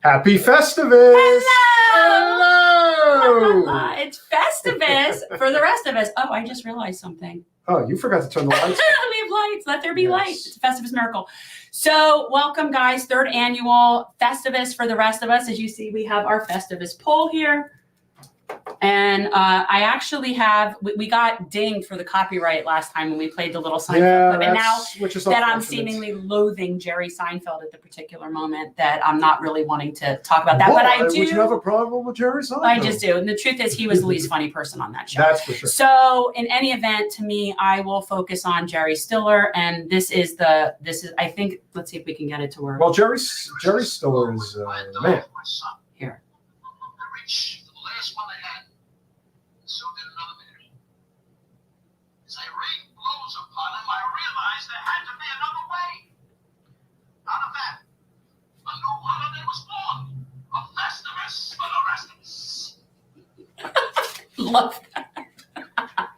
Happy Festivus! Hello! la. It's Festivus for the rest of us. Oh, I just realized something. Oh, you forgot to turn the lights on. We have lights. Let there be light. It's a Festivus miracle. So welcome, guys. 3rd annual Festivus for the rest of us. As you see, we have our Festivus poll here. And I actually have, we got dinged for the copyright last time when we played the little Seinfeld clip. And now that I'm seemingly loathing Jerry Seinfeld at the particular moment, that I'm not really wanting to talk about that. Whoa, but I do. Would you have a problem with Jerry Seinfeld? I just do. And the truth is, he was the least funny person on that show. That's for sure. So in any event, to me, I will focus on Jerry Stiller. And this is, I think, let's see if we can get it to work. Well, Jerry Stiller is the man. Here. Love that.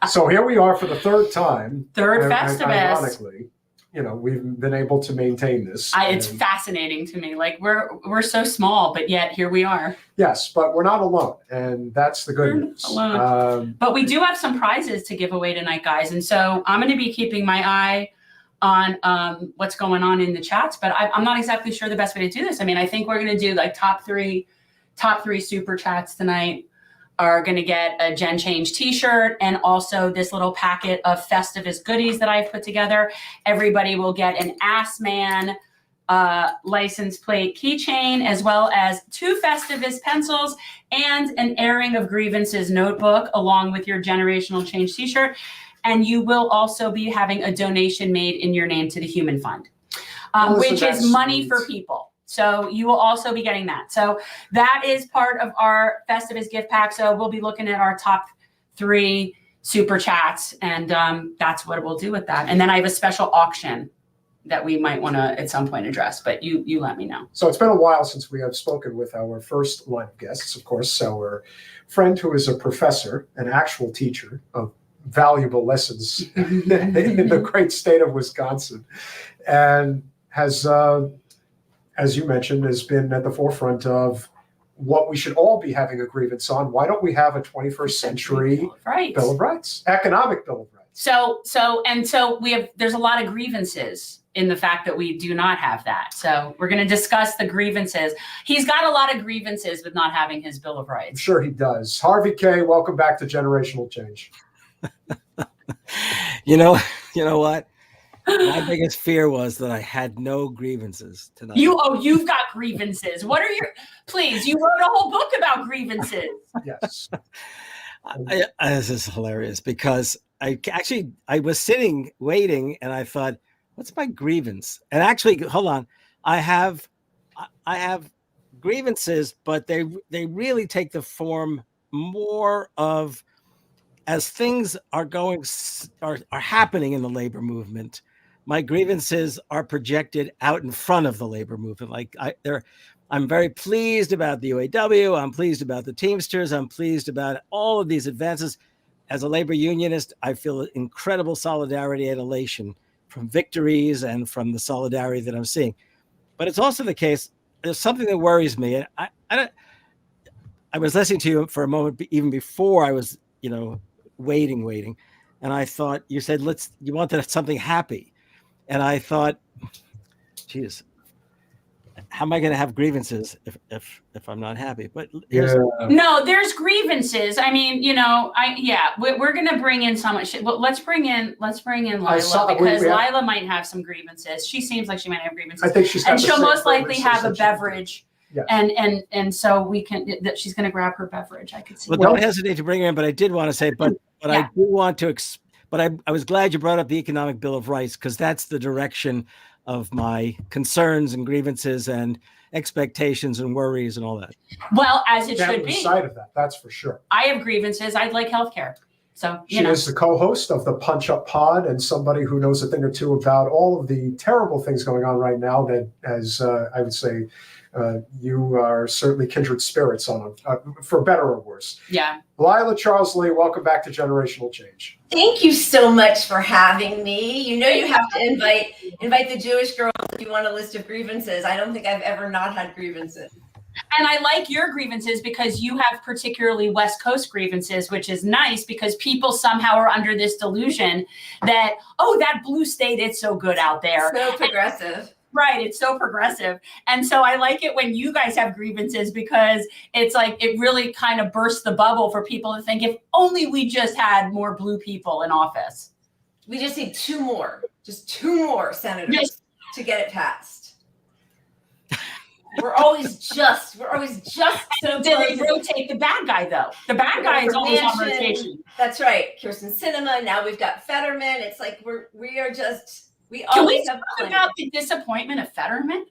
So here we are for the 3rd time. 3rd Festivus. Ironically, we've been able to maintain this. It's fascinating to me. Like we're so small, but yet here we are. Yes, but we're not alone, and that's the good news. Alone. But we do have some prizes to give away tonight, guys, and so I'm going to be keeping my eye on what's going on in the chats. But I'm not exactly sure the best way to do this. I mean, I think we're going to do like top three super chats tonight are going to get a Gen Change t-shirt and also this little packet of Festivus goodies that I've put together. Everybody will get an Ass Man license plate keychain, as well as 2 Festivus pencils and an Airing of Grievances notebook, along with your Generational Change t-shirt. And you will also be having a donation made in your name to the Human Fund, which is money for people. So you will also be getting that. So that is part of our Festivus gift pack. So we'll be looking at our top 3 super chats, and that's what we'll do with that. And then I have a special auction that we might want to at some point address, but you let me know. So it's been a while since we have spoken with our first line of guests, of course, our friend who is a professor, an actual teacher of valuable lessons in the great state of Wisconsin, and has, as you mentioned, has been at the forefront of what we should all be having a grievance on. Why don't we have a 21st century Bill of Rights, economic Bill of Rights? So there's a lot of grievances in the fact that we do not have that. So we're going to discuss the grievances. He's got a lot of grievances with not having his Bill of Rights. I'm sure he does. Harvey Kaye, welcome back to Generational Change. You know what? My biggest fear was that I had no grievances tonight. You've got grievances. What are your? Please, you wrote a whole book about grievances. Yes. This is hilarious because I was sitting waiting and I thought, what's my grievance? And actually, hold on, I have grievances, but they really take the form more of as things are happening in the labor movement. My grievances are projected out in front of the labor movement. Like I'm very pleased about the UAW. I'm pleased about the Teamsters. I'm pleased about all of these advances. As a labor unionist, I feel incredible solidarity and elation from victories and from the solidarity that I'm seeing. But it's also the case, there's something that worries me. And I was listening to you for a moment, even before I was, waiting. And I thought, you said, you wanted something happy. And I thought, geez, how am I going to have grievances if I'm not happy? But no, there's grievances. I mean, we're going to bring in so much shit. Well, let's bring in Lyla, because Lyla might have some grievances. She seems like she might have grievances. I think she's got, and she'll most likely have a beverage. Yes. And so we can, that she's going to grab her beverage. I could see. Well, don't hesitate to bring her in, but I did want to say, but yeah. I do want to, but I was glad you brought up the Economic Bill of Rights, because that's the direction of my concerns and grievances and expectations and worries and all that. Well, as it should be. Side of that, that's for sure. I have grievances. I'd like healthcare. So she is the co-host of the Punch Up Pod and somebody who knows a thing or two about all of the terrible things going on right now that, as I would say, you are certainly kindred spirits on them, for better or worse. Yeah. Lyla Charles Lee, welcome back to Generational Change. Thank you so much for having me. You have to invite the Jewish girls if you want a list of grievances. I don't think I've ever not had grievances. And I like your grievances because you have particularly West Coast grievances, which is nice because people somehow are under this delusion that, oh, that blue state, it's so good out there. So progressive. Right. It's so progressive. And so I like it when you guys have grievances because it's like it really kind of bursts the bubble for people to think if only we just had more blue people in office. We just need just two more senators to get it passed. We're always just so Did they rotate the bad guy though? The bad guy is always on rotation. That's right. Kirsten Sinema. Now we've got Fetterman. It's like we Can we always have talk about the disappointment of Fetterman?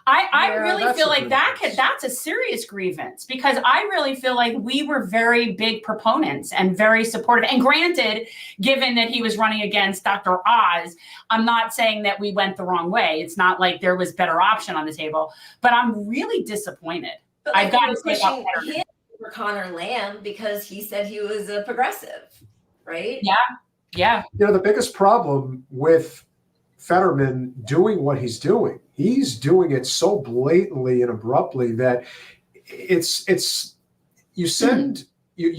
I really feel like that's a serious grievance because I really feel like we were very big proponents and very supportive. And granted, given that he was running against Dr. Oz, I'm not saying that we went the wrong way. It's not like there was better option on the table, but I'm really disappointed. But I've got to say pushing him for Connor Lamb because he said he was a progressive, right? Yeah. You know, the biggest problem with Fetterman doing what he's doing it so blatantly and abruptly that you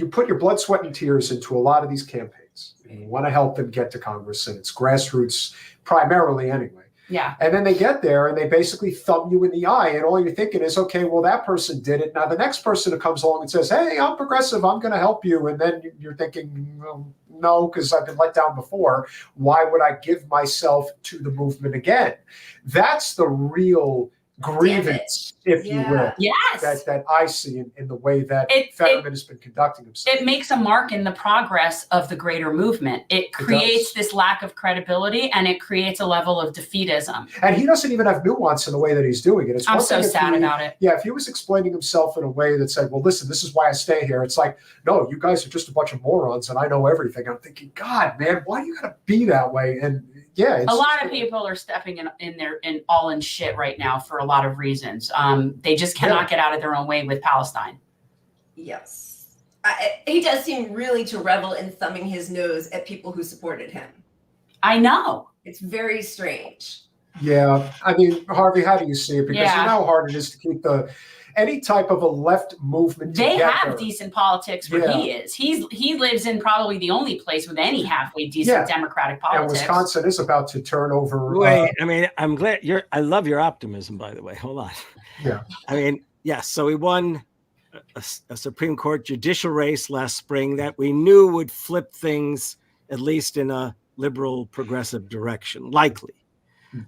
put your blood, sweat, and tears into a lot of these campaigns. And you want to help them get to Congress, and it's grassroots primarily anyway. Yeah. And then they get there and they basically thumb you in the eye, and all you're thinking is, okay, well, that person did it. Now the next person who comes along and says, hey, I'm progressive, I'm going to help you. And then you're thinking, well, no, because I've been let down before. Why would I give myself to the movement again? That's the real grievance, if you will, yes, that I see in the way that Fetterman has been conducting himself. It makes a mark in the progress of the greater movement. It creates this lack of credibility and it creates a level of defeatism. And he doesn't even have nuance in the way that he's doing it. I'm so sad about it. Yeah, if he was explaining himself in a way that said, well, listen, this is why I stay here. It's like, no, you guys are just a bunch of morons and I know everything. I'm thinking, God, man, why do you got to be that way? And yeah, a lot of people are stepping in all in shit right now for a lot of reasons. They just cannot get out of their own way with Palestine. Yes. He does seem really to revel in thumbing his nose at people who supported him. I know. It's very strange. Yeah. I mean, Harvey, how do you see it? Because you know how hard it is to keep any type of a left movement They together. have decent politics where he is. He lives in probably the only place with any halfway decent Democratic politics. And Wisconsin is about to turn over. Wait, I mean, I'm glad I love your optimism, by the way. Hold on. Yeah. I mean, yes. So we won a Supreme Court judicial race last spring that we knew would flip things at least in a liberal progressive direction, likely.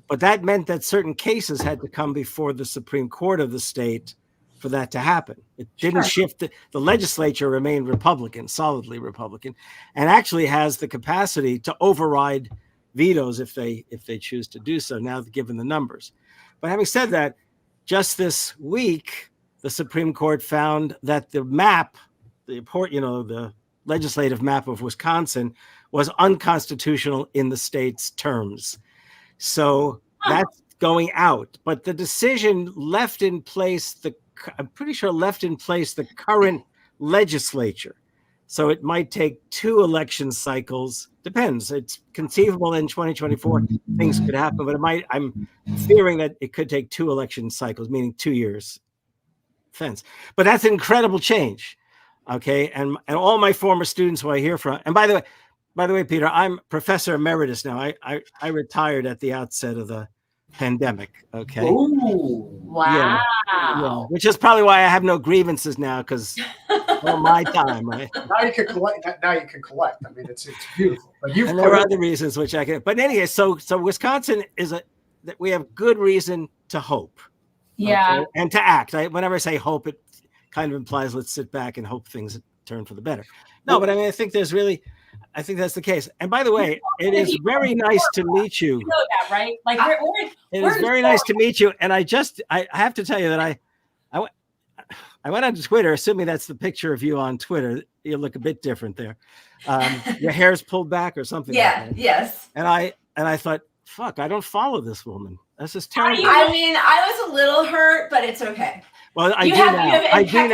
But that meant that certain cases had to come before the Supreme Court of the state for that to happen. It didn't shift. The legislature remained Republican, solidly Republican, and actually has the capacity to override vetoes if they choose to do so now, given the numbers. But having said that, just this week, the Supreme Court found that the map, the legislative map of Wisconsin was unconstitutional in the state's terms. So that's going out. But the decision left in place the current legislature. So it might take 2 election cycles. Depends. It's conceivable in 2024 things could happen, but I'm fearing that it could take 2 election cycles, meaning 2 years. Offense. But that's an incredible change. Okay. And all my former students who I hear from, and by the way, Peter, I'm professor emeritus now. I retired at the outset of the pandemic. Okay. Ooh, wow. Yeah, which is probably why I have no grievances now, because all my time. Right? Now you can collect. I mean, it's beautiful. But and there are other reasons which I can. But anyway, so Wisconsin is that we have good reason to hope. Yeah. Okay? And to act. Whenever I say hope, it kind of implies let's sit back and hope things turn for the better. No, but I mean, I think that's the case. And by the way, it is very nice to meet you. You know that, right? Like it is very nice to meet you. And I have to tell you that I went on Twitter, assuming that's the picture of you on Twitter. You look a bit different there. Your hair's pulled back or something. Yeah. Like that. Yes. And I thought, fuck, I don't follow this woman. This is terrible. I mean, I was a little hurt, but it's okay. Well, I do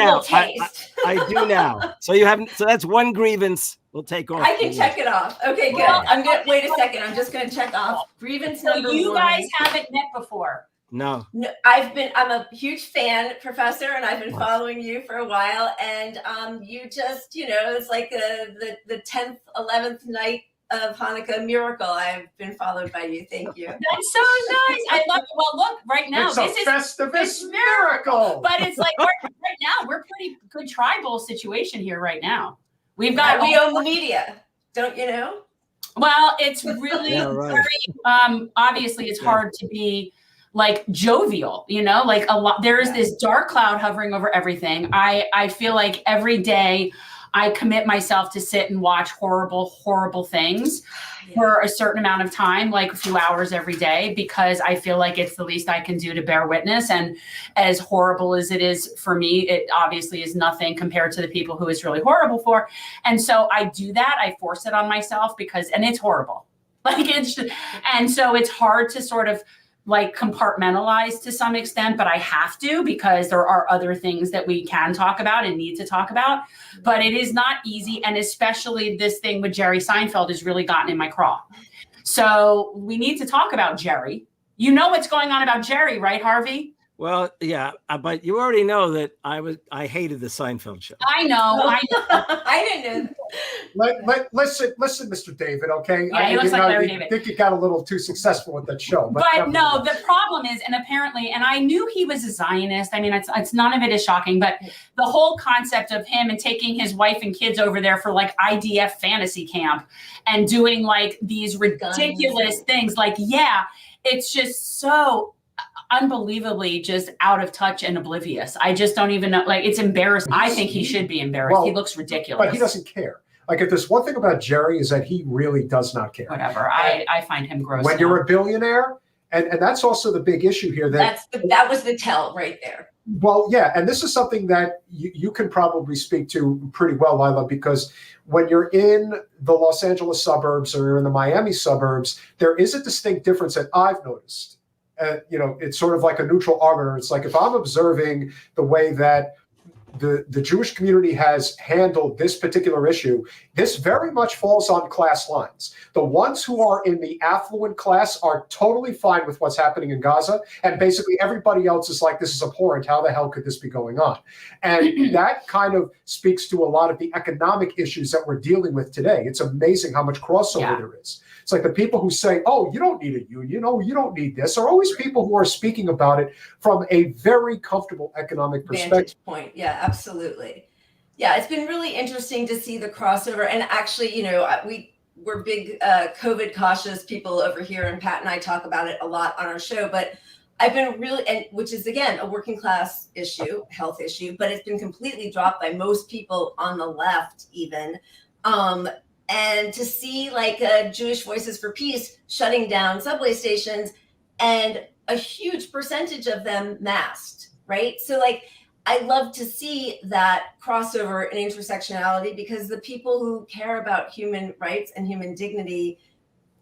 now. So that's one grievance. We'll take off. I can check it off. Okay, good. Wait a second. I'm just going to check off grievance number 1. You guys haven't met before. No. No, I'm a huge fan, Professor, and I've been following you for a while. And you just, it's like the 10th, 11th night of Hanukkah miracle. I've been followed by you. Thank you. That's so nice. I love it. Well, look, right now, It's a Festivus miracle. but it's like right now, we're pretty good tribal situation here right now. We've got, we own the media, don't you know? Well, it's really right. very, obviously it's hard to be like jovial, like a lot, there is this dark cloud hovering over everything. I feel like every day I commit myself to sit and watch horrible, horrible things for a certain amount of time, like a few hours every day, because I feel like it's the least I can do to bear witness. And as horrible as it is for me, it obviously is nothing compared to the people who it's really horrible for. And so I do that. I force it on myself and it's horrible. And so it's hard to sort of like compartmentalize to some extent, but I have to, because there are other things that we can talk about and need to talk about, but it is not easy. And especially this thing with Jerry Seinfeld has really gotten in my craw. So we need to talk about Jerry. You know what's going on about Jerry, right, Harvey? Well, yeah, but you already know that I hated the Seinfeld show. I know. I didn't know. Listen, Mr. David, okay? Yeah, he looks like Larry David. I think you got a little too successful with that show. But no, the problem is, and apparently, and I knew he was a Zionist. I mean, it's none of it is shocking, but the whole concept of him and taking his wife and kids over there for like IDF fantasy camp and doing like these ridiculous things, like, it's just so unbelievably just out of touch and oblivious. I just don't even know. Like, it's embarrassing. I think he should be embarrassed. He looks ridiculous. But he doesn't care. Like, if there's one thing about Jerry is that he really does not care. Whatever. I find him gross. When you're a billionaire, and that's also the big issue here. That was the tell right there. Well, yeah, and this is something that you can probably speak to pretty well, Lyla, because when you're in the Los Angeles suburbs or in the Miami suburbs, there is a distinct difference that I've noticed. It's sort of like a neutral arbiter. It's like if I'm observing the way that the Jewish community has handled this particular issue, this very much falls on class lines. The ones who are in the affluent class are totally fine with what's happening in Gaza. And basically everybody else is like, this is abhorrent. How the hell could this be going on? And that kind of speaks to a lot of the economic issues that we're dealing with today. It's amazing how much crossover there is. It's like the people who say, oh, you don't need a union, oh, you don't need this, are always people who are speaking about it from a very comfortable economic perspective. Vantage point. Yeah, absolutely. Yeah, it's been really interesting to see the crossover. And actually, we're big COVID cautious people over here, and Pat and I talk about it a lot on our show, but I've been really, which is again, a working class issue, health issue, but it's been completely dropped by most people on the left even. And to see like Jewish Voices for Peace shutting down subway stations and a huge percentage of them masked, right? So like, I love to see that crossover and intersectionality, because the people who care about human rights and human dignity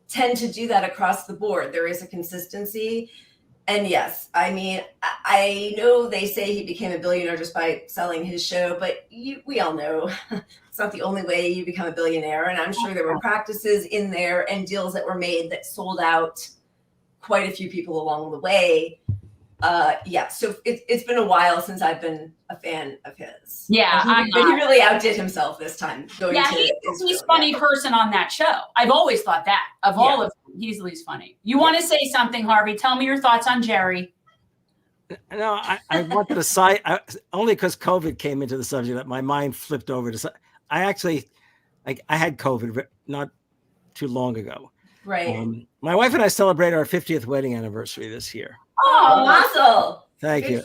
tend to do that across the board. There is a consistency. And yes, I mean, I know they say he became a billionaire just by selling his show, but we all know it's not the only way you become a billionaire. And I'm sure there were practices in there and deals that were made that sold out quite a few people along the way. So it's been a while since I've been a fan of his. Yeah, but he really outdid himself this time. He's the least funny person on that show. I've always thought that. Of all of them, he's the least funny. You want to say something, Harvey? Tell me your thoughts on Jerry. No, I wanted to cite only because COVID came into the subject that my mind flipped over to. I actually, I had COVID not too long ago. Right. My wife and I celebrated our 50th wedding anniversary this year. Oh, Mazel. Thank you.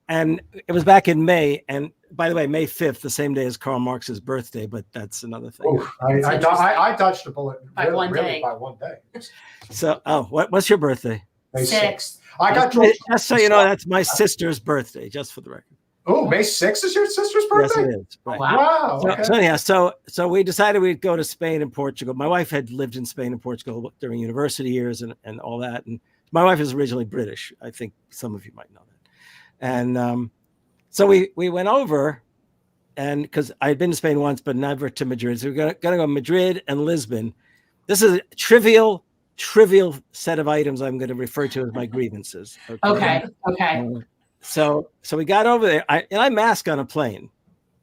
And it was back in May. And by the way, May 5th, the same day as Karl Marx's birthday, but that's another thing. Ooh, I dodged a bullet by one day. By one day. So, what's your birthday? May 6th. I got just so you know, that's my sister's birthday, just for the record. Oh, May 6th is your sister's birthday? Yes, it is. Right. Wow. Okay. So we decided we'd go to Spain and Portugal. My wife had lived in Spain and Portugal during university years and all that. And my wife is originally British. I think some of you might know that. And so we went over, and because I had been to Spain once, but never to Madrid. So we're going to go to Madrid and Lisbon. This is trivial trivial set of items I'm going to refer to as my grievances. Okay. So we got over there. I mask on a plane,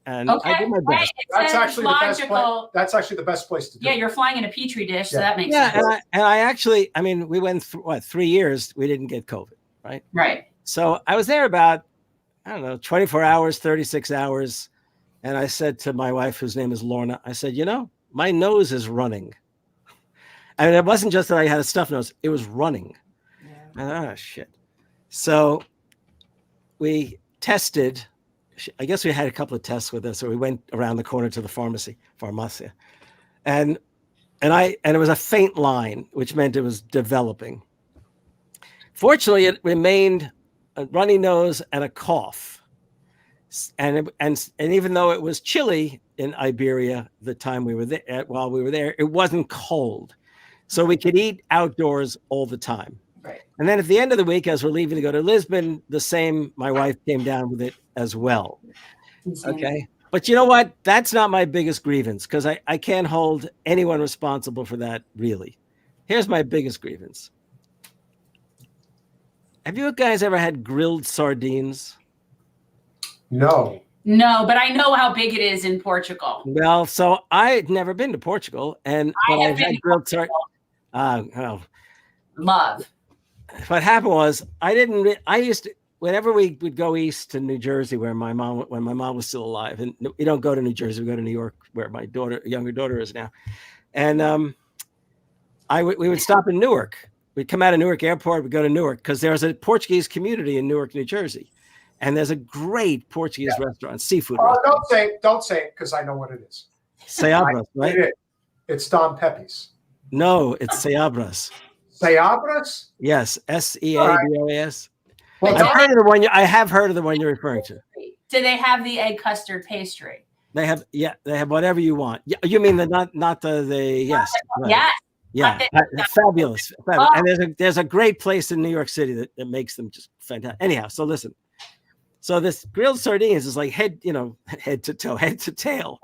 and I did my best. That's actually the best logical. place. That's actually the best place to do Yeah, it. you're flying in a petri dish, so Yeah. that makes sense. And I actually, I mean, we went through 3 years. We didn't get COVID, right? Right. So I was there about, I don't know, 24 hours, 36 hours. And I said to my wife, whose name is Lorna, I said, my nose is running. And it wasn't just that I had a stuffed nose, it was running. Oh, shit. So we tested. I guess we had a couple of tests with us. So we went around the corner to the pharmacy. And it was a faint line, which meant it was developing. Fortunately, it remained a runny nose and a cough. And even though it was chilly in Iberia the time we were there, while we were there, it wasn't cold. So we could eat outdoors all the time. Right. And then at the end of the week, as we're leaving to go to Lisbon, my wife came down with it as well. Okay. But you know what? That's not my biggest grievance, because I can't hold anyone responsible for that, really. Here's my biggest grievance. Have you guys ever had grilled sardines? No. No, but I know how big it is in Portugal. Well, so I'd never been to Portugal, but I've had grilled sardines. Love. What happened was whenever we would go east to New Jersey, when my mom was still alive, and we don't go to New Jersey, we go to New York, where my younger daughter is now. And we would stop in Newark. We'd come out of Newark Airport, we'd go to Newark, because there's a Portuguese community in Newark, New Jersey. And there's a great Portuguese restaurant, seafood restaurant. Don't say it, because I know what it is. Seabras, right? It's Don Pepe's. No, it's Seabras. Seabras? Yes, Seabras. Well, I have heard of the one you're referring to. Do they have the egg custard pastry? They have whatever you want. You mean not the yes. Right. Yes. Yeah, fabulous. Oh. And there's a great place in New York City that makes them just fantastic. Anyhow, so listen. So this grilled sardines is like head to tail.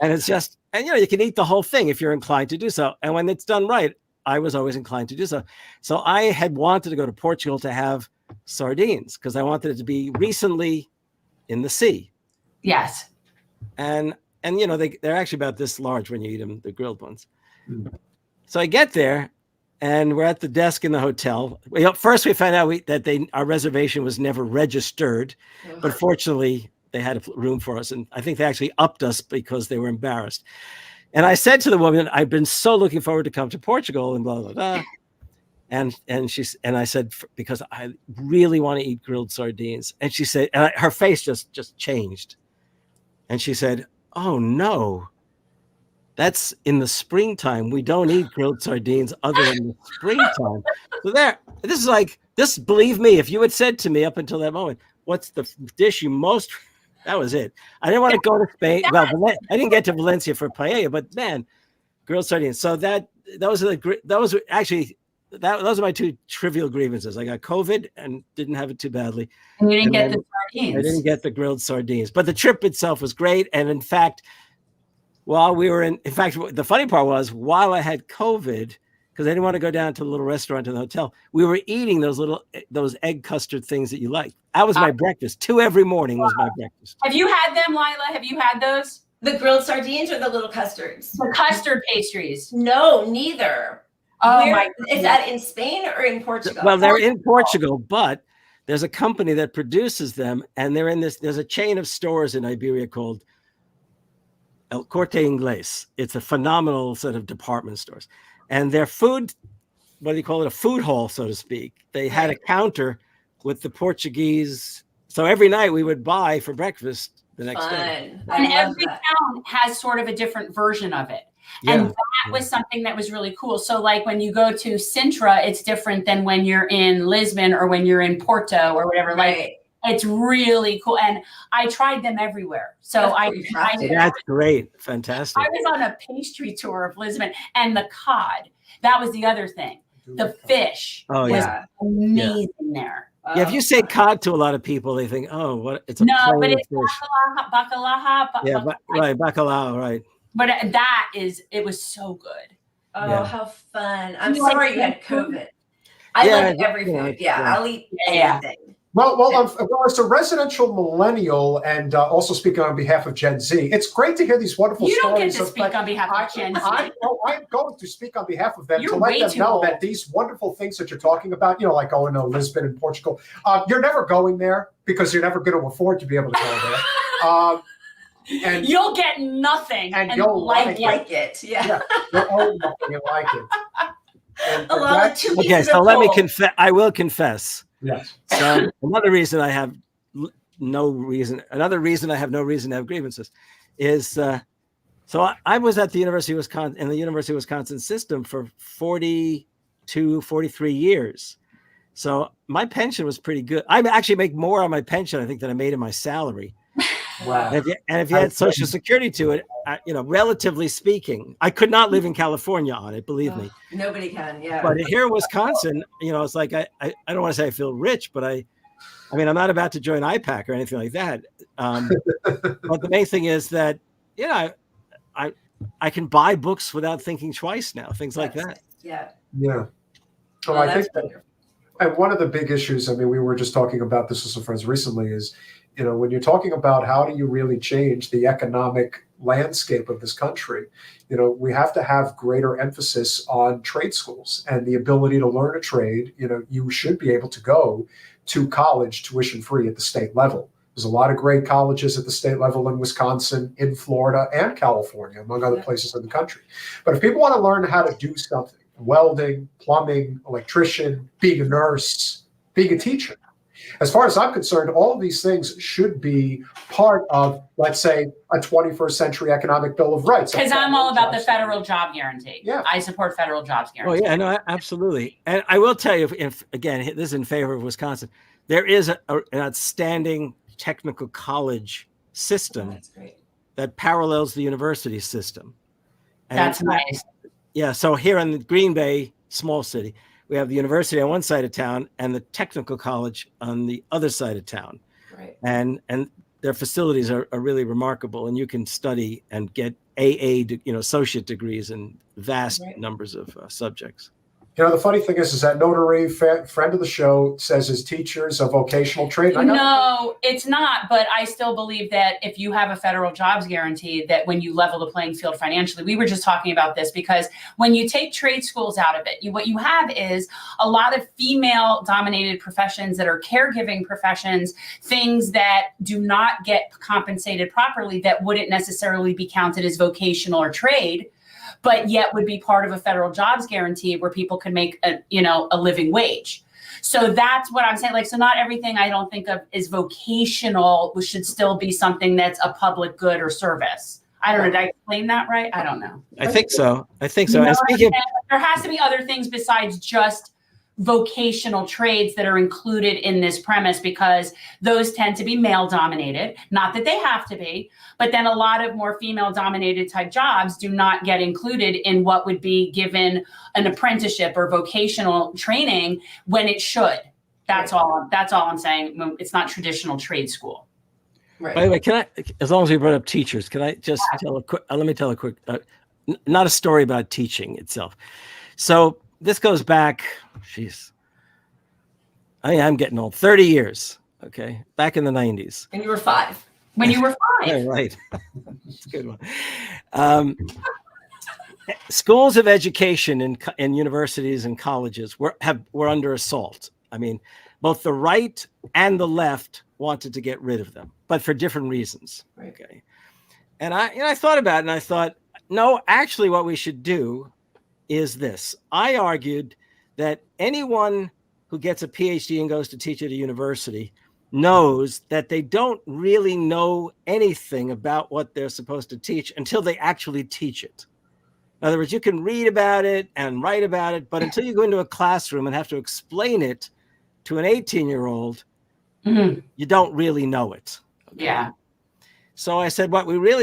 And it's just, you can eat the whole thing if you're inclined to do so. And when it's done right, I was always inclined to do so. So I had wanted to go to Portugal to have sardines, because I wanted it to be recently in the sea. Yes. And they're actually about this large when you eat them, the grilled ones. Mm. So I get there, and we're at the desk in the hotel. First, we found out that our reservation was never registered, but fortunately, they had a room for us, and I think they actually upped us because they were embarrassed. And I said to the woman, "I've been so looking forward to come to Portugal," and blah blah blah. And I said, because I really want to eat grilled sardines. And she said, and her face just changed, and she said, "Oh no. That's in the springtime. We don't eat grilled sardines other than the springtime." So believe me, if you had said to me up until that moment, what's the dish you most, that was it. I didn't want to go to Spain. Well, I didn't get to Valencia for paella, but man, grilled sardines. So those are my two trivial grievances. I got COVID and didn't have it too badly. And you didn't get the sardines. I didn't get the grilled sardines, but the trip itself was great. And in fact, the funny part was, while I had COVID, because I didn't want to go down to the little restaurant in the hotel, we were eating those egg custard things that you like. That was my breakfast. 2 every morning was my breakfast. Have you had them, Lyla? Have you had those? The grilled sardines or the little custards? The custard pastries. No, neither. Oh my! my! Is that in Spain or in Portugal? Well, they're in Portugal, but there's a company that produces them, and they're in this. There's a chain of stores in Iberia called El Corte Inglés. It's a phenomenal set of department stores, and their food, what do you call it? A food hall, so to speak. They had a counter with the Portuguese. So every night we would buy for breakfast the next day. And every town has sort of a different version of it. Yeah. And that was something that was really cool. So like when you go to Sintra, it's different than when you're in Lisbon or when you're in Porto or whatever. Right. Like it's really cool. And I tried them everywhere. So that's great. Fantastic. I was on a pastry tour of Lisbon, and the cod, that was the other thing. The fish was amazing there. Yeah, if you say cod to a lot of people, they think, "Oh, what? It's a no, but it's fish." Bacalao. Right, bacalao, right. But it was so good. Oh, Yeah. how fun. I'm You like sorry you had food? COVID. I Yeah, love every yeah, food. Yeah, yeah. I'll eat Yeah. anything. Well, as a residential millennial, and also speaking on behalf of Gen Z, it's great to hear these wonderful You don't stories. get to speak on behalf of Gen Z. I'm going to speak on behalf of them You're to let way them too know old. that these wonderful things that you're talking about, like going to Lisbon and Portugal, you're never going there because you're never going to afford to be able to go there. And you'll get nothing and and you'll like Like it. Yeah. you'll own nothing and like it. And A lot of two Okay, pieces so of let me coal. confess. I will confess. yes. So another reason I have no reason I have no reason to have grievances is so I was at the University of Wisconsin in the University of Wisconsin system for 43 years. So my pension was pretty good. I actually make more on my pension, I think, than I made in my salary. Wow. And if you add Social Security to it, relatively speaking, I could not live in California on it, believe me. Nobody can. Yeah. But here in Wisconsin, it's like I don't want to say I feel rich, but I mean, I'm not about to join IPAC or anything like that. But the main thing is that, I can buy books without thinking twice now, things like that. Yeah. Yeah. So Oh, I that's think that, wonderful. and one of the big issues, I mean, we were just talking about this with some friends recently, is, when you're talking about how do you really change the economic landscape of this country, we have to have greater emphasis on trade schools and the ability to learn a trade. You should be able to go to college tuition free at the state level. There's a lot of great colleges at the state level in Wisconsin, in Florida, and California, among other places in the country. But if people want to learn how to do something, welding, plumbing, electrician, being a nurse, being a teacher, as far as I'm concerned, all of these things should be part of, let's say, a 21st century economic bill of rights. Because I'm all about the federal job guarantee. Yeah. I support federal jobs guarantee. Oh, yeah, no, absolutely. And I will tell you, if again, this is in favor of Wisconsin, there is an outstanding technical college system That's great. that parallels the university system. And That's nice. Yeah, so here in the Green Bay, small city, we have the university on one side of town and the technical college on the other side of town. Right. And their facilities are really remarkable, and you can study and get associate degrees in vast numbers of subjects. The funny thing is that Notary, friend of the show, says his teachers a vocational trade. No, it's not. But I still believe that if you have a federal jobs guarantee, that when you level the playing field financially, we were just talking about this, because when you take trade schools out of it, what you have is a lot of female dominated professions that are caregiving professions, things that do not get compensated properly, that wouldn't necessarily be counted as vocational or trade, but yet would be part of a federal jobs guarantee where people could make a living wage. So that's what I'm saying. So not everything I don't think of as vocational, which should still be something that's a public good or service. I don't know. Did I explain that right? I don't know. I think so. And speaking there has to be other things besides just vocational trades that are included in this premise, because those tend to be male dominated. Not that they have to be, but then a lot of more female dominated type jobs do not get included in what would be given an apprenticeship or vocational training when it should. That's all I'm saying. It's not traditional trade school. Right. By the way, can I, as long as we brought up teachers, can I just tell a quick, let me tell a quick, not a story about teaching itself. So this goes back, I'm getting old, 30 years, okay, back in the 90s. And you were 5. When you were 5. Yeah, right. That's a good one. Schools of education in universities and colleges were under assault. I mean, both the right and the left wanted to get rid of them, but for different reasons. Right. Okay. And I thought about it, and I thought, no, actually what we should do is this. I argued that anyone who gets a PhD and goes to teach at a university knows that they don't really know anything about what they're supposed to teach until they actually teach it. In other words, you can read about it and write about it, but until you go into a classroom and have to explain it to an 18-year-old, you don't really know it. Okay? Yeah. So I said,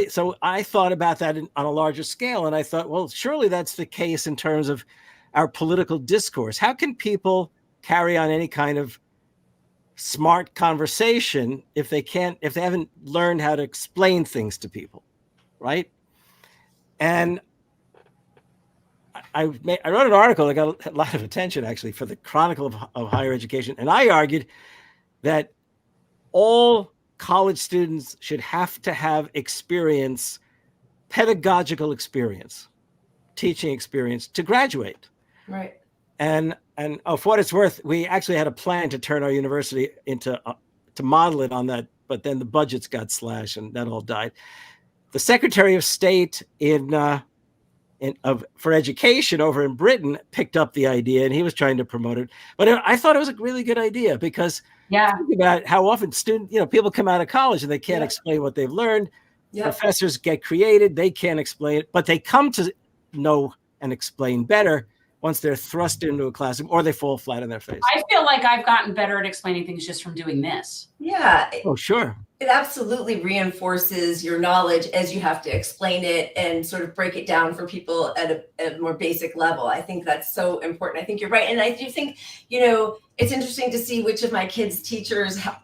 so I thought about that on a larger scale. And I thought, well, surely that's the case in terms of our political discourse. How can people carry on any kind of smart conversation if they haven't learned how to explain things to people, right? And I wrote an article that got a lot of attention, actually, for the Chronicle of Higher Education. And I argued that all college students should have to have experience, pedagogical experience, teaching experience to graduate. Right. And for what it's worth, we actually had a plan to turn our university into to model it on that, but then the budgets got slashed and that all died. The Secretary of State for Education over in Britain picked up the idea, and he was trying to promote it. But I thought it was a really good idea, because think about how often people come out of college and they can't explain what they've learned. Professors get created, they can't explain it, but they come to know and explain better once they're thrust into a classroom, or they fall flat on their face. I feel like I've gotten better at explaining things just from doing this. Yeah. Oh, sure. It absolutely reinforces your knowledge as you have to explain it and sort of break it down for people at a more basic level. I think that's so important. I think you're right. And I do think, it's interesting to see which of my kids' teachers have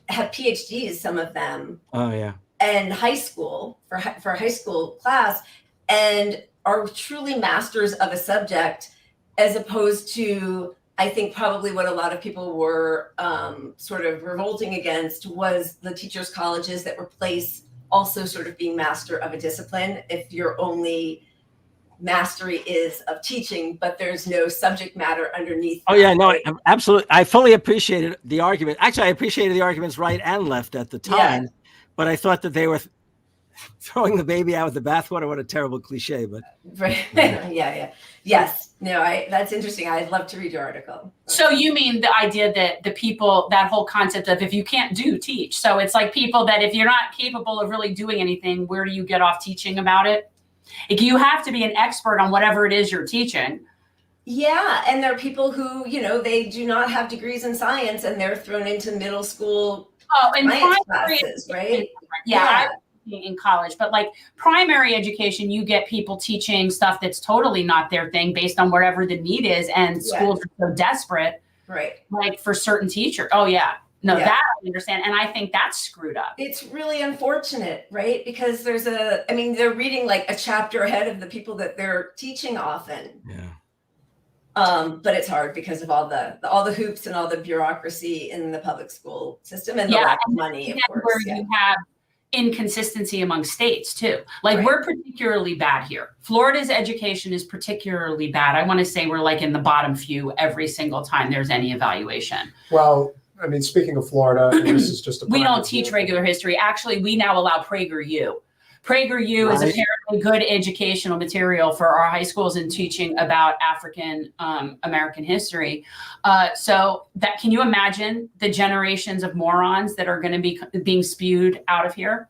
PhDs, some of them. Oh, yeah. And high school, for a high school class, and are truly masters of a subject, as opposed to, I think probably what a lot of people were sort of revolting against was the teachers' colleges that replace also sort of being master of a discipline. If your only mastery is of teaching, but there's no subject matter underneath. Oh, yeah, no, absolutely. I fully appreciated the argument. Actually, I appreciated the arguments right and left at the time, but I thought that they were throwing the baby out with the bathwater. What a terrible cliche, but. Right. Yeah. Yes. No, that's interesting. I'd love to read your article. So you mean the idea that the people, that whole concept of if you can't teach. So it's like people that if you're not capable of really doing anything, where do you get off teaching about it? Like you have to be an expert on whatever it is you're teaching. Yeah. And there are people who, they do not have degrees in science and they're thrown into middle school science classes, right? Yeah. In college, but like primary education, you get people teaching stuff that's totally not their thing based on whatever the need is, and schools are so desperate, right? Like for certain teachers. Oh yeah, no, that I understand, and I think that's screwed up. It's really unfortunate, right? Because they're reading like a chapter ahead of the people that they're teaching often. Yeah. But it's hard because of all the hoops and all the bureaucracy in the public school system and the lack of money, of course. Where you have inconsistency among states too. Like we're particularly bad here. Florida's education is particularly bad. I want to say we're like in the bottom few every single time there's any evaluation. Well, I mean, speaking of Florida, and this is just we don't teach regular history. Actually, we now allow PragerU. PragerU is apparently good educational material for our high schools in teaching about African American history. So that, can you imagine the generations of morons that are going to be being spewed out of here?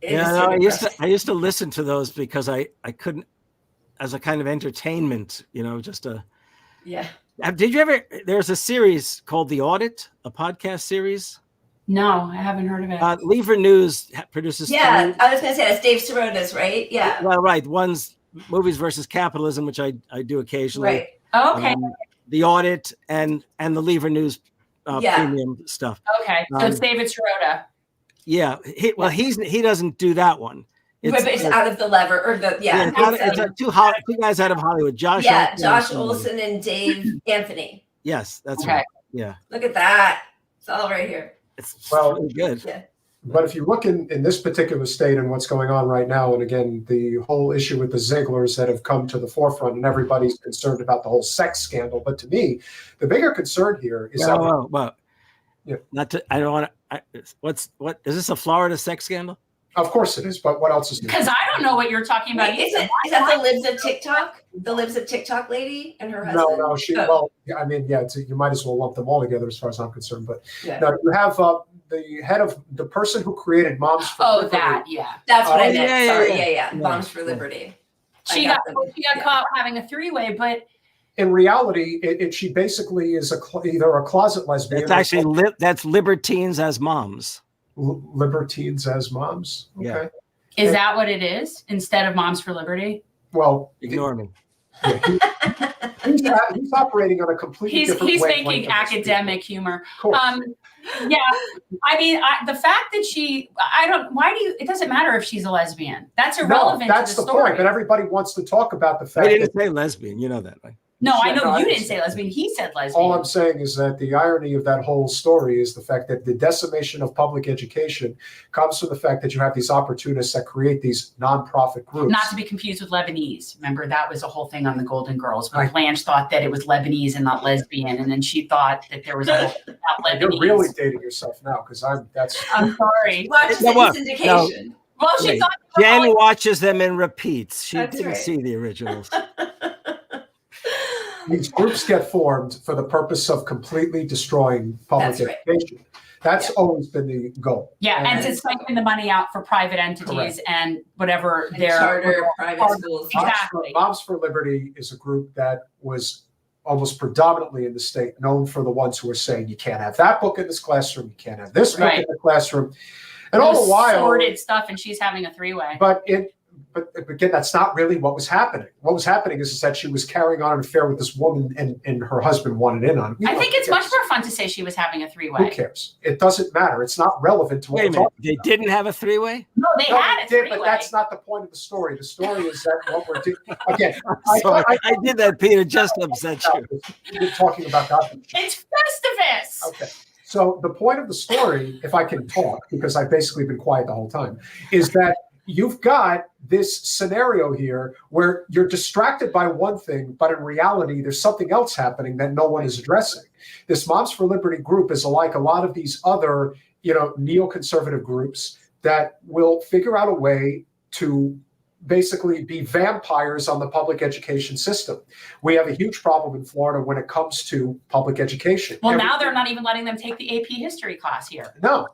Yeah, no, I used to listen to those because I couldn't, as a kind of entertainment, just a. Yeah. Did you ever? There's a series called The Audit, a podcast series. No, I haven't heard of it. Lever News produces. Yeah, I was going to say that's Dave Sirota's, right? Yeah. Well, right. One's Movies versus Capitalism, which I do occasionally. Right. Okay. The Audit and the Lever News premium stuff. Okay, so it's David Sirota. Yeah. He doesn't do that one. It's out of the lever or the it's two guys out of Hollywood. Josh Olson and Dave Anthony. Yes, that's okay. right. Yeah. Look at that. It's all right here. It's really good. Yeah. But if you look in this particular state and what's going on right now, and again, the whole issue with the Zieglers that have come to the forefront, and everybody's concerned about the whole sex scandal. But to me, the bigger concern here is I don't want to. What is this, a Florida sex scandal? Of course it is, but what else is new? Because I don't know what you're talking about. Wait, is that the Libs of TikTok? The Libs of TikTok lady and her husband? No, you might as well lump them all together as far as I'm concerned. But no, you have the head of the person who created Moms for Liberty. That's what I meant. Sorry, Moms for Liberty. She got caught having a three-way, but in reality, she basically is either a closet lesbian. It's actually that's libertines as moms. Libertines as moms. Okay. Yeah. Is that what it is instead of Moms for Liberty? Well, ignore me. He's operating on a completely different He's wavelength making academic humor. Yeah, I mean, the fact that it doesn't matter if she's a lesbian. That's irrelevant that's to the the story. point, but everybody wants to talk about the I fact didn't that say lesbian. You know that, right? No, I know I you didn't understand. say lesbian. He said lesbian. all I'm saying is that the irony of that whole story is the fact that the decimation of public education comes from the fact that you have these opportunists that create these nonprofit groups. Not to be confused with Lebanese. Remember, that was a whole thing on the Golden Girls. When Blanche thought that it was Lebanese and not lesbian, and then she thought that there was a whole thing about Lebanese. You're really dating yourself now, because I'm sorry. Watch the syndication. Well, she thought Jen watches them and repeats. She That's didn't right. see the originals. These groups get formed for the purpose of completely destroying public That's right. education. That's always been the goal. Yeah, and to siphon the money out for private entities Correct. and whatever And their charter private schools. Exactly. Moms for Liberty is a group that was almost predominantly in the state known for the ones who were saying you can't have that book in this classroom, you can't have this book in the classroom, and all the while sordid stuff, and she's having a three-way. But again, that's not really what was happening. What was happening is that she was carrying on an affair with this woman, and her husband wanted in on it. I think it's much more fun to say she was having a three-way. Who cares? It doesn't matter. It's not relevant to what Wait a we're minute. talking They about. didn't have a three-way? No, they had a did, three-way. but that's not the point of the story. The story is that what we're doing. Again, Sorry, I did that, Peter, just to upset you. We're talking about God. It's Festivus. Okay. So the point of the story, if I can talk, because I've basically been quiet the whole time, is that you've got this scenario here where you're distracted by one thing, but in reality, there's something else happening that no one is addressing. This Moms for Liberty group is like a lot of these other, neoconservative groups that will figure out a way to basically be vampires on the public education system. We have a huge problem in Florida when it comes to public education. Well, now they're not even letting them take the AP history class here. No.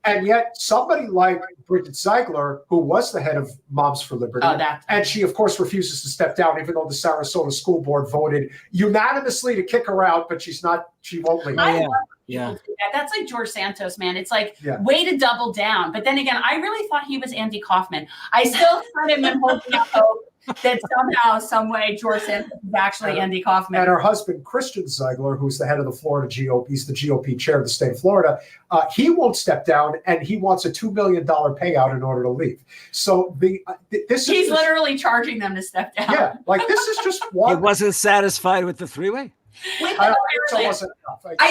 And yet somebody like Bridget Ziegler, who was the head of Moms for Liberty, and she, of course, refuses to step down, even though the Sarasota School Board voted unanimously to kick her out, but she won't leave. Yeah. That's like George Santos, man. It's like, way to double down. But then again, I really thought he was Andy Kaufman. I still kind of am holding out hope that somehow, some way, George Santos is actually Andy Kaufman. And her husband, Christian Ziegler, who's the head of the Florida GOP, he's the GOP chair of the state of Florida, he won't step down, and he wants a $2 million payout in order to leave. So he's literally charging them to step down. Yeah, like this is just one. He wasn't satisfied with the three-way? I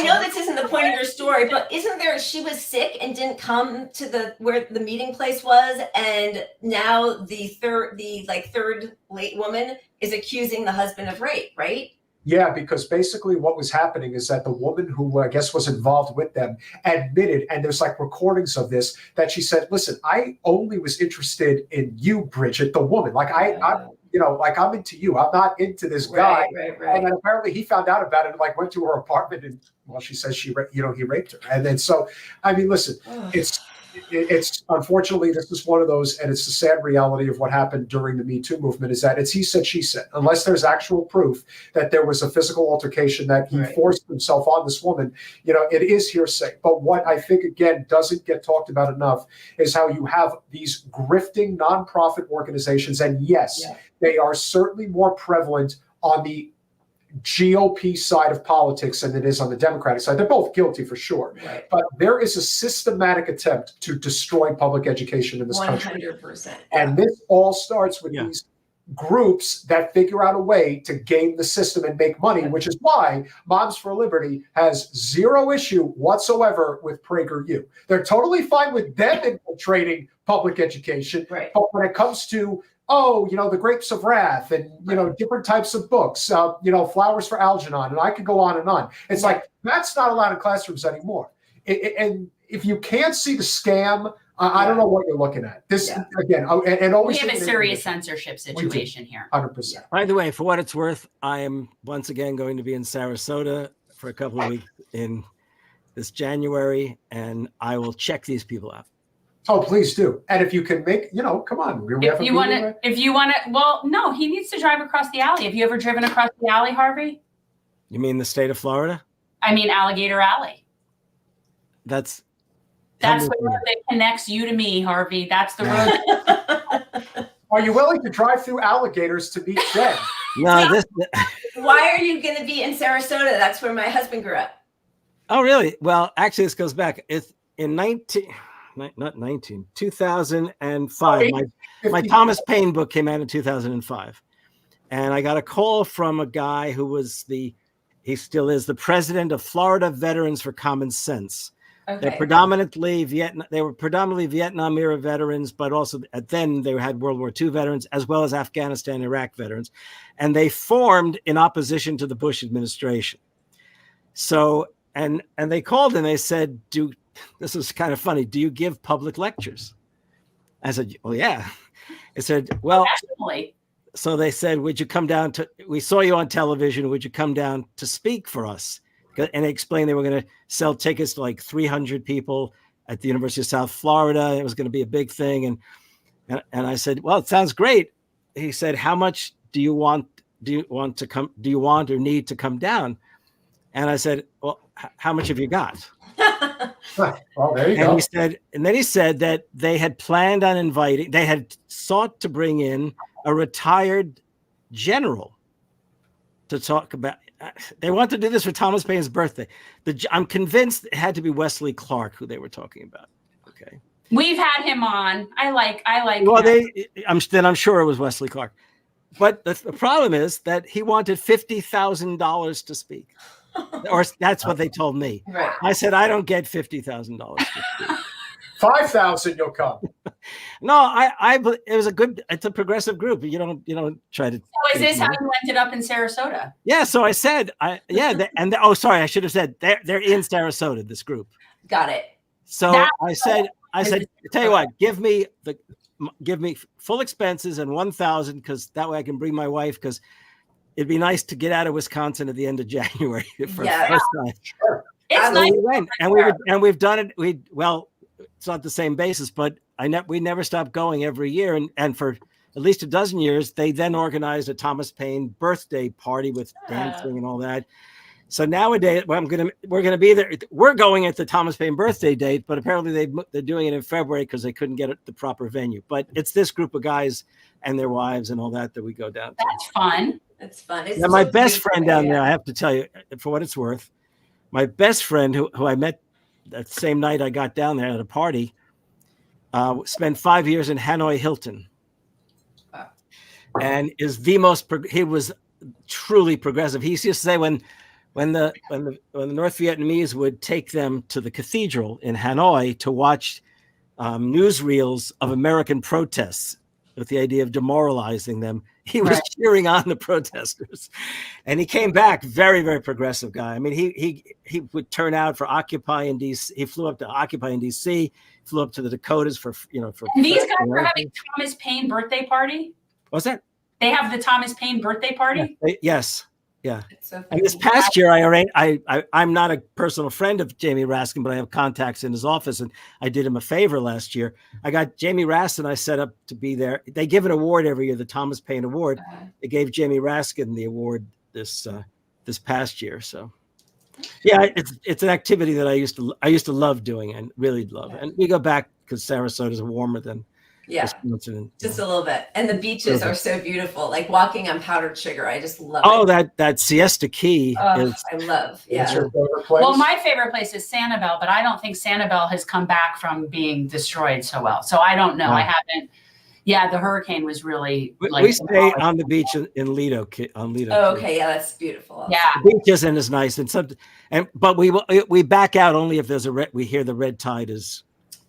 know this isn't the point of your story, but isn't there, she was sick and didn't come to where the meeting place was, and now the third late woman is accusing the husband of rape, right? Yeah, because basically what was happening is that the woman who I guess was involved with them admitted, and there's like recordings of this, that she said, listen, I only was interested in you, Bridget, the woman. Like I'm into you. I'm not into this guy. Right. And then apparently he found out about it and went to her apartment, and she says he raped her. And then so, I mean, listen, it's unfortunately, this is one of those, and it's the sad reality of what happened during the Me Too movement, is that it's he said, she said. Unless there's actual proof that there was a physical altercation, that he forced himself on this woman, it is hearsay. But what I think, again, doesn't get talked about enough is how you have these grifting nonprofit organizations, and yes, they are certainly more prevalent on the GOP side of politics than it is on the Democratic side. They're both guilty for sure. Right. But there is a systematic attempt to destroy public education in this country. 100%. And this all starts with these groups that figure out a way to game the system and make money, which is why Moms for Liberty has zero issue whatsoever with PragerU. They're totally fine with them infiltrating public education. Right. But when it comes to the Grapes of Wrath and, different types of books, Flowers for Algernon, and I could go on and on. It's like, that's not allowed in classrooms anymore. And if you can't see the scam, I don't know what you're looking at. This, again, and always. We have a serious censorship situation here. 100%. By the way, for what it's worth, I am once again going to be in Sarasota for a couple of weeks in this January, and I will check these people out. Oh, please do. And if you can make, come on. If you want to, well, no, he needs to drive across the alley. Have you ever driven across the alley, Harvey? You mean the state of Florida? I mean, Alligator Alley. That's the road that connects you to me, Harvey. That's the road. Are you willing to drive through alligators to meet Jen? No, Why are you going to be in Sarasota? That's where my husband grew up. Oh, really? Well, actually, this goes back. It's in 2005. My Thomas Paine book came out in 2005. And I got a call from a guy who was he still is the president of Florida Veterans for Common Sense. Okay. They were predominantly Vietnam era veterans, but also then they had World War II veterans as well as Afghanistan, Iraq veterans. And they formed in opposition to the Bush administration. So, and they called and they said, this is kind of funny. Do you give public lectures? I said, well, yeah. I said, well, Definitely. So they said, would you come down we saw you on television. Would you come down to speak for us? And they explained they were going to sell tickets to like 300 people at the University of South Florida. It was going to be a big thing. And I said, well, it sounds great. He said, how much do you want to come? Do you want or need to come down? And I said, well, how much have you got? Well, there you go. And then he said that they had planned on they had sought to bring in a retired general to talk about. They want to do this for Thomas Paine's birthday. I'm convinced it had to be Wesley Clark who they were talking about. Okay, we've had him on. I like. Well, him. I'm sure it was Wesley Clark, but the problem is that he wanted $50,000 to speak, or that's what they told me. Right. I said I don't get $50,000. 5,000, you'll come. No, it's a progressive group. You don't try to. So is this how you ended up in Sarasota? Yeah. So I said, oh, sorry, I should have said they're in Sarasota, this group. Got it. So I said, tell you what, give me full expenses and 1,000 because that way I can bring my wife because it'd be nice to get out of Wisconsin at the end of January for the first time. Sure. It's nice. We went, and we've done it. It's not the same basis, but we never stopped going every year. And for at least a dozen years, they then organized a Thomas Paine birthday party with dancing and all that. So nowadays, we're going to be there. We're going at the Thomas Paine birthday date, but apparently they're doing it in February because they couldn't get the proper venue. But it's this group of guys and their wives and all that we go down to. That's fun. It's fun. Now, my best friend down there, I have to tell you, for what it's worth, my best friend who I met that same night I got down there at a party, spent 5 years in Hanoi Hilton, and is he was truly progressive. He used to say when the North Vietnamese would take them to the cathedral in Hanoi to watch newsreels of American protests with the idea of demoralizing them, he was cheering on the protesters. And he came back very, very progressive guy. I mean, he would turn out for Occupy in DC. He flew up to Occupy in DC, flew up to the Dakotas for. And these guys are having Thomas Paine birthday party? What's that? They have the Thomas Paine birthday party? Yes. Yeah. So and this past year, I'm not a personal friend of Jamie Raskin, but I have contacts in his office, and I did him a favor last year. I got Jamie Raskin. I set up to be there. They give an award every year, the Thomas Paine Award. They gave Jamie Raskin the award this past year. So, yeah, it's an activity that I used to love doing and really love. And we go back because Sarasota is warmer than. Yeah, just a little bit. And the beaches are so beautiful, like walking on powdered sugar. I just love it. Oh, that Siesta Key is. I love. It's Yeah. your favorite place? Well, my favorite place is Sanibel, but I don't think Sanibel has come back from being destroyed so well. So I don't know. No. I haven't. Yeah, the hurricane was really. We stay on the beach in Lido. On Lido. Oh, okay. Yeah, that's beautiful. Yeah. The beach isn't as nice, but we back out only if there's we hear the red tide is.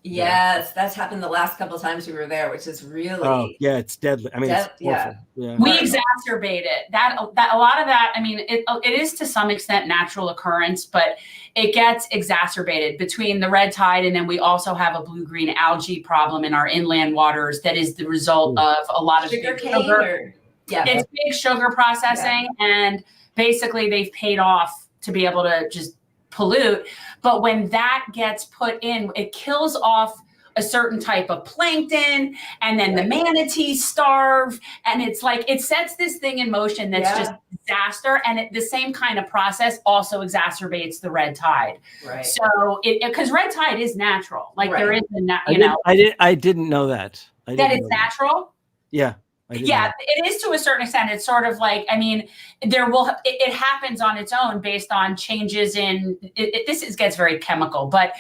Yes, that's happened the last couple of times we were there, which is really. Oh yeah, it's deadly. I mean, it's awful. Yeah. Yeah. We exacerbate it. That a lot of that. I mean, it is to some extent natural occurrence, but it gets exacerbated between the red tide, and then we also have a blue-green algae problem in our inland waters. That is the result of a lot of Sugar big cane. sugar. Yeah. It's big sugar processing, and basically they've paid off to be able to just pollute. But when that gets put in, it kills off a certain type of plankton, and then the manatees starve, and it's like it sets this thing in motion that's just disaster. And the same kind of process also exacerbates the red tide. Right. So because red tide is natural, like there is I didn't know that. That it's natural. Yeah. Yeah, it is to a certain extent. It's sort of like, I mean, it happens on its own based on changes in, gets very chemical, but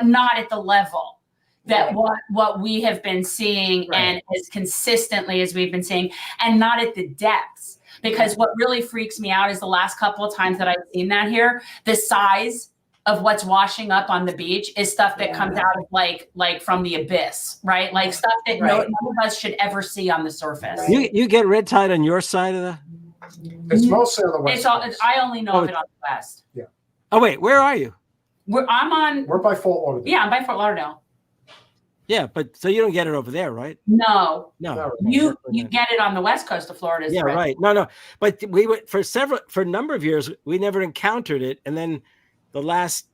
not at the level that what we have been seeing and as consistently as we've been seeing, and not at the depths. Because what really freaks me out is the last couple of times that I've seen that here, the size of what's washing up on the beach is stuff that comes out of like from the abyss, right? Like stuff that none of us should ever see on the surface. You get red tide on your side of the. It's mostly on the west. I only know of it on the west. Yeah. Oh wait, where are you? We're by Fort Lauderdale. Yeah, I'm by Fort Lauderdale. Yeah, but so you don't get it over there, right? No. You Right. get it on the west coast of Florida. Yeah, right. No. But we were for a number of years we never encountered it, and then the last,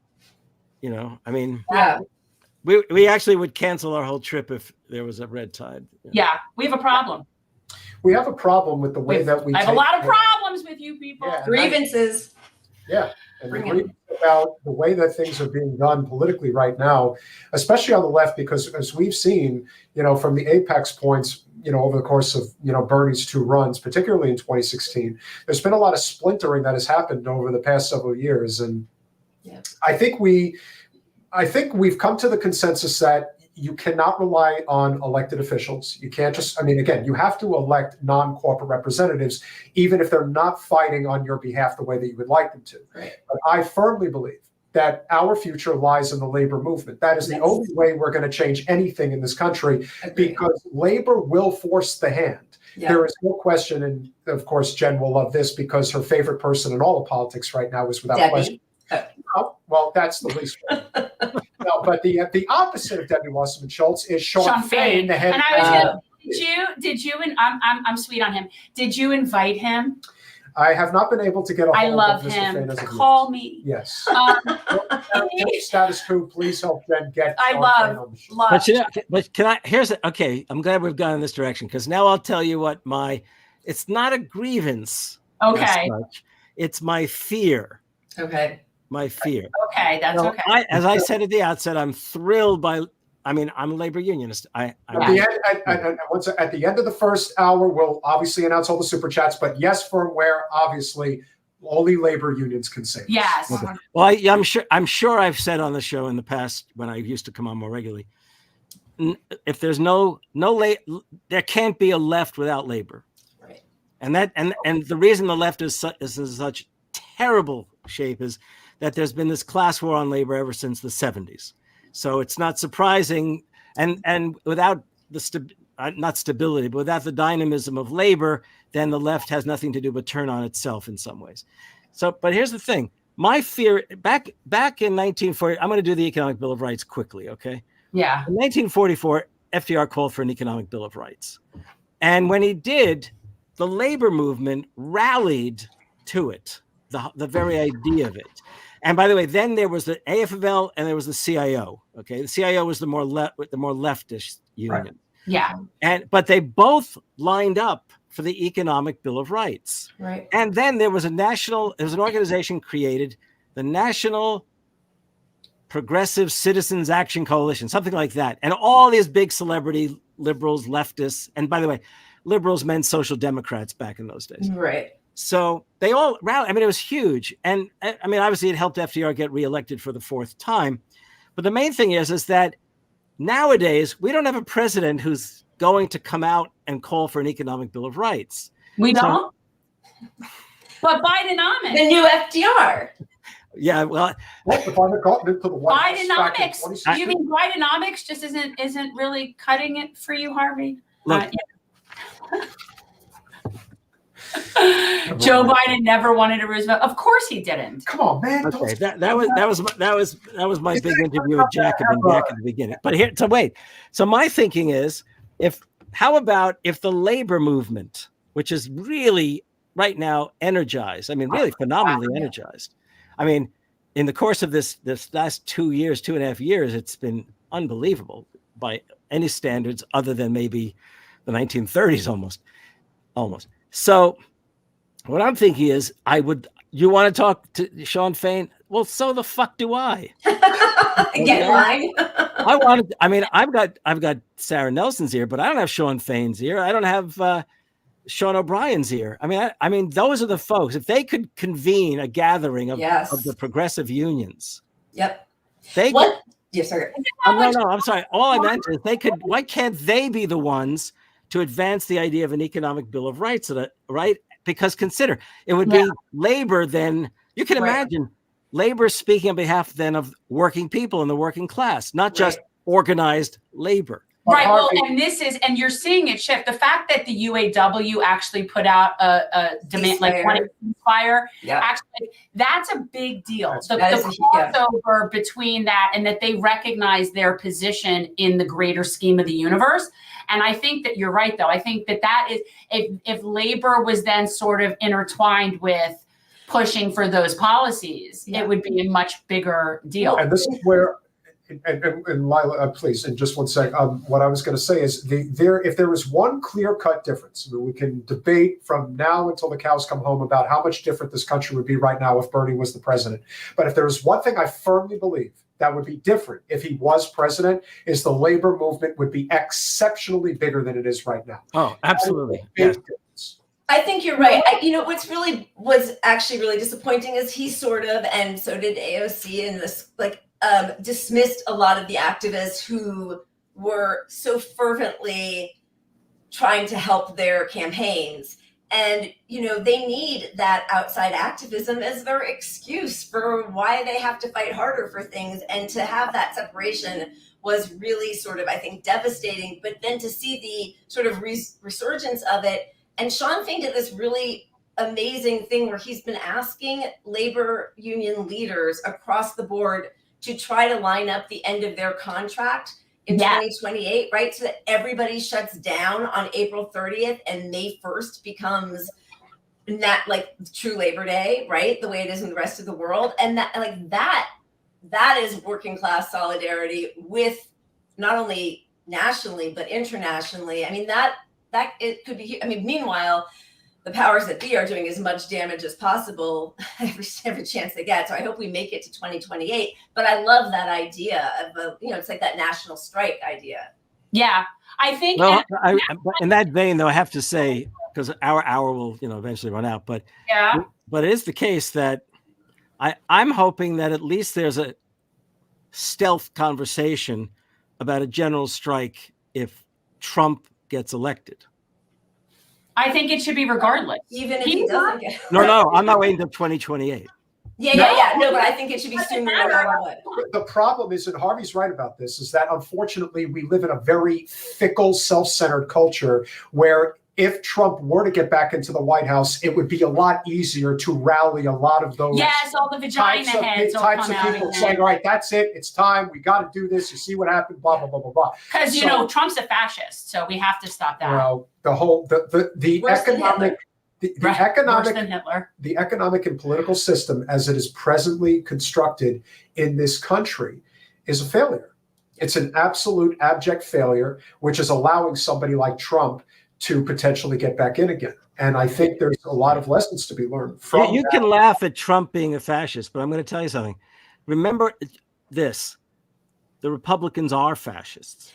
we actually would cancel our whole trip if there was a red tide. Yeah, we have a problem. We have a problem with the way that we. I have a lot of problems with you people. Yeah, Grievances. And the grievance about the way that things are being done politically right now, especially on the left, because as we've seen, from the apex points, over the course of, Bernie's 2 runs, particularly in 2016, there's been a lot of splintering that has happened over the past several years. And I think we've come to the consensus that you cannot rely on elected officials. You can't just, again, you have to elect non-corporate representatives, even if they're not fighting on your behalf the way that you would like them to. Right. But I firmly believe that our future lies in the labor movement. That is the only way we're going to change anything in this country, because labor will force the hand. Yeah. There is no question. And of course, Jen will love this because her favorite person in all of politics right now is without question. Oh, well, that's the least one. No, but the opposite of Debbie Wasserman Schultz is Sean Fain, the head. And I was gonna, did you? And I'm sweet on him. Did you invite him? I have not been able to get a hold I love of Mr. him. Fain as of Call yet. me. Yes. Status quo. Please help Jen get. I Sean love. Fain on the show. But can I? Okay. I'm glad we've gone in this direction, because now I'll tell you what it's not a grievance. Okay. It's my fear. Okay. My fear. Okay, that's okay. As I said at the outset, I'm thrilled by. I'm a labor unionist. At the end of the first hour, we'll obviously announce all the super chats. But yes, firmware, obviously, only labor unions can say this. Yes. Okay. Well, I'm sure I've said on the show in the past when I used to come on more regularly. If there's there can't be a left without labor. Right. And the reason the left is in such terrible shape is that there's been this class war on labor ever since the 70s. So it's not surprising. And without not stability, but without the dynamism of labor, then the left has nothing to do but turn on itself in some ways. So, but here's the thing. My fear, back in 1940, I'm going to do the Economic Bill of Rights quickly, okay? Yeah. In 1944, FDR called for an Economic Bill of Rights. And when he did, the labor movement rallied to it, the very idea of it. And by the way, then there was the AFL and there was the CIO. Okay, the CIO was the more leftist union. Right. Yeah. But they both lined up for the Economic Bill of Rights. Right. And then there was an organization created, the National Progressive Citizens Action Coalition, something like that. And all these big celebrity liberals, leftists, and by the way, liberals meant social democrats back in those days. Right. So they all rallied. It was huge. And obviously it helped FDR get reelected for the 4th time. But the main thing is that nowadays we don't have a president who's going to come out and call for an Economic Bill of Rights. We don't? But Bidenomics. The new FDR. Yeah, well, Bidenomics. You mean Bidenomics just isn't really cutting it for you, Harvey? Look, Joe Biden never wanted a Roosevelt. Of course he didn't. Come on, man. Okay, that was my big interview with Jacobin back at the beginning. But here, so my thinking is, how about if the labor movement, which is really right now energized, really phenomenally energized. In the course of this last 2.5 years, it's been unbelievable by any standards other than maybe the 1930s almost. So what I'm thinking is, you want to talk to Sean Fain? Well, so the fuck do I. Get mine. I've got Sarah Nelson's ear, but I don't have Sean Fain's ear. I don't have Sean O'Brien's ear. I mean, those are the folks. If they could convene a gathering of the progressive unions, they what? Yes, sir. No, I'm sorry. All I meant is why can't they be the ones to advance the idea of an economic bill of rights, right? Because consider, it would be labor then. You can imagine labor speaking on behalf then of working people in the working class, not just organized labor. Right. Well, and you're seeing it shift. The fact that the UAW actually put out a demand like one ceasefire, actually, that's a big deal. The crossover between that and that they recognize their position in the greater scheme of the universe. And I think that you're right, though. I think that is if labor was then sort of intertwined with pushing for those policies, it would be a much bigger deal. And this is where. And Lyla, please, in just one sec. What I was going to say is, if there was one clear-cut difference, I mean, we can debate from now until the cows come home about how much different this country would be right now if Bernie was the president. But if there was one thing I firmly believe that would be different if he was president, is the labor movement would be exceptionally bigger than it is right now. Oh, absolutely. Yes. I think you're right. Was actually really disappointing is he sort of, and so did AOC in this, dismissed a lot of the activists who were so fervently trying to help their campaigns. And, they need that outside activism as their excuse for why they have to fight harder for things. And to have that separation was really sort of, I think, devastating. But then to see the sort of resurgence of it, and Sean Fain did this really amazing thing where he's been asking labor union leaders across the board to try to line up the end of their contract in 2028, right? So that everybody shuts down on April 30th and May 1st becomes true Labor Day, right? The way it is in the rest of the world. And that is working class solidarity with not only nationally, but internationally. I mean, that it could be, meanwhile, the powers that be are doing as much damage as possible every chance they get. So I hope we make it to 2028. But I love that idea of it's like that national strike idea. Yeah, I think. Well, in that vein, though, I have to say, because our hour will eventually run out, but it is the case that I'm hoping that at least there's a stealth conversation about a general strike if Trump gets elected. I think it should be regardless. Even if he doesn't get No, I'm not waiting until 2028. No, but I think it should be sooner no matter what. The problem is, and Harvey's right about this, is that unfortunately we live in a very fickle, self-centered culture where if Trump were to get back into the White House, it would be a lot easier to rally a lot of those all the vagina heads types of people saying, all right, that's it, it's time, we got to do this, you see what happened, blah, blah, blah, blah, blah. Because, Trump's a fascist, so we have to stop that. Well, the economic and political system as it is presently constructed in this country is a failure. It's an absolute abject failure, which is allowing somebody like Trump to potentially get back in again. And I think there's a lot of lessons to be learned from You can laugh at Trump being a fascist, but I'm going to tell you something. Remember this. The Republicans are fascists.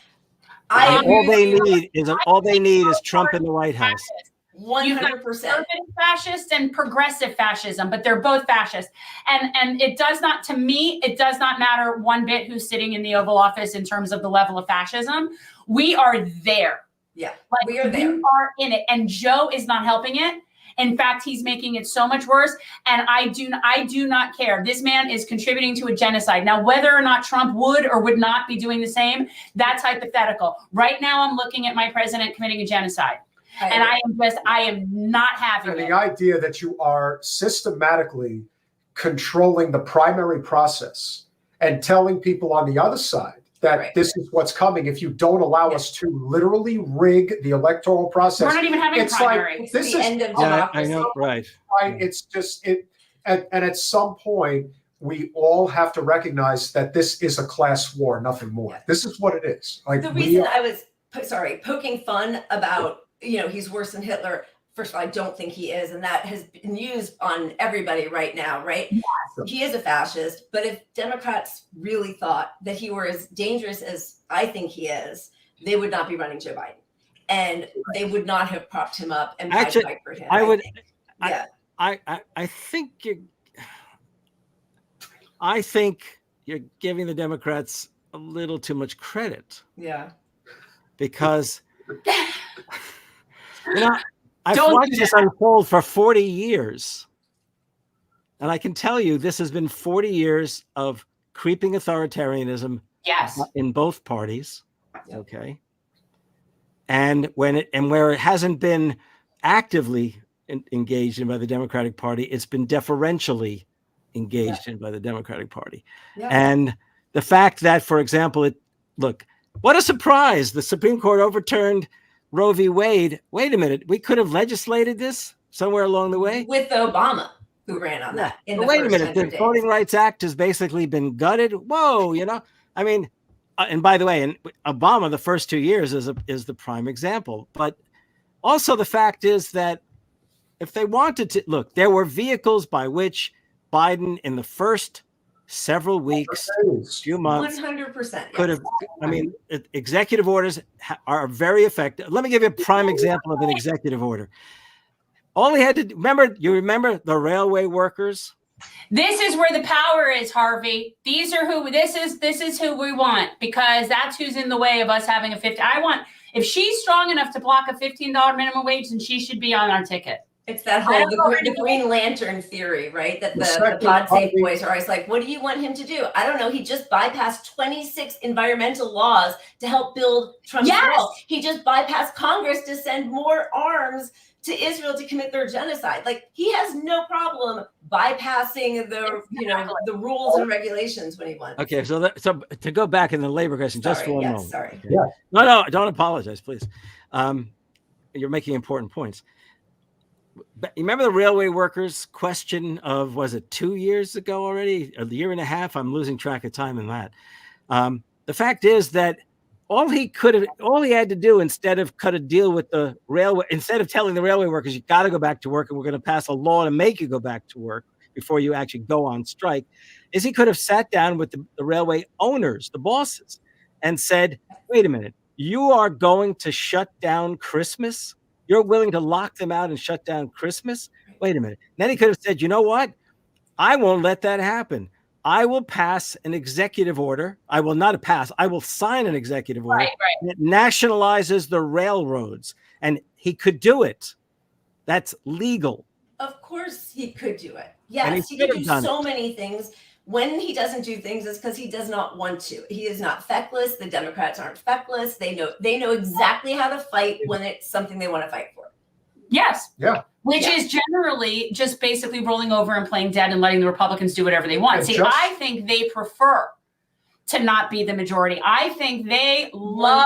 All they need is Trump in the White House. 100%. Conservative fascist and progressive fascism, but they're both fascist. And it does not matter one bit who's sitting in the Oval Office in terms of the level of fascism. We are there. Yeah, we are there. We are in it. And Joe is not helping it. In fact, he's making it so much worse. And I do not care. This man is contributing to a genocide. Now, whether or not Trump would or would not be doing the same, that's hypothetical. Right now, I'm looking at my president committing a genocide. And I am not happy with it. The idea that you are systematically controlling the primary process and telling people on the other side that this is what's coming if you don't allow us to literally rig the electoral process. We're not even having a primary. It's the end of democracy. I know, right. It's just it, and at some point we all have to recognize that this is a class war, nothing more. This is what it is. The reason I was poking fun about he's worse than Hitler. first of all, I don't think he is, and that has been used on everybody right now, right? Yes. He is a fascist, but if Democrats really thought that he were as dangerous as I think he is, they would not be running Joe Biden, and they would not have propped him up and tried to fight for him. I think you're giving the Democrats a little too much credit. Yeah. Because I've watched this unfold for 40 years. And I can tell you this has been 40 years of creeping authoritarianism in both parties. Yep. Okay. And where it hasn't been actively engaged in by the Democratic Party, it's been deferentially engaged in by the Democratic Party. Yeah. And the fact that, for example, look, what a surprise. The Supreme Court overturned Roe v. Wade. Wait a minute. We could have legislated this somewhere along the way. With Obama, who ran on that. Wait a minute. The Voting Rights Act has basically been gutted. Whoa, I mean, and by the way, and Obama, the first 2 years is the prime example. But also the fact is that if they wanted to, look, there were vehicles by which Biden in the first several weeks, few months, 100% could have, I mean, executive orders are very effective. Let me give you a prime example of an executive order. All he had to remember the railway workers? This is where the power is, Harvey. This is who we want, because that's who's in the way of us having if she's strong enough to block a $15 minimum wage, then she should be on our ticket. It's that whole the Green Lantern theory, right? That the pod safe boys are always like, what do you want him to do? I don't know. He just bypassed 26 environmental laws to help build Trump's wall. He just bypassed Congress to send more arms to Israel to commit their genocide. Like, he has no problem bypassing the rules and regulations when he wants. Okay, so to go back in the labor question, just for one moment. Sorry. Okay. Yeah. No, don't apologize, please. You're making important points. But you remember the railway workers question of, was it 2 years ago already? A year and a half? I'm losing track of time in that. The fact is that all he had to do, instead of cut a deal with the railway, instead of telling the railway workers, you got to go back to work and we're going to pass a law to make you go back to work before you actually go on strike, is he could have sat down with the railway owners, the bosses, and said, wait a minute, you are going to shut down Christmas? You're willing to lock them out and shut down Christmas? Wait a minute. Then he could have said, you know what? I won't let that happen. I will pass an executive order. I will not pass. I will sign an executive order that nationalizes the railroads. And he could do it. That's legal. Of course he could do it. Yes, he could do so many things. When he doesn't do things, it's because he does not want to. He is not feckless. The Democrats aren't feckless. They know exactly how to fight when it's something they want to fight for. Yes. Yeah. Which is generally just basically rolling over and playing dead and letting the Republicans do whatever they want. I think they prefer to not be the majority. I think they love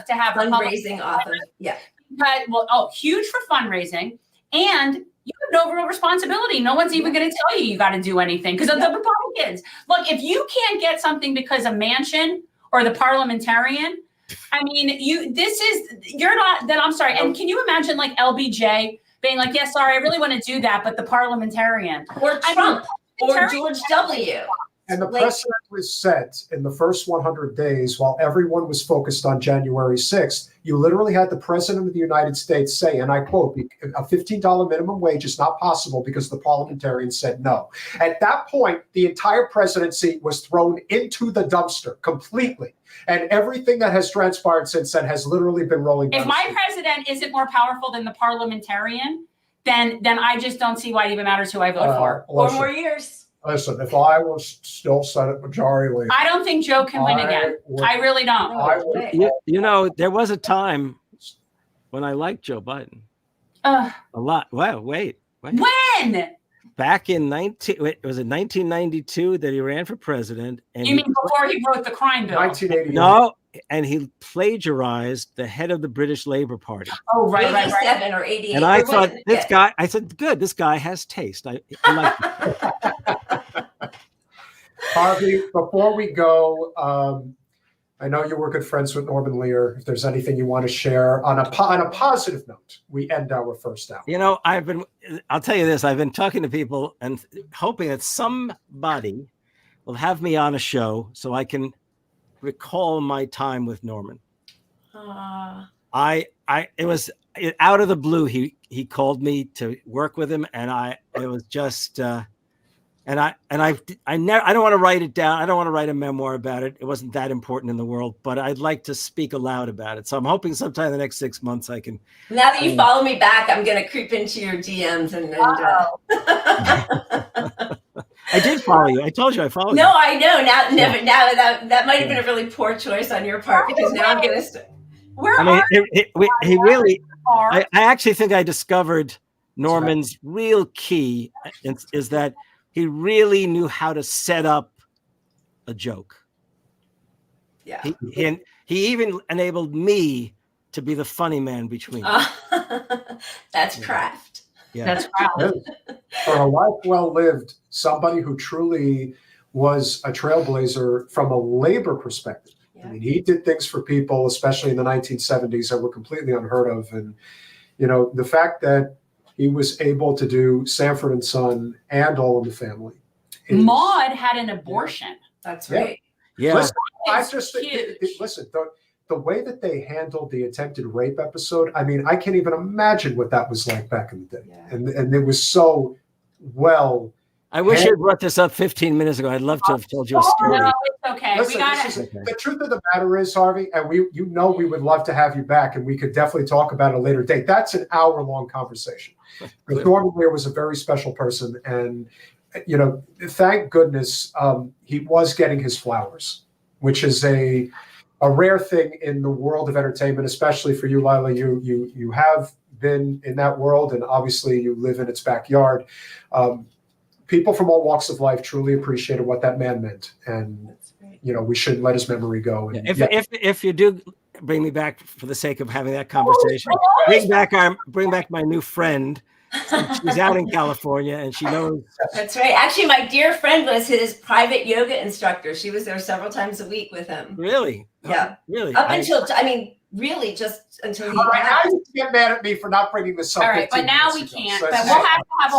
to have fundraising authors. Yeah. But huge for fundraising, and you have no real responsibility. No one's even going to tell you got to do anything because of the Republicans. Look, if you can't get something because of Manchin or the parliamentarian, I mean, you're not, then I'm sorry. And can you imagine like LBJ being like, yeah, sorry, I really want to do that, but the parliamentarian. Or Trump or George W. And the precedent was set in the first 100 days while everyone was focused on January 6th. You literally had the president of the United States say, and I quote, a $15 minimum wage is not possible because the parliamentarians said no. At that point, the entire presidency was thrown into the dumpster completely. And everything that has transpired since then has literally been rolling down. If my president isn't more powerful than the parliamentarian, then I just don't see why it even matters who I vote for. 4 more years. Listen, if I was still Senate Majority Leader, I don't think Joe can win again. I really don't. There was a time when I liked Joe Biden a lot. Well, wait. When? Back in 1992 that he ran for president? And you mean before he wrote the crime bill? 1980. No, and he plagiarized the head of the British Labour Party. Oh, right. 87 or 88. And I thought I said, good, this guy has taste. I like it. Harvey, before we go, I know you were good friends with Norman Lear. If there's anything you want to share on a positive note, we end our first hour. You know, I'll tell you this, I've been talking to people and hoping that somebody will have me on a show so I can recall my time with Norman. It was out of the blue. He called me to work with him, and it was just, I don't want to write it down. I don't want to write a memoir about it. It wasn't that important in the world, but I'd like to speak aloud about it. So I'm hoping sometime in the next 6 months I can. Now that you follow me back, I'm going to creep into your DMs and I did follow you. I told you I followed you. No, I know. Now that might have been a really poor choice on your part, because now I'm going to. He really. I actually think I discovered Norman's real key is that he really knew how to set up a joke. Yeah. He even enabled me to be the funny man between. That's craft. Yeah. That's craft. For a life well lived, somebody who truly was a trailblazer from a labor perspective. Yeah. I mean, he did things for people, especially in the 1970s, that were completely unheard of. And, you know, the fact that he was able to do Sanford and Son and All in the Family. Maude had an abortion. That's right. Yeah. Listen, I It's just huge. listen. The way that they handled the attempted rape episode, I mean, I can't even imagine what that was like back in the day. Yeah. And it was so well. I wish you had brought this up 15 minutes ago. I'd love to have told you a story. No, it's okay. Listen, we got it. the truth of the matter is, Harvey, and we would love to have you back, and we could definitely talk about it a later date. That's an hour-long conversation. Because Norman Lear was a very special person, and you know, thank goodness he was getting his flowers, which is a rare thing in the world of entertainment, especially for you, Leila. You have been in that world, and obviously you live in its backyard. People from all walks of life truly appreciated what that man meant, and you know, we shouldn't let his memory go. And, if you do bring me back for the sake of having that conversation, bring back my new friend. She's out in California, and she knows. That's right. Actually, my dear friend was his private yoga instructor. She was there several times a week with him. Really? Yeah. Really? Really, just until he. All right, now you get mad at me for not bringing this up. All right, but now we can't. But we'll have to have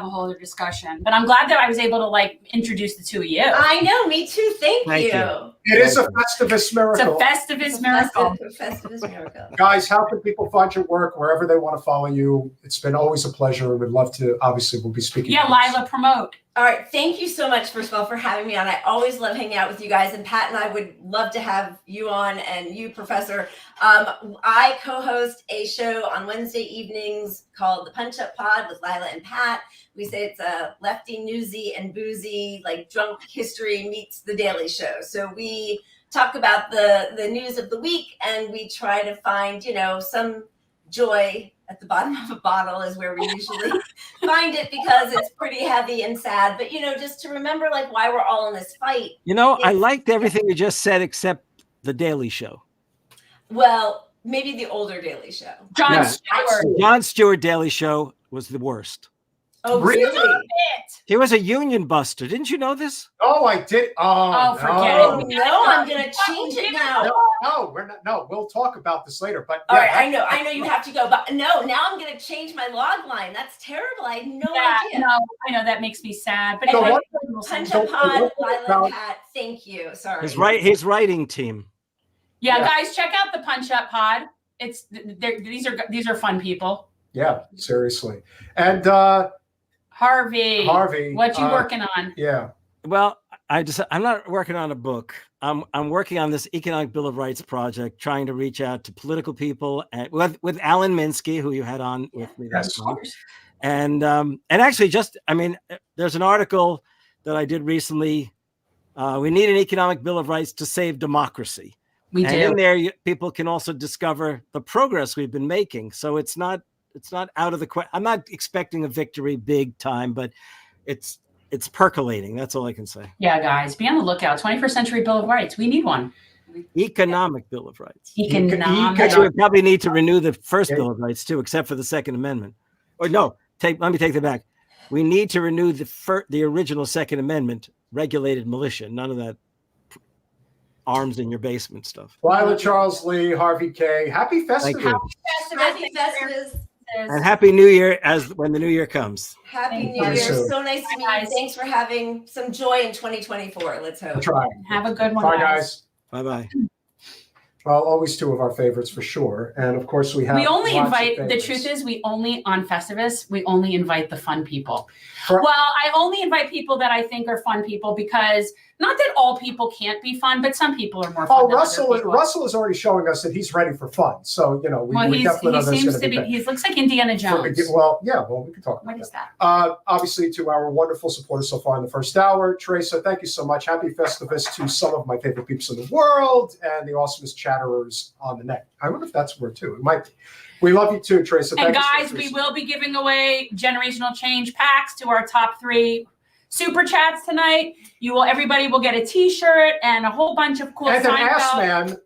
a whole other discussion. But I'm glad that I was able to introduce the two of you. I know, me too. Thank you. It is a Festivus miracle. It's a Festivus miracle. Festivus miracle. Guys, how can people find your work wherever they want to follow you? It's been always a pleasure. We'd love to. Obviously, we'll be speaking. Yeah, Lyla, promote. All right. Thank you so much, first of all, for having me on. I always love hanging out with you guys. And Pat and I would love to have you on, and you, Professor. I co-host a show on Wednesday evenings called The Punch Up Pod with Lyla and Pat. We say it's a lefty, newsy, and boozy, like drunk history meets The Daily Show. So we talk about the news of the week, and we try to find, some joy at the bottom of a bottle is where we usually find it, because it's pretty heavy and sad. But, just to remember why we're all in this fight. I liked everything you just said except The Daily Show. Well, maybe the older Daily Show. Jon Stewart. Jon Stewart Daily Show was the worst. Oh, really? He was a union buster. Didn't you know this? Oh, I did. Forget it. No, I'm going to change it now. No, we're not. No, we'll talk about this later. But all right, I know you have to go, but no, now I'm going to change my log line. That's terrible. I had no idea. No, I know that makes me sad. But So Punch Up Pod, Lyla and Pat. Thank you. Sorry. His writing team. Yeah, guys, check out the Punch Up Pod. These are fun people. Yeah, seriously. And Harvey, what you working on? Yeah. Well, I'm not working on a book. I'm working on this Economic Bill of Rights project, trying to reach out to political people with Alan Minsky, who you had on with me. Yes. And actually, there's an article that I did recently. We need an economic bill of rights to save democracy. We do. In there, people can also discover the progress we've been making. So it's not out of the question. I'm not expecting a victory big time, but it's percolating. That's all I can say. Yeah, guys, be on the lookout. 21st Century Bill of Rights. We need one. Economic Bill of Rights. Economic. Actually, we probably need to renew the first Bill of Rights too, except for the Second Amendment. Or no, let me take that back. We need to renew the original Second Amendment, regulated militia. None of that arms in your basement stuff. Lyla Charles Lee, Harvey Kaye, happy Festivus. Happy Festivus. And Happy New Year when the new year comes. Happy Thank New you. Year. Soon. So nice to meet you. Thanks for having some joy in 2024. Let's hope. Try. Have a good one, Bye, guys. Bye-bye. Well, always two of our favorites for sure. And of course, we have. We only lots of invite, the favorites. truth is, on Festivus, we only invite the fun people. For- Well, I only invite people that I think are fun people because, not that all people can't be fun, but some people are more fun Oh, than Russell! other people. Russell is already showing us that he's ready for fun. So we definitely know he there's seems going to be, he looks like Indiana Jones. Well, we can talk about What that. is that? Obviously, to our wonderful supporters so far in the first hour, Teresa, thank you so much. Happy Festivus to some of my favorite peeps in the world and the awesomest chatterers on the net. I wonder if that's a word too. It might be. We love you too, Teresa. And Thank you so guys, much, we Teresa. will be giving away generational change packs to our top 3 super chats tonight. Everybody will get a T-shirt and a whole bunch of cool And an Seinfeld. ass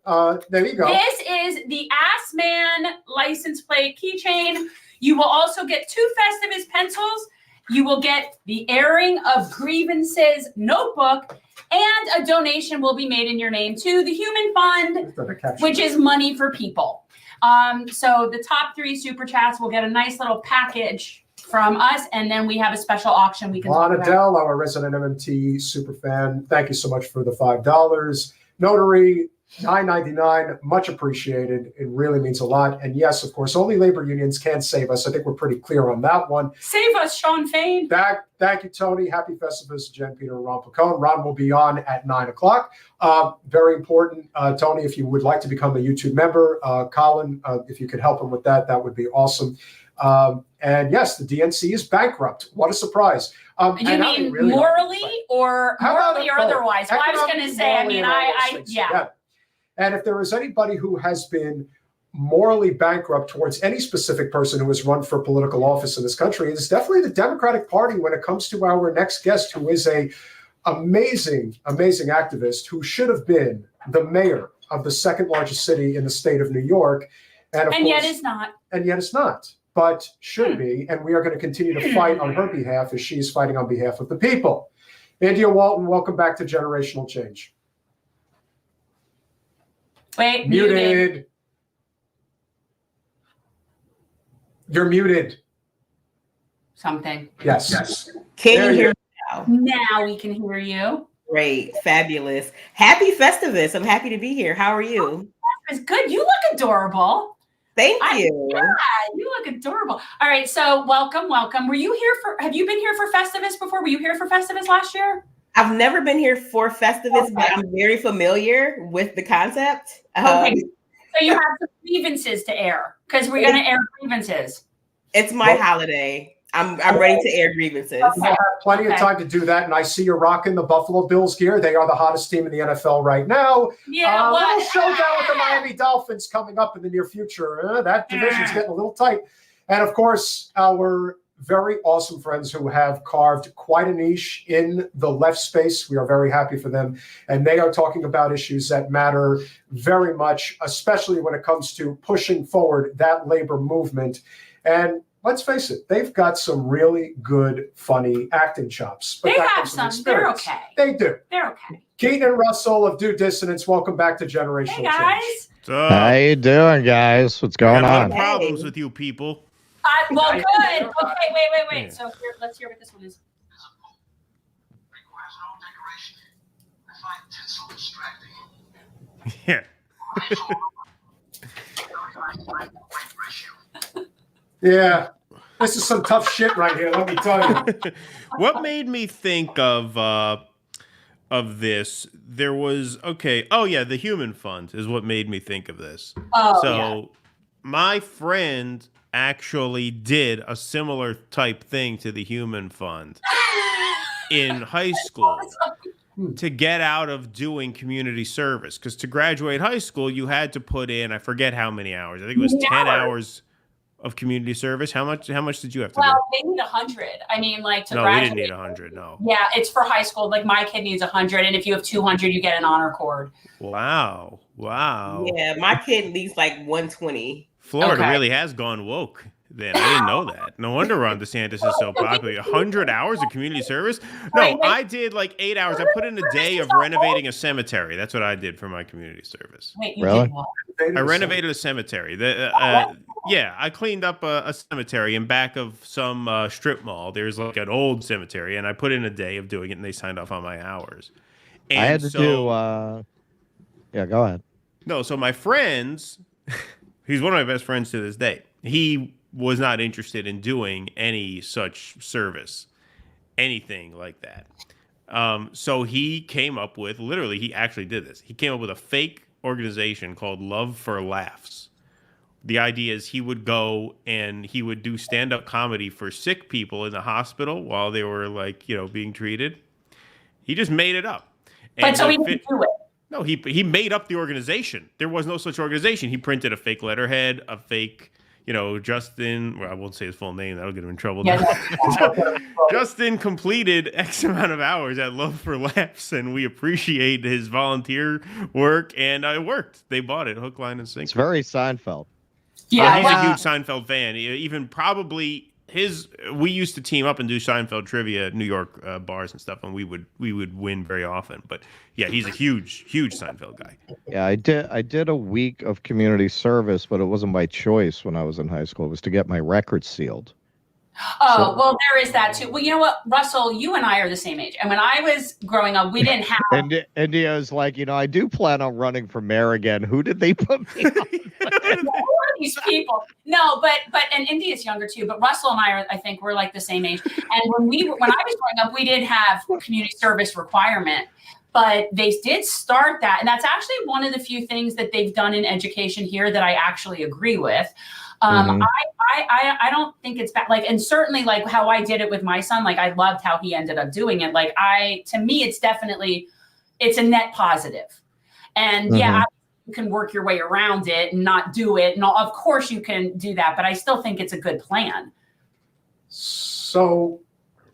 man. There you go. This is the Ass Man license plate keychain. You will also get 2 Festivus pencils. You will get the airing of grievances notebook, and a donation will be made in your name to the Human Fund, which is money for people. So the top 3 super chats will get a nice little package from us, and then we have a special auction we can talk Lana about. Dell, our resident MMT super fan, thank you so much for the $5. Notary, $9.99, much appreciated. It really means a lot. And yes, of course, only labor unions can save us. I think we're pretty clear on that one. Save us, Sean Fain. Thank you, Tony. Happy Festivus, Jen, Peter, and Ron Placone. Ron will be on at 9 o'clock. Very important, Tony, if you would like to become a YouTube member, Colin, if you could help him with that, that would be awesome. And yes, the DNC is bankrupt. What a surprise. You mean really morally or otherwise? Well, I was going to say, I mean, yeah. And if there is anybody who has been morally bankrupt towards any specific person who has run for political office in this country, it's definitely the Democratic Party when it comes to our next guest, who is a amazing activist who should have been the mayor of the second largest city in the state of New York. And yet is not. And yet it's not, but should be. And we are going to continue to fight on her behalf as she is fighting on behalf of the people. India Walton, welcome back to Generational Change. Wait, muted. You're muted. Something. Yes. Can you hear me now? Now we can hear you. Great. Fabulous. Happy Festivus. I'm happy to be here. How are you? That's good. You look adorable. Thank you. Yeah, you look adorable. All right. So welcome. Have you been here for Festivus before? Were you here for Festivus last year? I've never been here for Festivus, but I'm very familiar with the concept. Okay. So you have some grievances to air because we're going to air grievances. It's my holiday. I'm ready to air grievances. We'll have plenty of time to do that. And I see you're rocking the Buffalo Bills gear. They are the hottest team in the NFL right now. Yeah. Little showdown with the Miami Dolphins coming up in the near future. That division's getting a little tight. And of course, our very awesome friends who have carved quite a niche in the left space. We are very happy for them. And they are talking about issues that matter very much, especially when it comes to pushing forward that labor movement. And let's face it, they've got some really good, funny acting chops. But they have some. They're okay. They do. They're okay. Keaton and Russell of Due Dissidence, welcome back to Generational Hey, guys. Change. What's up? How you doing, guys? What's going I got a lot on? of problems with you people. Well, good. Okay, wait. Yeah. So let's hear what this one is. Yeah. Yeah, this is some tough shit right here, let me tell you. What made me think of this? There was the Human Fund is what made me think of this. My friend actually did a similar type thing to the Human Fund in high school to get out of doing community service. Because to graduate high school, you had to put in, I forget how many hours. I think it was 10 hours of community service. How much did you have to do? Well, they need 100. I mean, like to graduate. No, we didn't need 100, no. Yeah, it's for high school. Like my kid needs 100, and if you have 200, you get an honor cord. Wow. Yeah, my kid needs like 120. Florida really has gone woke. then. I didn't know that. No wonder Ron DeSantis is so popular. 100 hours of community service? No, I did like 8 hours. I put in a day of renovating a cemetery. That's what I did for my community service. Wait, you Really? did what? I renovated a cemetery. Yeah, I cleaned up a cemetery in back of some strip mall. There's like an old cemetery, and I put in a day of doing it, and they signed off on my hours. And I had to do. Yeah, go ahead. No, so my friends, he's one of my best friends to this day. He was not interested in doing any such service, anything like that. So he came up with, literally, he actually did this. He came up with a fake organization called Love for Laughs. The idea is he would go and he would do stand-up comedy for sick people in the hospital while they were like, being treated. He just made it up. But so he didn't do it. No, he made up the organization. There was no such organization. He printed a fake letterhead, a fake, Justin. Well, I won't say his full name. That'll get him in trouble. Yeah. Justin completed X amount of hours at Love for Laughs, and we appreciate his volunteer work. And it worked. They bought it, hook, line, and sinker. It's very Seinfeld. Yeah, He's a huge Seinfeld fan. Even probably we used to team up and do Seinfeld trivia at New York bars and stuff, and we would win very often. But yeah, he's a huge Seinfeld guy. Yeah, I did a week of community service, but it wasn't by choice when I was in high school. It was to get my record sealed. Oh, well, there is that too. Well, you know what, Russell, you and I are the same age. And when I was growing up, we didn't have. And India's like, I do plan on running for mayor again. Who did they put me on? Who are these people? No, but and India's younger too. But Russell and I think we're like the same age. And when I was growing up, we did have community service requirement. But they did start that. And that's actually one of the few things that they've done in education here that I actually agree with. I don't think it's bad. Like, and certainly like how I did it with my son, like I loved how he ended up doing it. Like to me, it's a net positive. And yeah, you can work your way around it and not do it. And of course you can do that, but I still think it's a good plan. So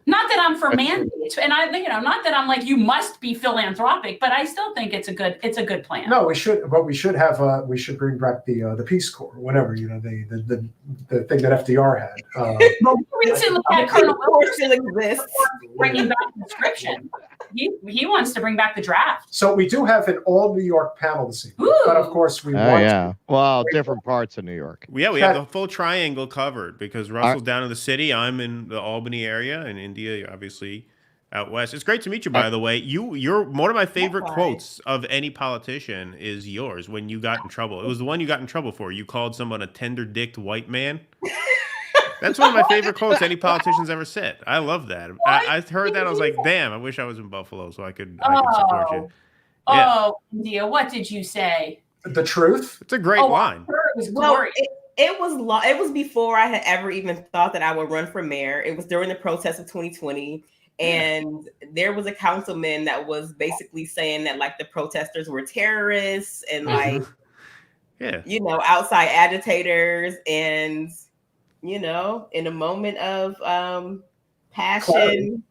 not that I'm for mandates, and not that I'm like, you must be philanthropic, but I still think it's a good plan. No, we should bring back the Peace Corps, whatever, the thing that FDR had. We recently had Colonel Wilson still exists. bringing back conscription. He wants to bring back the draft. So we do have an all New York panel this evening, Ooh. but of course Well, different parts of New York. Yeah, we have the full triangle covered because Russell's down in the city. I'm in the Albany area, and India, obviously, out west. It's great to meet you, by the way. You're one of my favorite quotes of any politician is yours when you got in trouble. It was the one you got in trouble for. You called someone a tender-dicked white man. That's one of my favorite quotes any politician's ever said. I love that. I heard that. I was like, damn, I wish I was in Buffalo so I could support you. Yeah. Oh, India, what did you say? The truth. It's a great line. It was glorious. It was before I had ever even thought that I would run for mayor. It was during the protests of 2020. And there was a councilman that was basically saying that like the protesters were terrorists and like, outside agitators. And, in a moment of passion,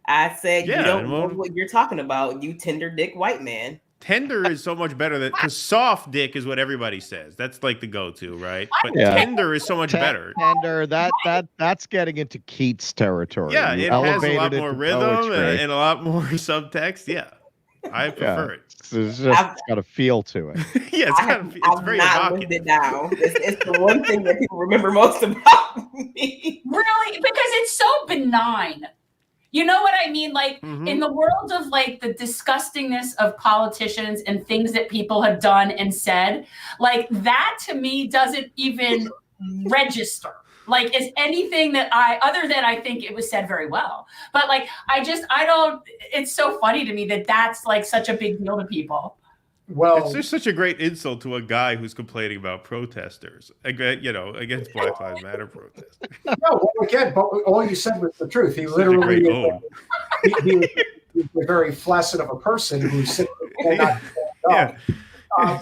I said, you don't know what you're talking about, you tender dick white man. Tender is so much better because soft dick is what everybody says. That's like the go-to, right? But tender is so much better. Tender, that's getting into Keats territory. Yeah, it has a lot more rhythm and a lot more subtext. Yeah, I prefer it. It's got a feel to it. Yeah, it's very evocative. It down. It's the one thing that people remember most about me. Really? Because it's so benign. You know what I mean? Like in the world of like the disgustingness of politicians and things that people have done and said, like that to me doesn't even register. Like is anything that other than I think it was said very well. But like, it's so funny to me that that's like such a big deal to people. Well, it's just such a great insult to a guy who's complaining about protesters, against Black Lives Matter protesters. No, again, but all you said was the truth. He literally he's a very flaccid of a person who's sitting there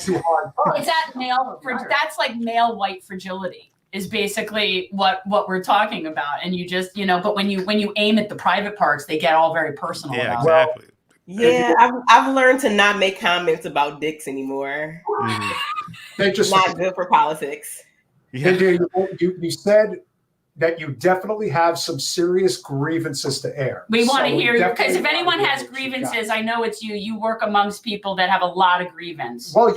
too hard. It's that that's like male white fragility is basically what we're talking about. And you just, but when you aim at the private parts, they get all very personal. Yeah, exactly. Yeah, I've learned to not make comments about dicks anymore. They just not good for politics. Yeah. You said that you definitely have some serious grievances to air. We want to hear you, definitely because if anyone wanna hear has what you got. grievances, I know it's you. You work amongst people that have a lot of grievance. Well,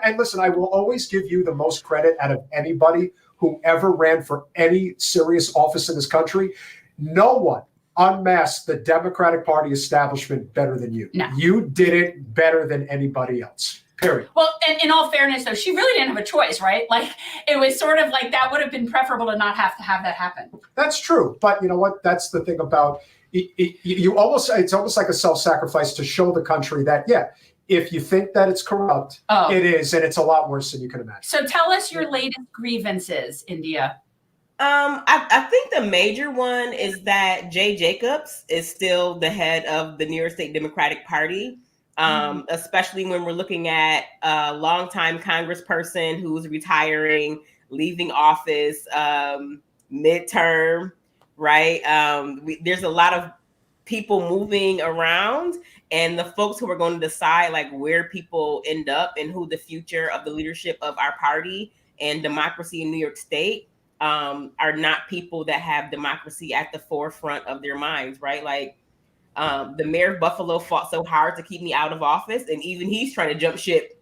and listen, I will always give you the most credit out of anybody who ever ran for any serious office in this country. No one unmasked the Democratic Party establishment better than you. No. You did it better than anybody else. Period. Well, and in all fairness, though, she really didn't have a choice, right? Like, it was sort of like that would have been preferable to not have that happen. That's true. But you know what? That's the thing about it. It's almost like a self-sacrifice to show the country that, yeah, if you think that it's corrupt, it is, and it's a lot worse than you can imagine. So tell us your latest grievances, India. I think the major one is that Jay Jacobs is still the head of the New York State Democratic Party. Especially when we're looking at a longtime congressperson who's retiring, leaving office midterm, right? There's a lot of people moving around, and the folks who are going to decide like where people end up and who the future of the leadership of our party and democracy in New York State are not people that have democracy at the forefront of their minds, right? Like, the mayor of Buffalo fought so hard to keep me out of office, and even he's trying to jump ship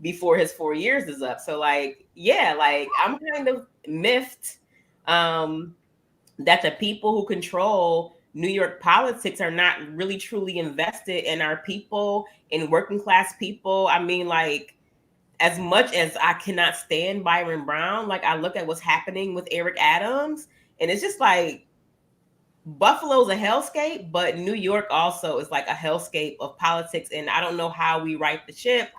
before his 4 years is up. So like, yeah, like I'm kind of miffed that the people who control New York politics are not really truly invested in our people, in working class people. I mean, like, as much as I cannot stand Byron Brown, like I look at what's happening with Eric Adams, and it's just like, Buffalo's a hellscape, but New York also is like a hellscape of politics, and I don't know how we right the ship.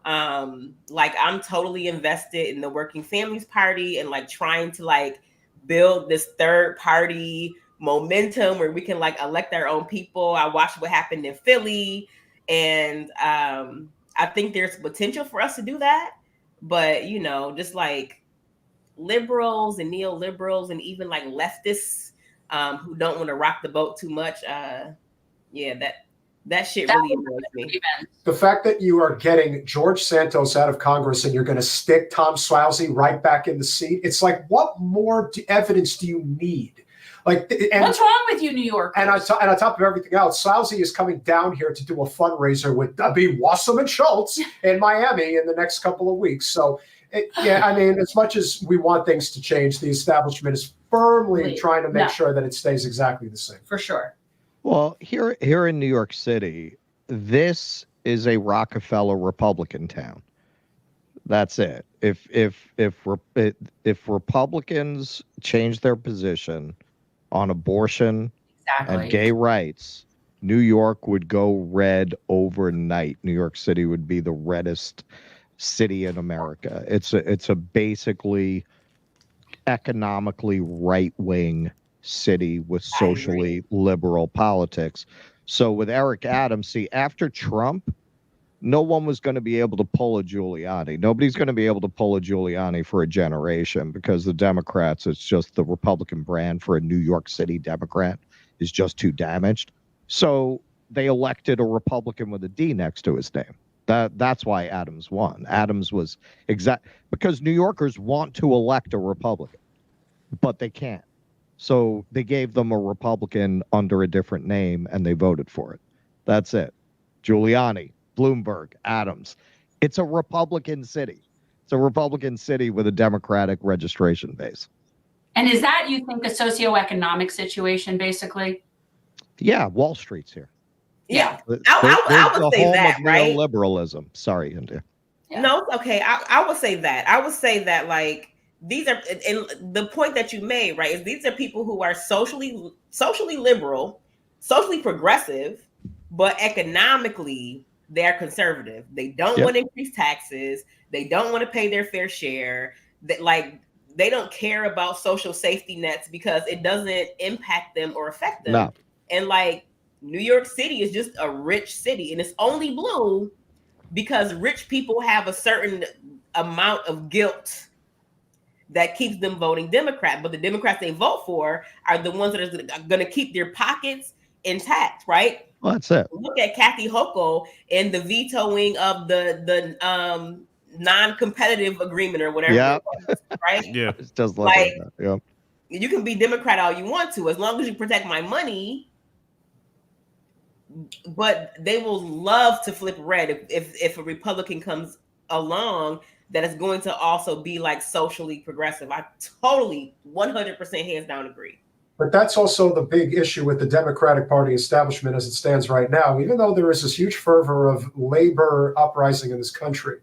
Like, I'm totally invested in the Working Families Party and like trying to like build this third party momentum where we can like elect our own people. I watched what happened in Philly, and I think there's potential for us to do that, but you know, just like liberals and neoliberals and even like leftists who don't want to rock the boat too much. Yeah, that shit really annoys me. The fact that you are getting George Santos out of Congress and you're going to stick Tom Swousey right back in the seat, it's like, what more evidence do you need? Like, and what's wrong with you, New York? And on top of everything else, Swousey is coming down here to do a fundraiser with W. Wasserman Schultz in Miami in the next couple of weeks. So, yeah, I mean, as much as we want things to change, the establishment is firmly trying to make sure that it stays exactly the same. For sure. Well, here in New York City, this is a Rockefeller Republican town. That's it. If Republicans change their position on abortion and gay rights, New York would go red overnight. New York City would be the reddest city in America. It's a basically economically right-wing city with socially liberal politics. So with Eric Adams, see, after Trump, no one was going to be able to pull a Giuliani. Nobody's going to be able to pull a Giuliani for a generation, because the Democrats, it's just the Republican brand for a New York City Democrat is just too damaged. So they elected a Republican with a D next to his name. That's why Adams won. Adams was because New Yorkers want to elect a Republican, but they can't. So they gave them a Republican under a different name, and they voted for it. That's it. Giuliani, Bloomberg, Adams. It's a Republican city. It's a Republican city with a Democratic registration base. And is that, you think, a socioeconomic situation, basically? Yeah, Wall Street's here. Yeah, I would say that, right? Neoliberalism. Sorry, India. Yeah. No, okay. I would say that. I would say that, like, these are, and the point that you made, right, is these are people who are socially liberal, socially progressive, but economically they're conservative. They don't want to increase taxes. They don't want to pay their fair share. That, like, they don't care about social safety nets because it doesn't impact them or affect them. No. And like, New York City is just a rich city, and it's only blue because rich people have a certain amount of guilt that keeps them voting Democrat. But the Democrats they vote for are the ones that are going to keep their pockets intact, right? Well, that's it. Look at Kathy Hochul and the vetoing of the non-competitive agreement or whatever. Yeah. It was, right? Yeah. It's just Like, that. Yeah. you can be Democrat all you want to, as long as you protect my money. But they will love to flip red if a Republican comes along that is going to also be like socially progressive. I totally 100% hands down agree. But that's also the big issue with the Democratic Party establishment as it stands right now. Even though there is this huge fervor of labor uprising in this country,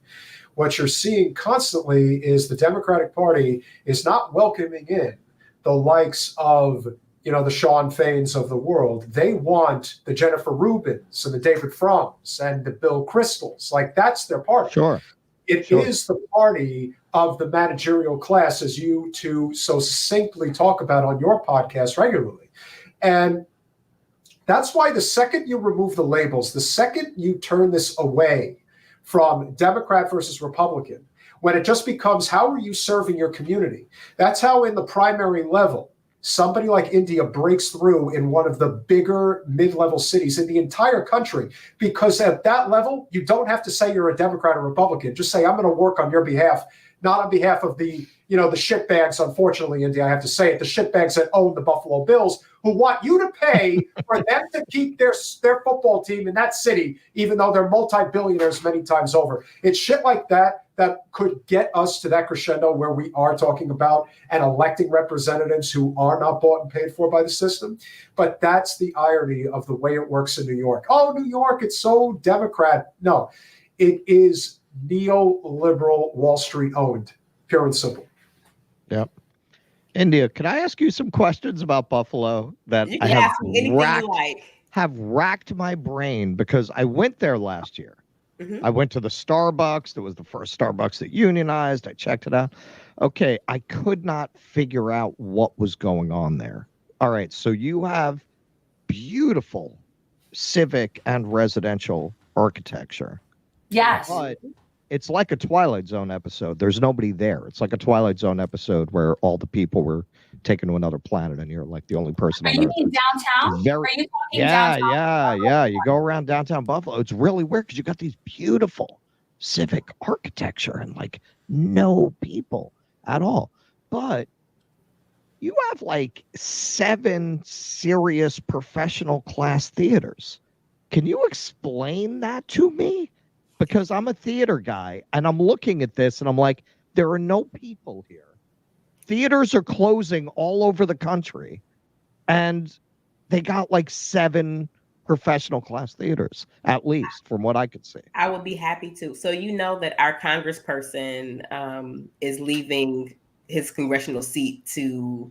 what you're seeing constantly is the Democratic Party is not welcoming in the likes of, you know, the Sean Fains of the world. They want the Jennifer Rubins and the David Frums and the Bill Cristols. Like, that's their party. Sure. It is the party of the managerial class, as you two so succinctly talk about on your podcast regularly. And that's why the second you remove the labels, the second you turn this away from Democrat versus Republican, when it just becomes, how are you serving your community? That's how in the primary level, somebody like India breaks through in one of the bigger mid-level cities in the entire country, because at that level, you don't have to say you're a Democrat or Republican. Just say, I'm going to work on your behalf, not on behalf of the, you know, the shitbags, unfortunately, India, I have to say it, the shitbags that own the Buffalo Bills, who want you to pay for them to keep their football team in that city, even though they're multi-billionaires many times over. It's shit like that that could get us to that crescendo where we are talking about and electing representatives who are not bought and paid for by the system. But that's the irony of the way it works in New York. Oh, New York, it's so Democrat. No, it is neoliberal, Wall Street owned, pure and simple. Yep. India, can I ask you some questions about Buffalo that You I can have ask me anything you like. have racked my brain because I went there last year. Mm-hmm. I went to the Starbucks. That was the first Starbucks that unionized. I checked it out. Okay, I could not figure out what was going on there. All right, so you have beautiful civic and residential architecture. Yes. But it's like a Twilight Zone episode. There's nobody there. It's like a Twilight Zone episode where all the people were taken to another planet and you're like the only person Are on you Earth. mean downtown? Are you talking downtown? Yeah. You go around downtown Buffalo. It's really weird because you got these beautiful civic architecture and like no people at all. But you have like 7 serious professional class theaters. Can you explain that to me? Because I'm a theater guy and I'm looking at this and I'm like, there are no people here. Theaters are closing all over the country and they got like 7 professional class theaters, at least from what I could see. I would be happy to. So you know that our congressperson is leaving his congressional seat to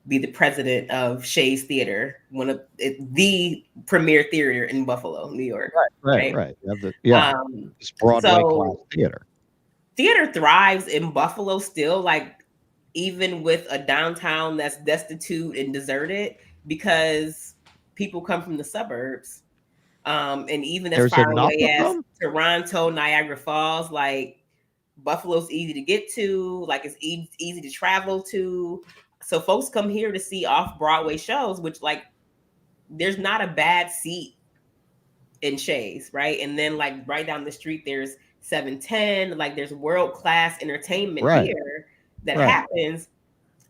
be the president of Shays Theater, one of the premier theater in Buffalo, New York. Right. It's Broadway class theater. Theater thrives in Buffalo still, like even with a downtown that's destitute and deserted, because people come from the suburbs. And even as far away as Toronto, Niagara Falls, like Buffalo's easy to get to, like it's easy to travel to. So folks come here to see off-Broadway shows, which like there's not a bad seat in Shays, right? And then like right down the street, there's 710, like there's world-class entertainment here that happens.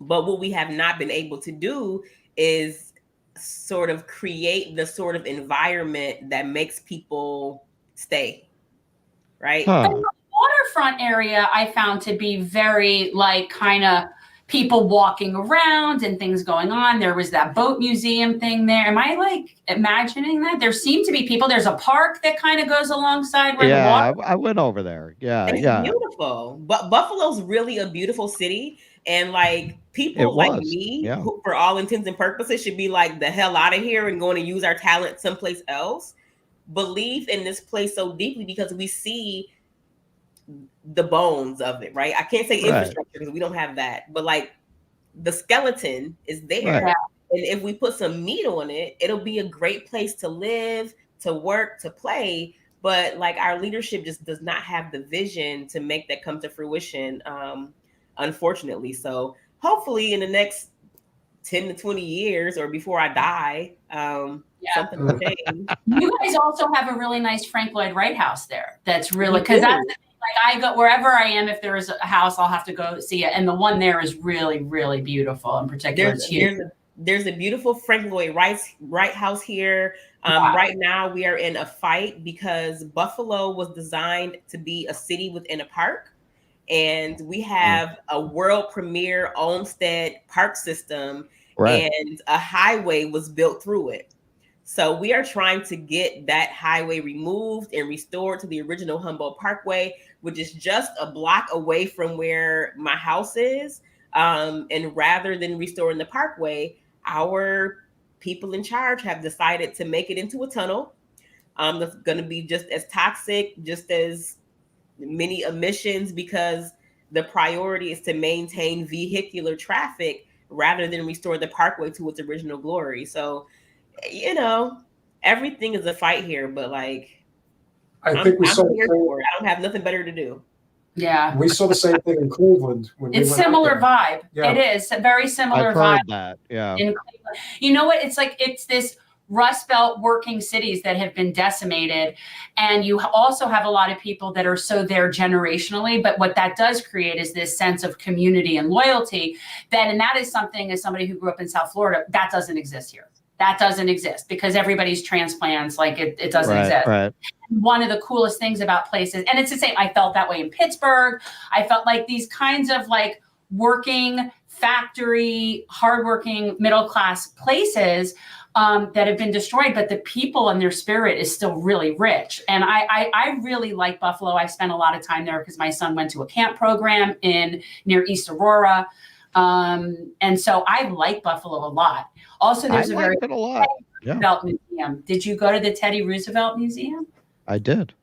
But what we have not been able to do is sort of create the sort of environment that makes people stay, right? And the waterfront area I found to be very like kind of people walking around and things going on. There was that boat museum thing there. Am I like imagining that? There seem to be people. There's a park that kind of goes alongside where the water. I went over there. It's beautiful. But Buffalo's really a beautiful city. And like people like me, who for all intents and purposes should be like the hell out of here and going to use our talent someplace else, believe in this place so deeply because we see the bones of it, right? I can't say infrastructure because we don't have that, but like the skeleton is there. And if we put some meat on it, it'll be a great place to live, to work, to play. But like our leadership just does not have the vision to make that come to fruition, unfortunately. So hopefully in the next 10 to 20 years or before I die, something will change. You guys also have a really nice Frank Lloyd Wright house there. That's really, because that's the thing Like I go wherever I am, if there is a house, I'll have to go see it. And the one there is really, really beautiful. In particular, it's huge. There's a beautiful Frank Lloyd Wright house here. Wow. Right now, we are in a fight because Buffalo was designed to be a city within a park. And we have a world premiere Olmsted park system, and a highway was built through it. So we are trying to get that highway removed and restored to the original Humboldt Parkway, which is just a block away from where my house is. And rather than restoring the parkway, our people in charge have decided to make it into a tunnel. That's going to be just as toxic, just as many emissions, because the priority is to maintain vehicular traffic rather than restore the parkway to its original glory. So, you know, everything is a fight here, but like, I'm here for it. I don't have nothing better to do. Yeah, we saw the same thing in Cleveland. It's similar vibe. Yeah. It is a very similar vibe. That. Yeah. In Cleveland. You know what? It's like it's this Rust Belt working cities that have been decimated, and you also have a lot of people that are so there generationally. But what that does create is this sense of community and loyalty. And that is something, as somebody who grew up in South Florida, that doesn't exist here. That doesn't exist because everybody's transplants, like it doesn't exist. Right. One of the coolest things about places, and it's the same, I felt that way in Pittsburgh. I felt like these kinds of like working factory, hardworking middle-class places that have been destroyed, but the people and their spirit is still really rich. And I really like Buffalo. I spent a lot of time there because my son went to a camp program near East Aurora. And so I like Buffalo a lot. Also, there's Roosevelt Museum. Did you go to the Teddy Roosevelt Museum? I did.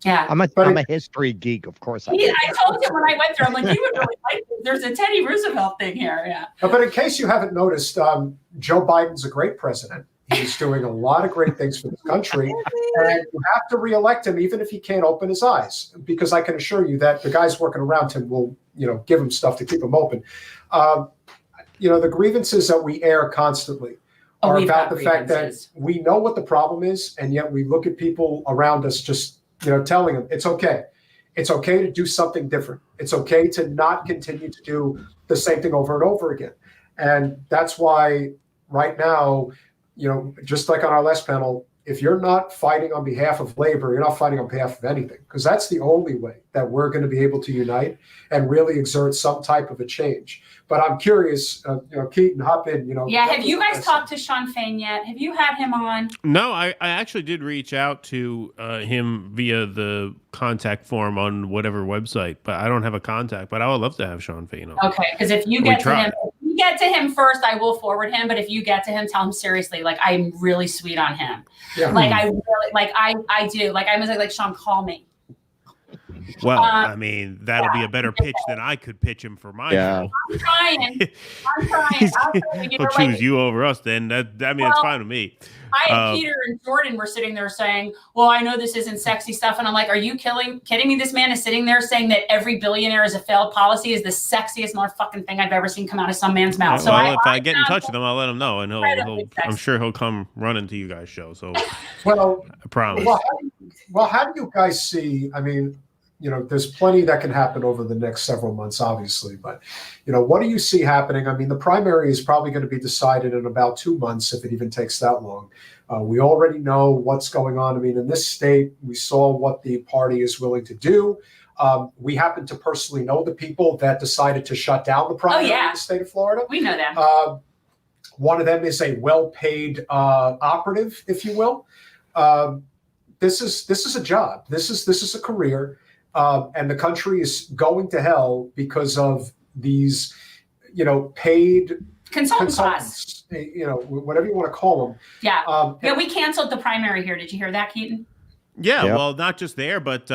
Yeah. I'm a history geek, of course. I told him when I went there, I'm like, you would really like this. There's a Teddy Roosevelt thing here. Yeah. But in case you haven't noticed, Joe Biden's a great president. He's doing a lot of great things for this country. And you have to reelect him, even if he can't open his eyes, because I can assure you that the guys working around him will, give him stuff to keep him open. The grievances that we air constantly are about the fact that we know what the problem is, and yet we look at people around us just, telling them it's okay. It's okay to do something different. It's okay to not continue to do the same thing over and over again. And that's why right now, just like on our last panel, if you're not fighting on behalf of labor, you're not fighting on behalf of anything, because that's the only way that we're going to be able to unite and really exert some type of a change. But I'm curious, Keaton, hop in. Yeah, have you guys talked to Shawn Fain yet? Have you had him on? No, I actually did reach out to him via the contact form on whatever website, but I don't have a contact. But I would love to have Shawn Fain on. Okay, because if you get to him first, I will forward him. But if you get to him, tell him seriously, like I'm really sweet on him. Yeah. Like I really, I do. Like I was like Shawn, call me. Well, I mean, that'll be a better pitch than I could pitch him for my show. I'm trying. He'll choose you over us then. That's fine with me. I and Peter and Jordan were sitting there saying, well, I know this isn't sexy stuff. And I'm like, are you kidding me? This man is sitting there saying that every billionaire is a failed policy is the sexiest motherfucking thing I've ever seen come out of some man's mouth. So if I get in touch with him, I'll let him know. And I'm sure he'll come running to you guys' show. So I promise. How do you guys see, there's plenty that can happen over the next several months, obviously. But, what do you see happening? The primary is probably going to be decided in about 2 months, if it even takes that long. We already know what's going on. In this state, we saw what the party is willing to do. We happen to personally know the people that decided to shut down the primary in the state of Florida. We know them. One of them is a well-paid operative, if you will. This is a job. This is a career. And the country is going to hell because of these, paid consultants, whatever you want to call them. Yeah. We canceled the primary here. Did you hear that, Keaton? Yeah. Yep. Well, not just there, but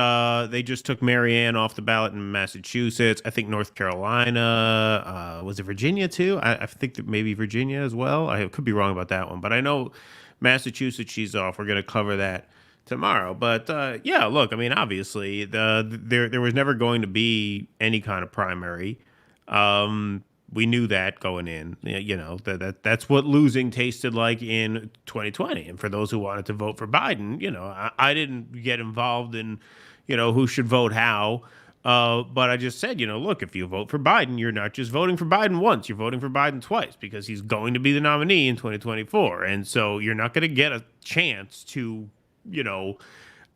they just took Marianne off the ballot in Massachusetts. I think North Carolina. Was it Virginia too? I think that maybe Virginia as well. I could be wrong about that one, but I know Massachusetts, she's off. We're going to cover that tomorrow. But look, obviously there was never going to be any kind of primary. We knew that going in, that's what losing tasted like in 2020. And for those who wanted to vote for Biden, I didn't get involved in, who should vote how. But I just said, look, if you vote for Biden, you're not just voting for Biden once, you're voting for Biden twice, because he's going to be the nominee in 2024. And so you're not going to get a chance to,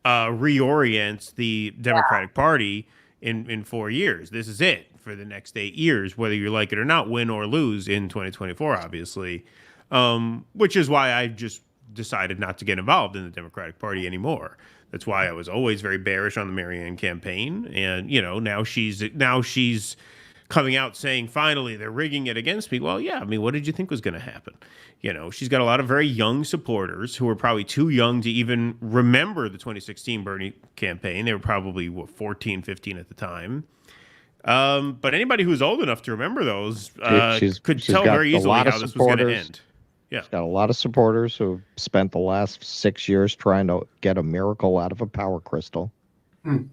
reorient the Democratic Party in 4 years. This is it for the next 8 years, whether you like it or not, win or lose in 2024, obviously, which is why I just decided not to get involved in the Democratic Party anymore. That's why I was always very bearish on the Marianne campaign. And, now she's coming out saying, finally, they're rigging it against me. Well, yeah, I mean, what did you think was going to happen? She's got a lot of very young supporters who are probably too young to even remember the 2016 Bernie campaign. They were probably 14, 15 at the time. But anybody who's old enough to remember those could tell very easily how this was going to end. Yeah. She's got a lot of supporters who've spent the last 6 years trying to get a miracle out of a power crystal. And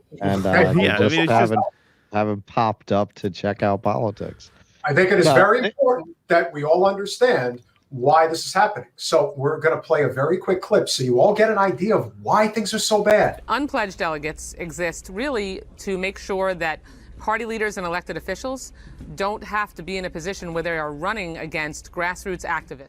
haven't popped up to check out politics. I think it is very important that we all understand why this is happening. So we're going to play a very quick clip so you all get an idea of why things are so bad. Unpledged delegates exist really to make sure that party leaders and elected officials don't have to be in a position where they are running against grassroots activists.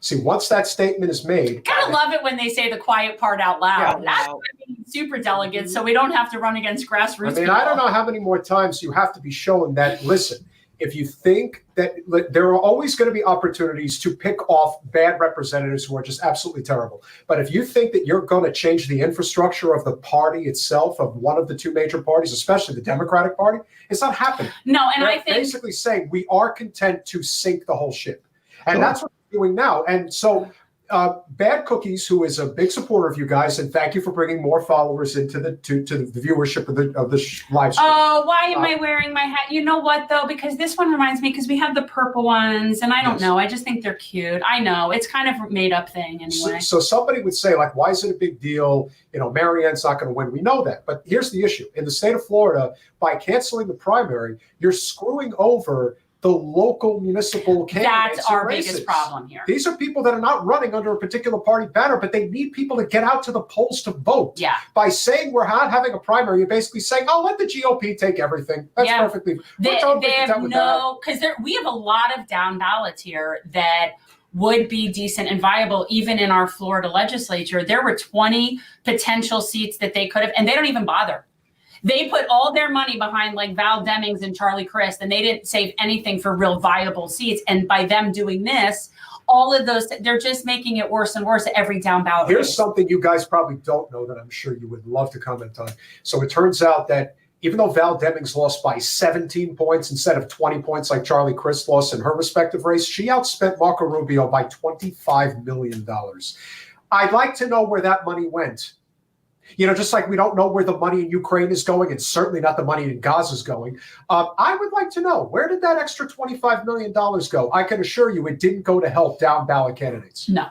See, once that statement is made, gotta love it when they say the quiet part out loud. That's what I mean, super delegates, so we don't have to run against grassroots. I mean, I don't know how many more times you have to be shown that. Listen, if you think that there are always going to be opportunities to pick off bad representatives who are just absolutely terrible, but if you think that you're going to change the infrastructure of the party itself, of one of the two major parties, especially the Democratic Party, it's not happening. No, and They're I think basically saying we are content to sink the whole ship, and that's what doing now. And so Bad Cookies, who is a big supporter of you guys, and thank you for bringing more followers into the to the viewership of the live stream. Oh, why am I wearing my hat? You know what, though? Because this one reminds me, because we have the purple ones, and I don't know. I just think they're cute. I know. It's kind of a made-up thing anyway. So somebody would say, like, why is it a big deal? Marianne's not going to win. We know that. But here's the issue. In the state of Florida, by canceling the primary, you're screwing over the local municipal candidates. That's our biggest problem here. These are people that are not running under a particular party banner, but they need people to get out to the polls to vote. Yeah. By saying we're not having a primary, you're basically saying, "Oh, let the GOP take everything." That's perfectly. They have because we have a lot of down ballots here that would be decent and viable even in our Florida legislature. There were 20 potential seats that they could have, and they don't even bother. They put all their money behind like Val Demings and Charlie Crist, and they didn't save anything for real viable seats. And by them doing this, all of those, they're just making it worse and worse every down ballot. Here's something you guys probably don't know that I'm sure you would love to comment on. So it turns out that even though Val Demings lost by 17 points instead of 20 points like Charlie Crist lost in her respective race, she outspent Marco Rubio by $25 million. I'd like to know where that money went. Just like we don't know where the money in Ukraine is going, and certainly not the money in Gaza is going. I would like to know, where did that extra $25 million go? I can assure you it didn't go to help down ballot candidates. No.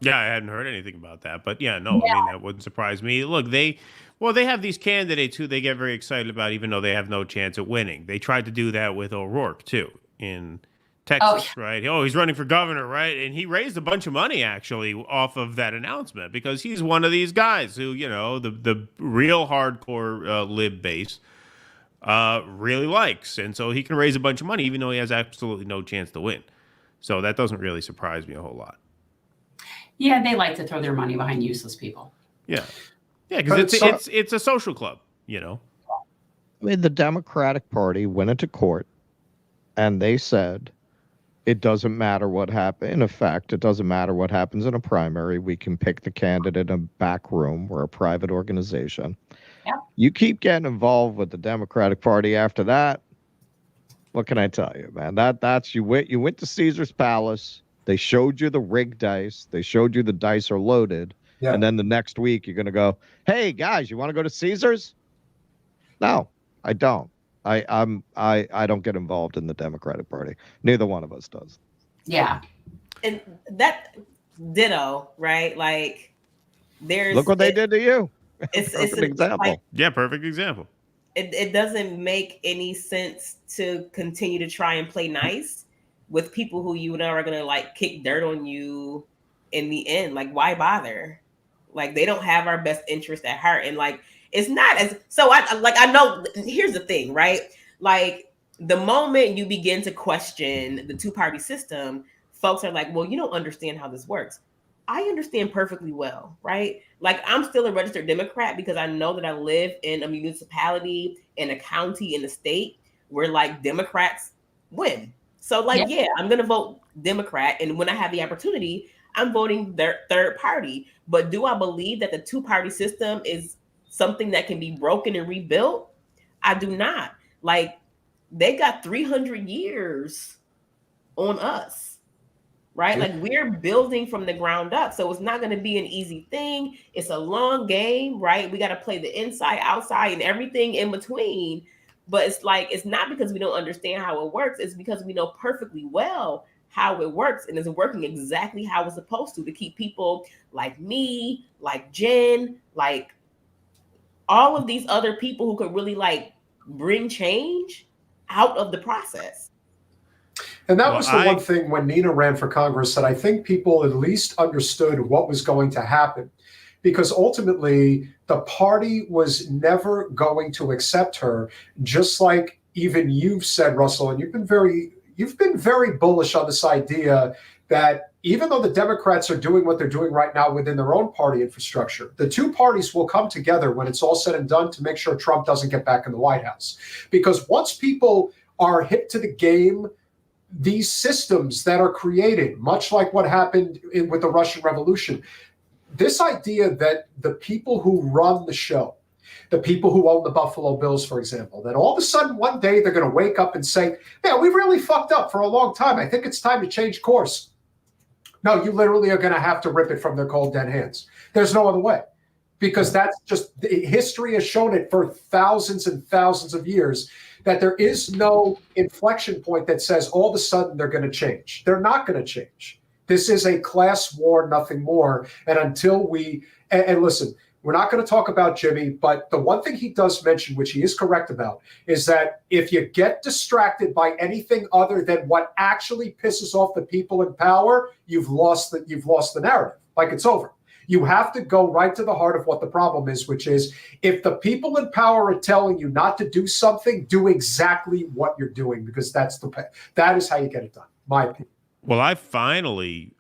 Yeah, I hadn't heard anything about that. But I mean, that wouldn't surprise me. Look, they have these candidates who they get very excited about, even though they have no chance at winning. They tried to do that with O'Rourke, too, in Texas, right? Oh, he's running for governor, right? And he raised a bunch of money actually off of that announcement, because he's one of these guys who, the real hardcore lib base really likes. And so he can raise a bunch of money, even though he has absolutely no chance to win. So that doesn't really surprise me a whole lot. Yeah, they like to throw their money behind useless people. Yeah. Yeah, because it's a social club, I mean, the Democratic Party went into court and they said, it doesn't matter what happens. In effect, it doesn't matter what happens in a primary. We can pick the candidate in a back room. We're a private organization. Yeah. You keep getting involved with the Democratic Party after that. What can I tell you, man? That's you went to Caesar's Palace. They showed you the rigged dice. They showed you the dice are loaded. Yeah. And then the next week you're going to go, "Hey guys, you want to go to Caesar's?" No, I don't. I don't get involved in the Democratic Party. Neither one of us does. Yeah. And that ditto, right? Like look what they did to you. It's an example. Perfect example. It doesn't make any sense to continue to try and play nice with people who you know are gonna like kick dirt on you in the end. Like, why bother? Like they don't have our best interest at heart. And like, it's not as, so I know, here's the thing, right? Like the moment you begin to question the two-party system, folks are like, well, you don't understand how this works. I understand perfectly well, right? Like I'm still a registered Democrat because I know that I live in a municipality, in a county, in a state where like Democrats win. So like, yeah, I'm going to vote Democrat. And when I have the opportunity, I'm voting their third party. But do I believe that the two-party system is something that can be broken and rebuilt? I do not. Like they got 300 years on us. Right? Like we're building from the ground up. So it's not going to be an easy thing. It's a long game, right? We got to play the inside, outside, and everything in between. But it's like, it's not because we don't understand how it works. It's because we know perfectly well how it works and is working exactly how it's supposed to keep people like me, like Jen, like all of these other people who could really like bring change out of the process. And that was the one thing when Nina ran for Congress that I think people at least understood what was going to happen, because ultimately the party was never going to accept her, just like even you've said, Russell, and you've been very bullish on this idea that even though the Democrats are doing what they're doing right now within their own party infrastructure, the two parties will come together when it's all said and done to make sure Trump doesn't get back in the White House. Because once people are hip to the game, these systems that are created, much like what happened with the Russian Revolution, this idea that the people who run the show, the people who own the Buffalo Bills, for example, that all of a sudden one day they're going to wake up and say, yeah, we really fucked up for a long time. I think it's time to change course. No, you literally are going to have to rip it from their cold, dead hands. There's no other way, because that's just history has shown it for thousands and thousands of years, that there is no inflection point that says all of a sudden they're going to change. They're not going to change. This is a class war, nothing more. And until and listen, we're not going to talk about Jimmy, but the one thing he does mention, which he is correct about, is that if you get distracted by anything other than what actually pisses off the people in power, you've lost the narrative. Like it's over. You have to go right to the heart of what the problem is, which is if the people in power are telling you not to do something, do exactly what you're doing, because that is how you get it done, my opinion. Well, I finally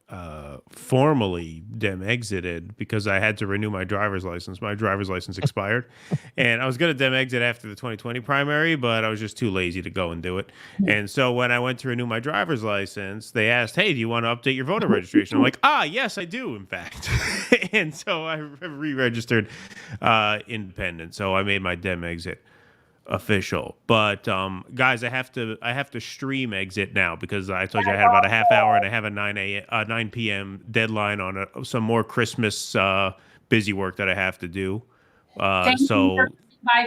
formally exited because I had to renew my driver's license. My driver's license expired, and I was going to exit after the 2020 primary, but I was just too lazy to go and do it. And so when I went to renew my driver's license, they asked, hey, do you want to update your voter registration? I'm like, yes, I do, in fact. And so I re-registered independent. So I made my exit official. But guys, I have to stream exit now because I told you I had about a half hour and I have a 9 p.m. deadline on some more Christmas busy work that I have to do. Thank you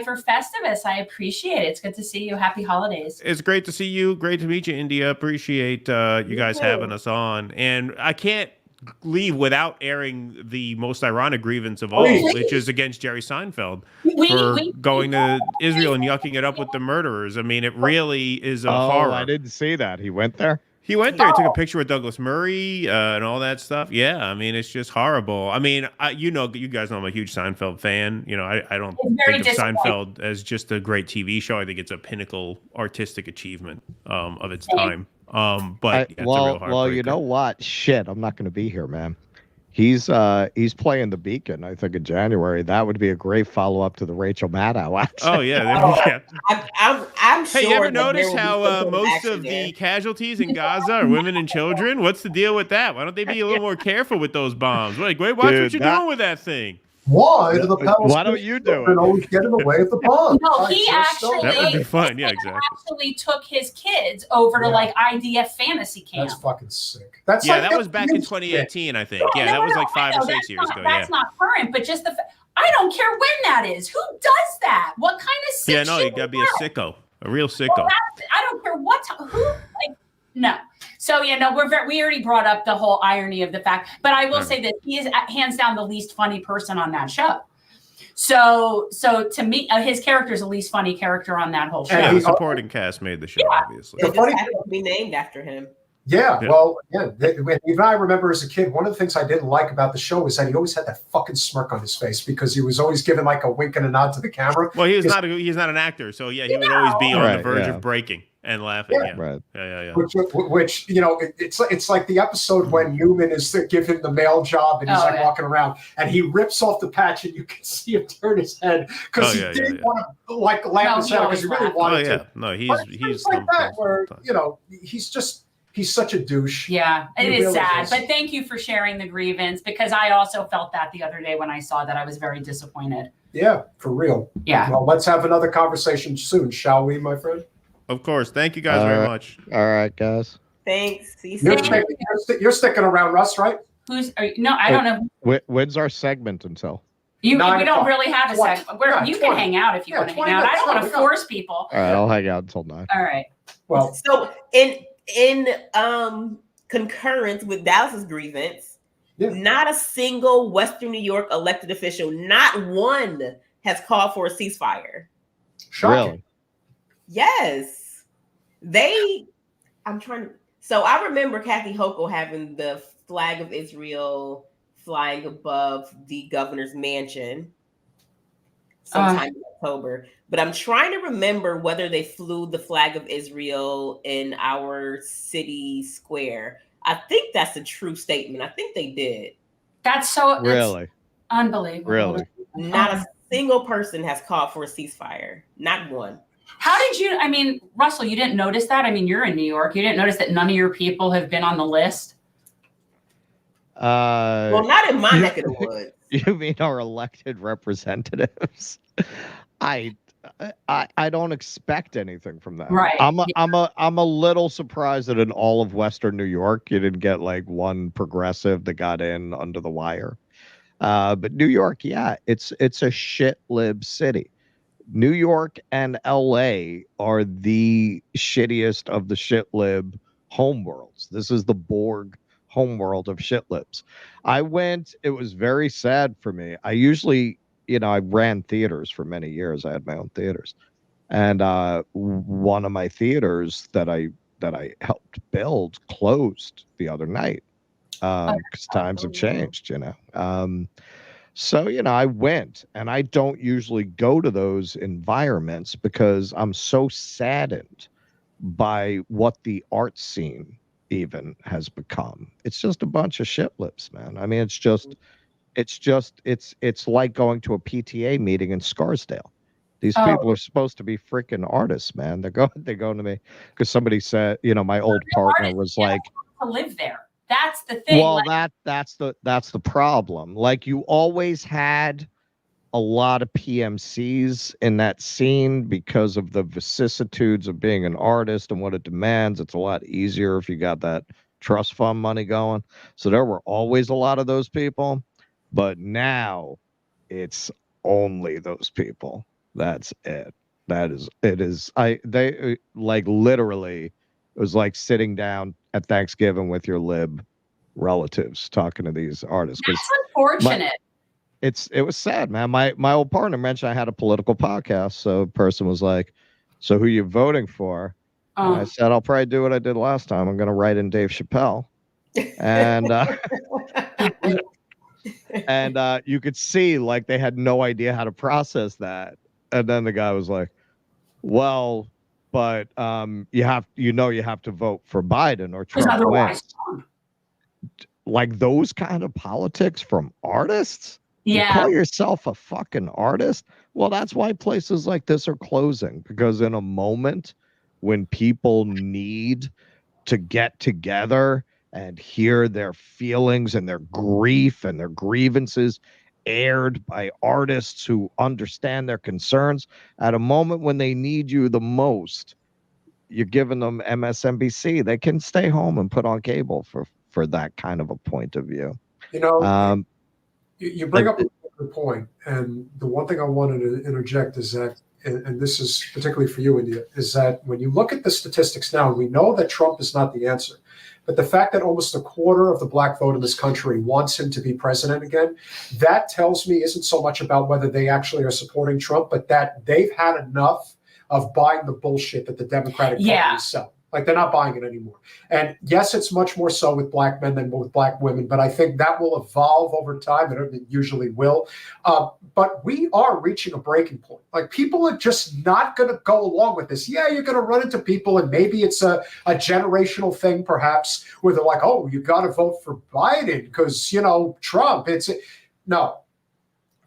for Festivus. I appreciate it. It's good to see you. Happy holidays. It's great to see you. Great to meet you, India. Appreciate you guys having us on. And I can't leave without airing the most ironic grievance of all, which is against Jerry Seinfeld for going to Israel and yucking it up with the murderers. I mean, it really is a horror. I didn't see that. He went there? He went there, took a picture with Douglas Murray and all that stuff. Yeah, I mean, it's just horrible. I mean, you guys know I'm a huge Seinfeld fan. You know, I don't think of Seinfeld as just a great TV show. I think it's a pinnacle artistic achievement of its time. But you know what? Shit, I'm not going to be here, man. He's playing the Beacon, I think, in January. That would be a great follow up to the Rachel Maddow. Actually. Oh yeah, I'm sure. Hey, you ever notice how most of the casualties in Gaza are women and children? What's the deal with that? Why don't they be a little more careful with those bombs? Watch what you're doing with that thing. Why do the Palestinians Why don't you do it? always get in the way of the bomb? No, he actually that would be fun. Yeah, exactly. Actually took his kids over to like IDF fantasy camp. That's fucking sick. That was back in 2018, I think. Yeah, that was like 5 or 6 years ago. That's not current, but just I don't care when that is. Who does that? What kind of sick? Yeah, no, you gotta be a sicko, a real sicko. Well, I don't care no. So we already brought up the whole irony of the fact, but I will say that he is hands down the least funny person on that show. So to me, his character is the least funny character on that whole show. Yeah, the supporting cast made the show, obviously. It just happened to be named after him. Yeah, well, yeah. Even I remember as a kid, one of the things I didn't like about the show was that he always had that fucking smirk on his face because he was always giving like a wink and a nod to the camera. Well, he's not an actor, so yeah, he would always be on the verge of breaking and laughing. Yeah. Right. Yeah. Which it's like the episode when Newman is to give him the mail job and he's walking around and he rips off the patch and you can see him turn his head because he didn't want to like laugh his head because he really wanted to. No, he's like that where he's such a douche. Yeah, it is really sad. is. But thank you for sharing the grievance because I also felt that the other day when I saw that. I was very disappointed. Yeah, for real. Yeah. Well, let's have another conversation soon, shall we, my friend? Of course. Thank you guys very much. All right, guys. Thanks. See you soon. You're sticking around, Russ, right? No, I don't know. When's our segment until? We don't really have a segment. You can hang out if you want to hang out. I don't want to force people. All right, I'll hang out until 9. All right. Well, so in concurrence with Dallas's grievance, not a single Western New York elected official, not one, has called for a ceasefire. Shocking. Really? Yes. So I remember Kathy Hochul having the flag of Israel flying above the governor's mansion sometime in October. But I'm trying to remember whether they flew the flag of Israel in our city square. I think that's a true statement. I think they did. That's really unbelievable. Really? Not a single person has called for a ceasefire. Not one. How did you, Russell, you didn't notice that? You're in New York. You didn't notice that none of your people have been on the list? Well, not in my neck of the woods. You mean our elected representatives? I don't expect anything from that. Right. I'm a little surprised that in all of Western New York you didn't get like one progressive that got in under the wire. But New York, it's a shit lib city. New York and LA are the shittiest of the shit lib homeworlds. This is the Borg homeworld of shit libs. I went, it was very sad for me. I usually, I ran theaters for many years. I had my own theaters. And one of my theaters that I helped build closed the other night because times have changed, So, I went, and I don't usually go to those environments because I'm so saddened by what the art scene even has become. It's just a bunch of shit lips, man. It's like going to a PTA meeting in Scarsdale. These people are supposed to be freaking artists, man. They're going to me because somebody said, my old partner was like, to live there. That's the thing. Well, that's the problem. Like you always had a lot of PMCs in that scene because of the vicissitudes of being an artist and what it demands. It's a lot easier if you got that trust fund money going. So there were always a lot of those people, but now it's only those people. That's it. They like literally, it was like sitting down at Thanksgiving with your lib relatives talking to these artists. That's unfortunate. It was sad, man. My old partner mentioned I had a political podcast. So a person was like, so who you voting for? And I said, I'll probably do what I did last time. I'm going to write in Dave Chappelle. And and you could see like they had no idea how to process that. And then the guy was like, well, but you have to vote for Biden or Trump wins. Like those kind of politics from artists? Yeah. You call yourself a fucking artist? Well, that's why places like this are closing, because in a moment when people need to get together and hear their feelings and their grief and their grievances aired by artists who understand their concerns, at a moment when they need you the most, you're giving them MSNBC. They can stay home and put on cable for that kind of a point of view. You bring up a good point, and the one thing I wanted to interject is that, and this is particularly for you, India, is that when you look at the statistics now, we know that Trump is not the answer. But the fact that almost a quarter of the black vote in this country wants him to be president again, that tells me isn't so much about whether they actually are supporting Trump, but that they've had enough of buying the bullshit that the Democratic Party is selling. Like, they're not buying it anymore. And yes, it's much more so with black men than with black women, but I think that will evolve over time, and it usually will. But we are reaching a breaking point. Like, people are just not going to go along with this. Yeah, you're going to run into people, and maybe it's a generational thing, perhaps, where they're like, oh, you got to vote for Biden because, Trump. No.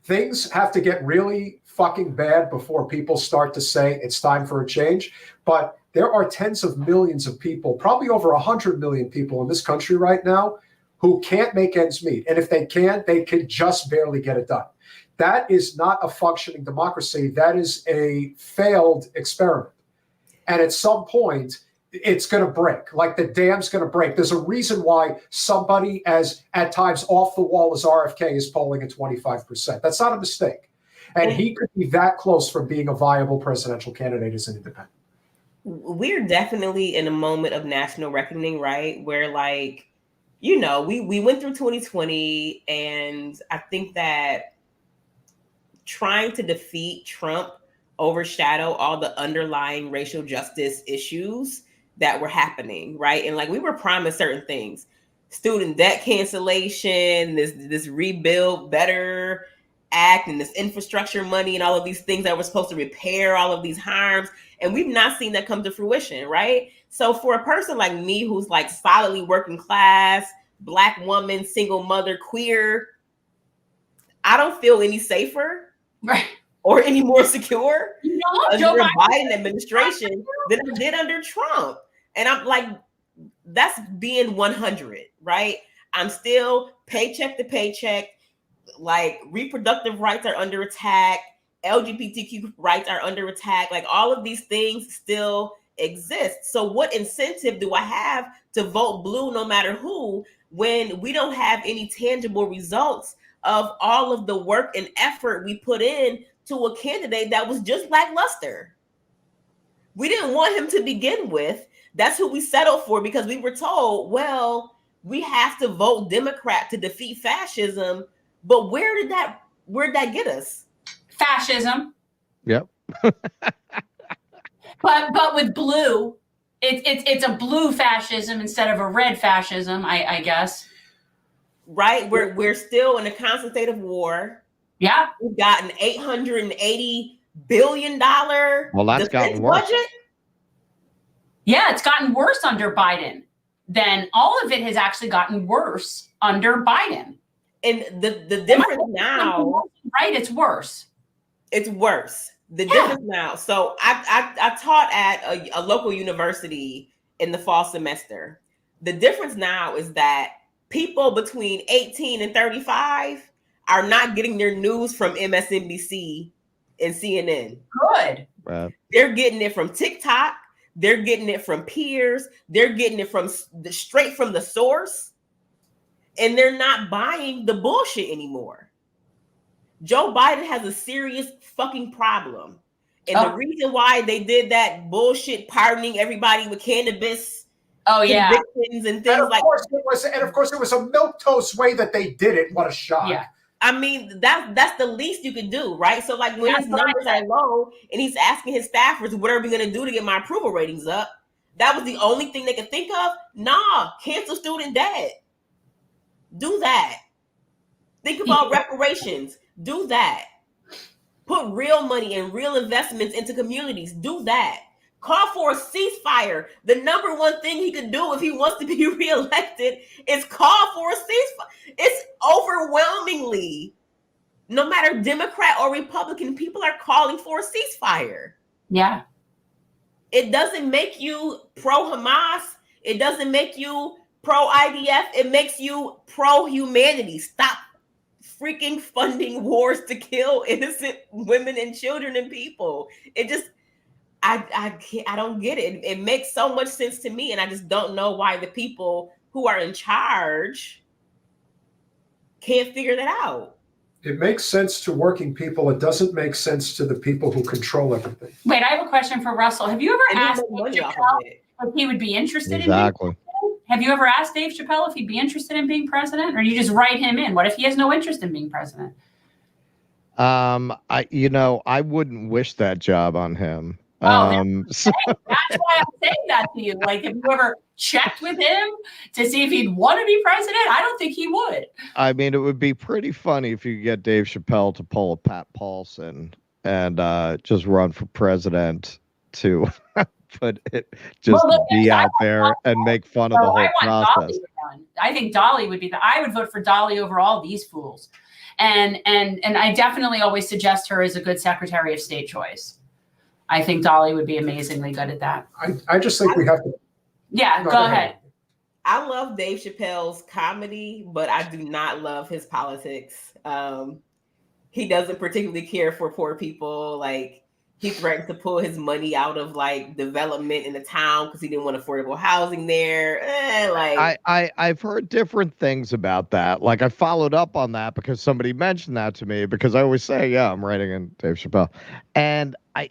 Things have to get really fucking bad before people start to say it's time for a change. But there are tens of millions of people, probably over 100 million people in this country right now who can't make ends meet. And if they can, they can just barely get it done. That is not a functioning democracy. That is a failed experiment. And at some point, it's going to break. Like, the dam's going to break. There's a reason why somebody as at times off the wall as RFK is polling at 25%. That's not a mistake. And he could be that close from being a viable presidential candidate as an independent. We're definitely in a moment of national reckoning, right? Where, like, we went through 2020, and I think that trying to defeat Trump overshadow all the underlying racial justice issues that were happening, right? And, like, we were promised certain things: student debt cancellation, this Rebuild Better Act, and this infrastructure money, and all of these things that were supposed to repair all of these harms. And we've not seen that come to fruition, right? So for a person like me, who's like solidly working class, black woman, single mother, queer, I don't feel any safer, right, or any more secure under Joe the Biden administration than I did under Trump. And I'm like, that's being 100, right? I'm still paycheck to paycheck. Like, reproductive rights are under attack. LGBTQ rights are under attack. Like, all of these things still exist. So what incentive do I have to vote blue no matter who, when we don't have any tangible results of all of the work and effort we put in to a candidate that was just lackluster? We didn't want him to begin with. That's who we settled for, because we were told, well, we have to vote Democrat to defeat fascism. But where'd that get us? Fascism. Yep. but with blue, it's a blue fascism instead of a red fascism, I guess. Right? We're still in a constant state of war. Yeah. We've got an $880 billion gotten worse. budget. Yeah, it's gotten worse under Biden. Then all of it has actually gotten worse under Biden. And the difference now, right? It's worse. It's worse. The difference now. So I taught at a local university in the fall semester. The difference now is that people between 18 and 35 are not getting their news from MSNBC and CNN. Good. They're getting it from TikTok. They're getting it from peers. They're getting it from straight from the source. And they're not buying the bullshit anymore. Joe Biden has a serious fucking problem. And the reason why they did that bullshit pardoning everybody with cannabis convictions and things and of like course it was a milquetoast way that they did it. What a shock. Yeah. I mean, that's the least you could do, right? So, like, when his numbers are low and he's asking his staffers, what are we going to do to get my approval ratings up? That was the only thing they could think of. Nah, cancel student debt. Do that. Think about reparations. Do that. Put real money and real investments into communities. Do that. Call for a ceasefire. The number one thing he could do if he wants to be reelected is call for a ceasefire. It's overwhelmingly, no matter Democrat or Republican, people are calling for a ceasefire. Yeah. It doesn't make you pro-Hamas. It doesn't make you pro-IDF. It makes you pro-humanity. Stop freaking funding wars to kill innocent women and children and people. It just, I don't get it. It makes so much sense to me, and I just don't know why the people who are in charge can't figure that out. It makes sense to working people. It doesn't make sense to the people who control everything. Wait, I have a question for Russell. Have you ever asked Dave Chappelle if he would be interested in being president? Have you ever asked Dave Chappelle if he'd be interested in being president, or you just write him in? What if he has no interest in being president? I wouldn't wish that job on him. So, that's why I'm saying that to you. Like, have you ever checked with him to see if he'd want to be president? I don't think he would. I mean, it would be pretty funny if you could get Dave Chappelle to pull a Pat Paulson and just run for president to put it, just be out there and make fun of the whole process. I think Dolly would be I would vote for Dolly over all these fools. And I definitely always suggest her as a good Secretary of State choice. I think Dolly would be amazingly good at that. I just think we have to. Yeah, go ahead. I love Dave Chappelle's comedy, but I do not love his politics. He doesn't particularly care for poor people. Like, he threatened to pull his money out of like development in the town because he didn't want affordable housing there. I've heard different things about that. Like, I followed up on that because somebody mentioned that to me, because I always say, yeah, I'm writing in Dave Chappelle. And I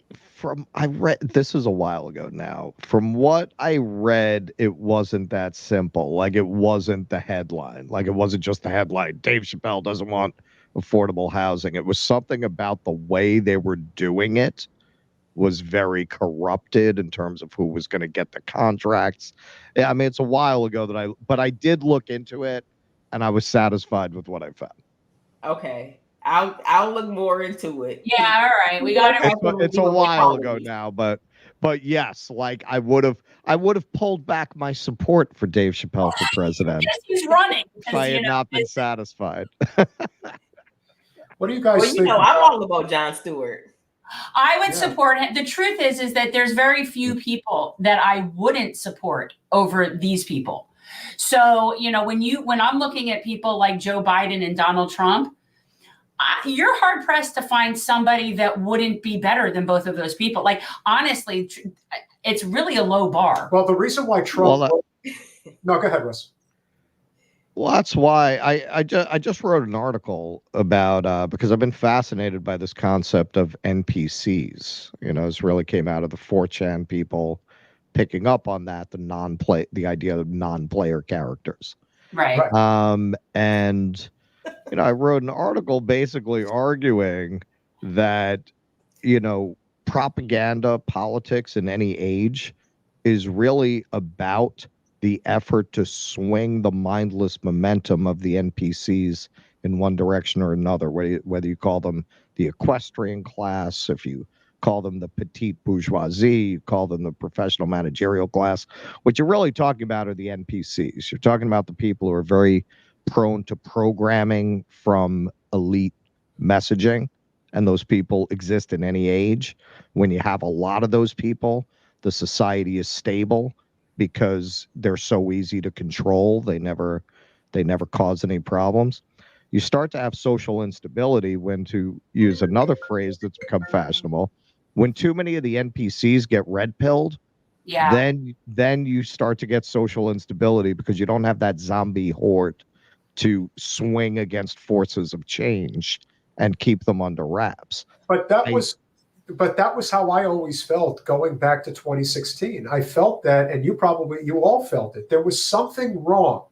read, this is a while ago now. From what I read, it wasn't that simple. Like, it wasn't the headline. Like, it wasn't just the headline, Dave Chappelle doesn't want affordable housing. It was something about the way they were doing it was very corrupted in terms of who was going to get the contracts. Yeah, I mean, it's a while ago but I did look into it, and I was satisfied with what I found. Okay. I'll look more into it. Yeah, all right. We got it. It's a while ago now, but yes, like, I would have pulled back my support for Dave Chappelle for president. He's running. If I had not been satisfied. What do you guys think? I'm all about Jon Stewart. I would support him. The truth is that there's very few people that I wouldn't support over these people. So, when I'm looking at people like Joe Biden and Donald Trump, you're hard pressed to find somebody that wouldn't be better than both of those people. Like, honestly, it's really a low bar. Well, the reason why Trump. No, go ahead, Russ. Well, that's why I just wrote an article about because I've been fascinated by this concept of NPCs. This really came out of the 4chan people picking up on that, the idea of non-player characters. Right. And I wrote an article basically arguing that propaganda, politics in any age is really about the effort to swing the mindless momentum of the NPCs in one direction or another, whether you call them the equestrian class, if you call them the petite bourgeoisie, you call them the professional managerial class. What you're really talking about are the NPCs. You're talking about the people who are very prone to programming from elite messaging, and those people exist in any age. When you have a lot of those people, the society is stable, because they're so easy to control. They never cause any problems. You start to have social instability when, to use another phrase that's become fashionable, when too many of the NPCs get red-pilled, then you start to get social instability, because you don't have that zombie horde to swing against forces of change and keep them under wraps. But that was how I always felt going back to 2016. I felt that, and you all felt it. There was something wrong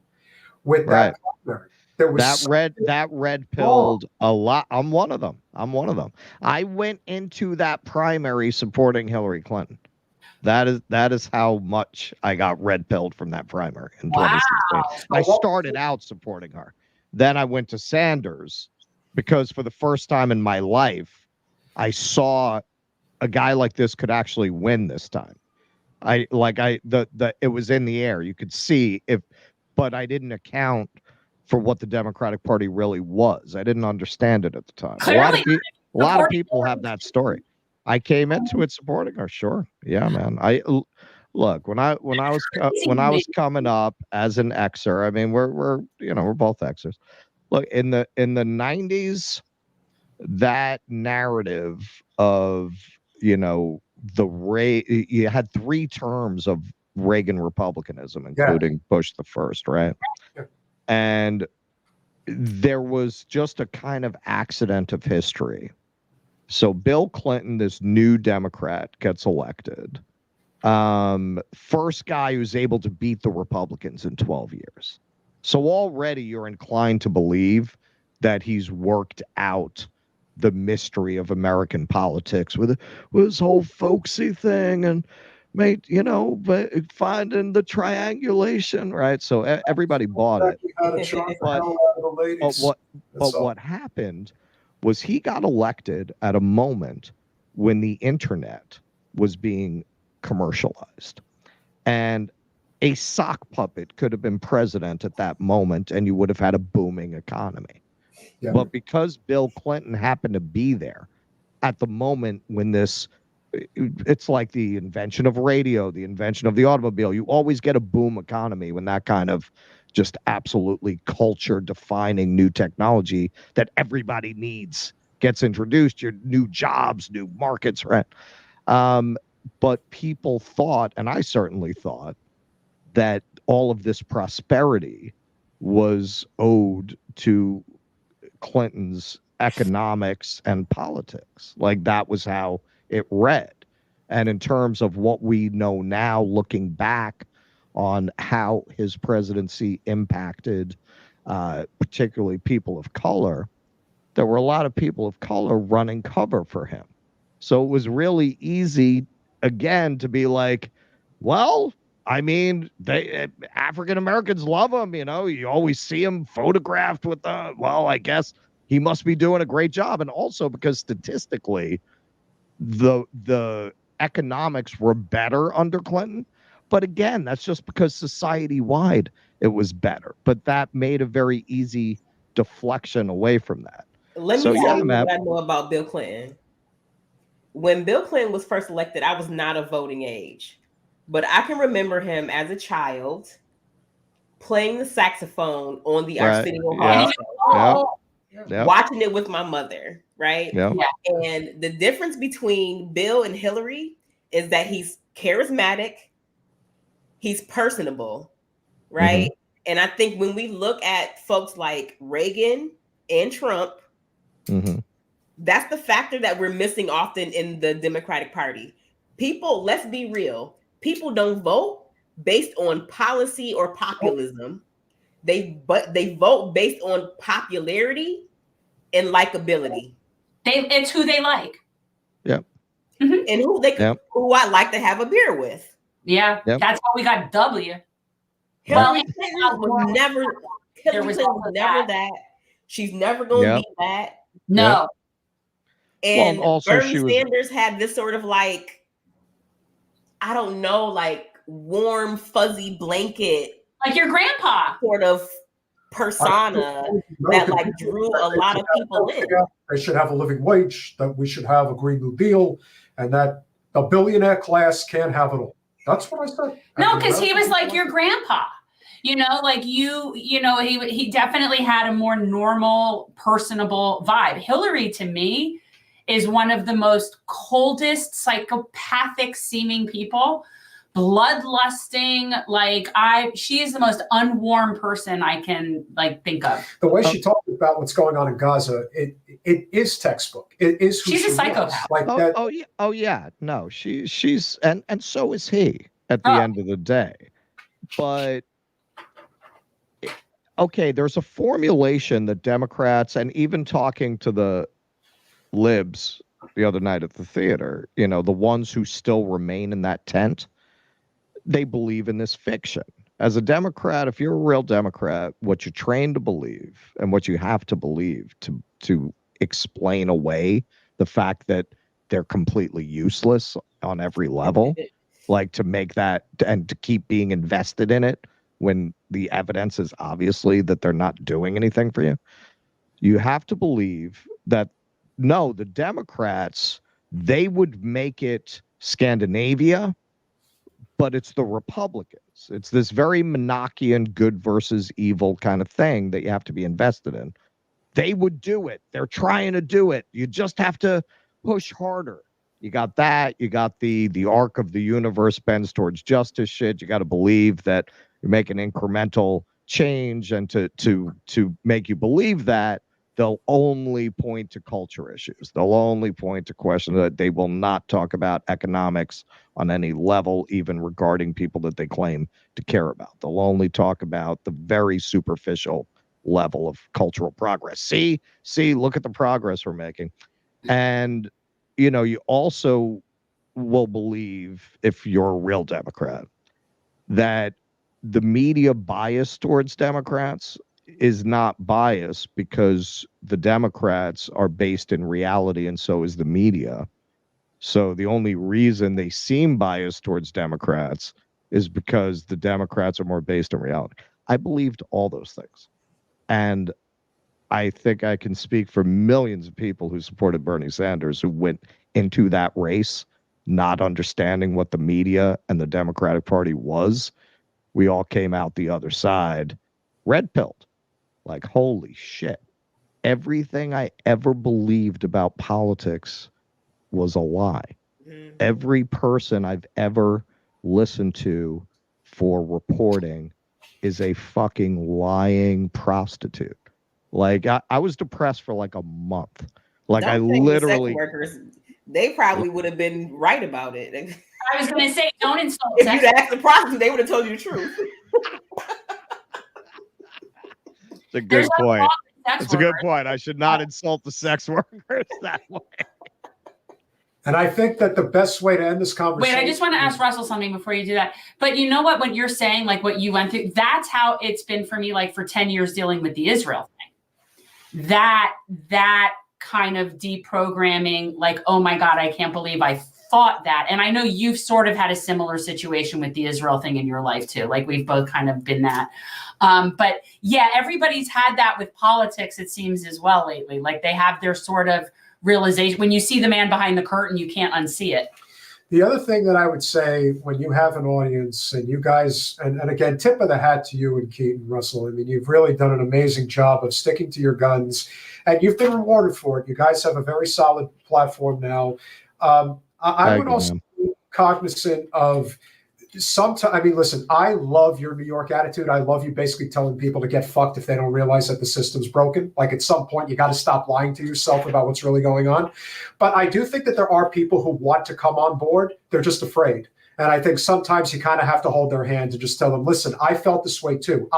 with that primary. There was that red pilled a lot. I'm one of them. I went into that primary supporting Hillary Clinton. That is how much I got red pilled from that primary in 2016. I started out supporting her. Then I went to Sanders, because for the first time in my life, I saw a guy like this could actually win this time. It was in the air. You could see but I didn't account for what the Democratic Party really was. I didn't understand it at the time. A lot of people have that story. I came into it supporting her. Sure. Yeah, man. Look, when I was coming up as an Xer, I mean, we're both Xers. Look, in the 90s, that narrative of, you had 3 terms of Reagan Republicanism, including Bush the first, right? Yeah. And there was just a kind of accident of history. So Bill Clinton, this new Democrat, gets elected. First guy who's able to beat the Republicans in 12 years. So already you're inclined to believe that he's worked out the mystery of American politics with this whole folksy thing and made, but finding the triangulation, right? So everybody bought it. But what happened was he got elected at a moment when the internet was being commercialized. And a sock puppet could have been president at that moment, and you would have had a booming economy. Yeah. But because Bill Clinton happened to be there at the moment when it's like the invention of radio, the invention of the automobile. You always get a boom economy when that kind of just absolutely culture-defining new technology that everybody needs gets introduced. Your new jobs, new markets, right? But people thought, and I certainly thought, that all of this prosperity was owed to Clinton's economics and politics. Like that was how it read. And in terms of what we know now, looking back on how his presidency impacted particularly people of color, there were a lot of people of color running cover for him. So it was really easy, again, to be like, well, I mean, African Americans love him. You always see him photographed with well, I guess he must be doing a great job. And also because statistically, the economics were better under Clinton. But again, that's just because society-wide it was better. But that made a very easy deflection away from that. Let me tell you what I know about Bill Clinton. When Bill Clinton was first elected, I was not of voting age. But I can remember him as a child playing the saxophone on the Arsenio Hall show, watching it with my mother, right? Yeah. And the difference between Bill and Hillary is that he's charismatic, he's personable, right? Mm-hmm. And I think when we look at folks like Reagan and Trump, mm-hmm. that's the factor that we're missing often in the Democratic Party. People, let's be real, people don't vote based on policy or populism. They vote based on popularity and likability. It's who they like. Yep. Mm-hmm. And who I like to have a beer with. Yeah. Yep. That's how we got W. Hillary Clinton was never that. She's never going to be that. No. And also Bernie Sanders had this sort of like, I don't know, like warm, fuzzy blanket. Like your grandpa. Sort of persona that like drew a lot of people in. They should have a living wage, that we should have a Green New Deal, and that the billionaire class can't have it all. That's what I said. No, because he was like your grandpa. Like he definitely had a more normal, personable vibe. Hillary, to me, is one of the most coldest, psychopathic seeming people, bloodlusting. She is the most unwarm person I can think of. The way she talked about what's going on in Gaza, it is textbook. It is who she's a psychopath. That. Oh yeah. No, she's and so is he at the end of the day. But okay, there's a formulation that Democrats, and even talking to the libs the other night at the theater, the ones who still remain in that tent, they believe in this fiction. As a Democrat, if you're a real Democrat, what you're trained to believe and what you have to believe to explain away the fact that they're completely useless on every level, like to make that and to keep being invested in it when the evidence is obviously that they're not doing anything for you. You have to believe that, no, the Democrats, they would make it Scandinavia, but it's the Republicans. It's this very Monarchian good versus evil kind of thing that you have to be invested in. They would do it. They're trying to do it. You just have to push harder. You got that. You got the arc of the universe bends towards justice shit. You got to believe that you're making incremental change, and to make you believe that, they'll only point to culture issues. They'll only point to questions that they will not talk about economics on any level, even regarding people that they claim to care about. They'll only talk about the very superficial level of cultural progress. See, look at the progress we're making. And, you also will believe, if you're a real Democrat, that the media bias towards Democrats is not biased because the Democrats are based in reality and so is the media. So the only reason they seem biased towards Democrats is because the Democrats are more based in reality. I believed all those things. And I think I can speak for millions of people who supported Bernie Sanders who went into that race not understanding what the media and the Democratic Party was. We all came out the other side red-pilled. Like, holy shit. Everything I ever believed about politics was a lie. Mm-hmm. Every person I've ever listened to for reporting is a fucking lying prostitute. Like, I was depressed for like a month. Like, Don't I think the sex literally... workers, they probably would have been right about it. I was going to say, don't insult If sex you'd asked the prostitute, they would have told you the truth. It's a good nothing point. wrong with sex It's a good workers. point. I should not insult the sex workers that way. And I think that the best way to end this conversation. Wait, I just want to ask Russell something before you do that. But you know what you're saying, like what you went through, that's how it's been for me, like for 10 years dealing with the Israel thing. That kind of deprogramming, like, oh my God, I can't believe I thought that. And I know you've sort of had a similar situation with the Israel thing in your life too. Like we've both kind of been that. But yeah, everybody's had that with politics, it seems, as well lately. Like they have their sort of realization. When you see the man behind the curtain, you can't unsee it. The other thing that I would say when you have an audience and you guys, and again, tip of the hat to you and Keaton, Russell. I mean, you've really done an amazing job of sticking to your guns and you've been rewarded for it. You guys have a very solid platform now. I would also be cognizant of sometimes, I mean, listen, I love your New York attitude. I love you basically telling people to get fucked if they don't realize that the system's broken. Like at some point, you got to stop lying to yourself about what's really going on. But I do think that there are people who want to come on board. They're just afraid. And I think sometimes you kind of have to hold their hand and just tell them, listen, I felt this way too.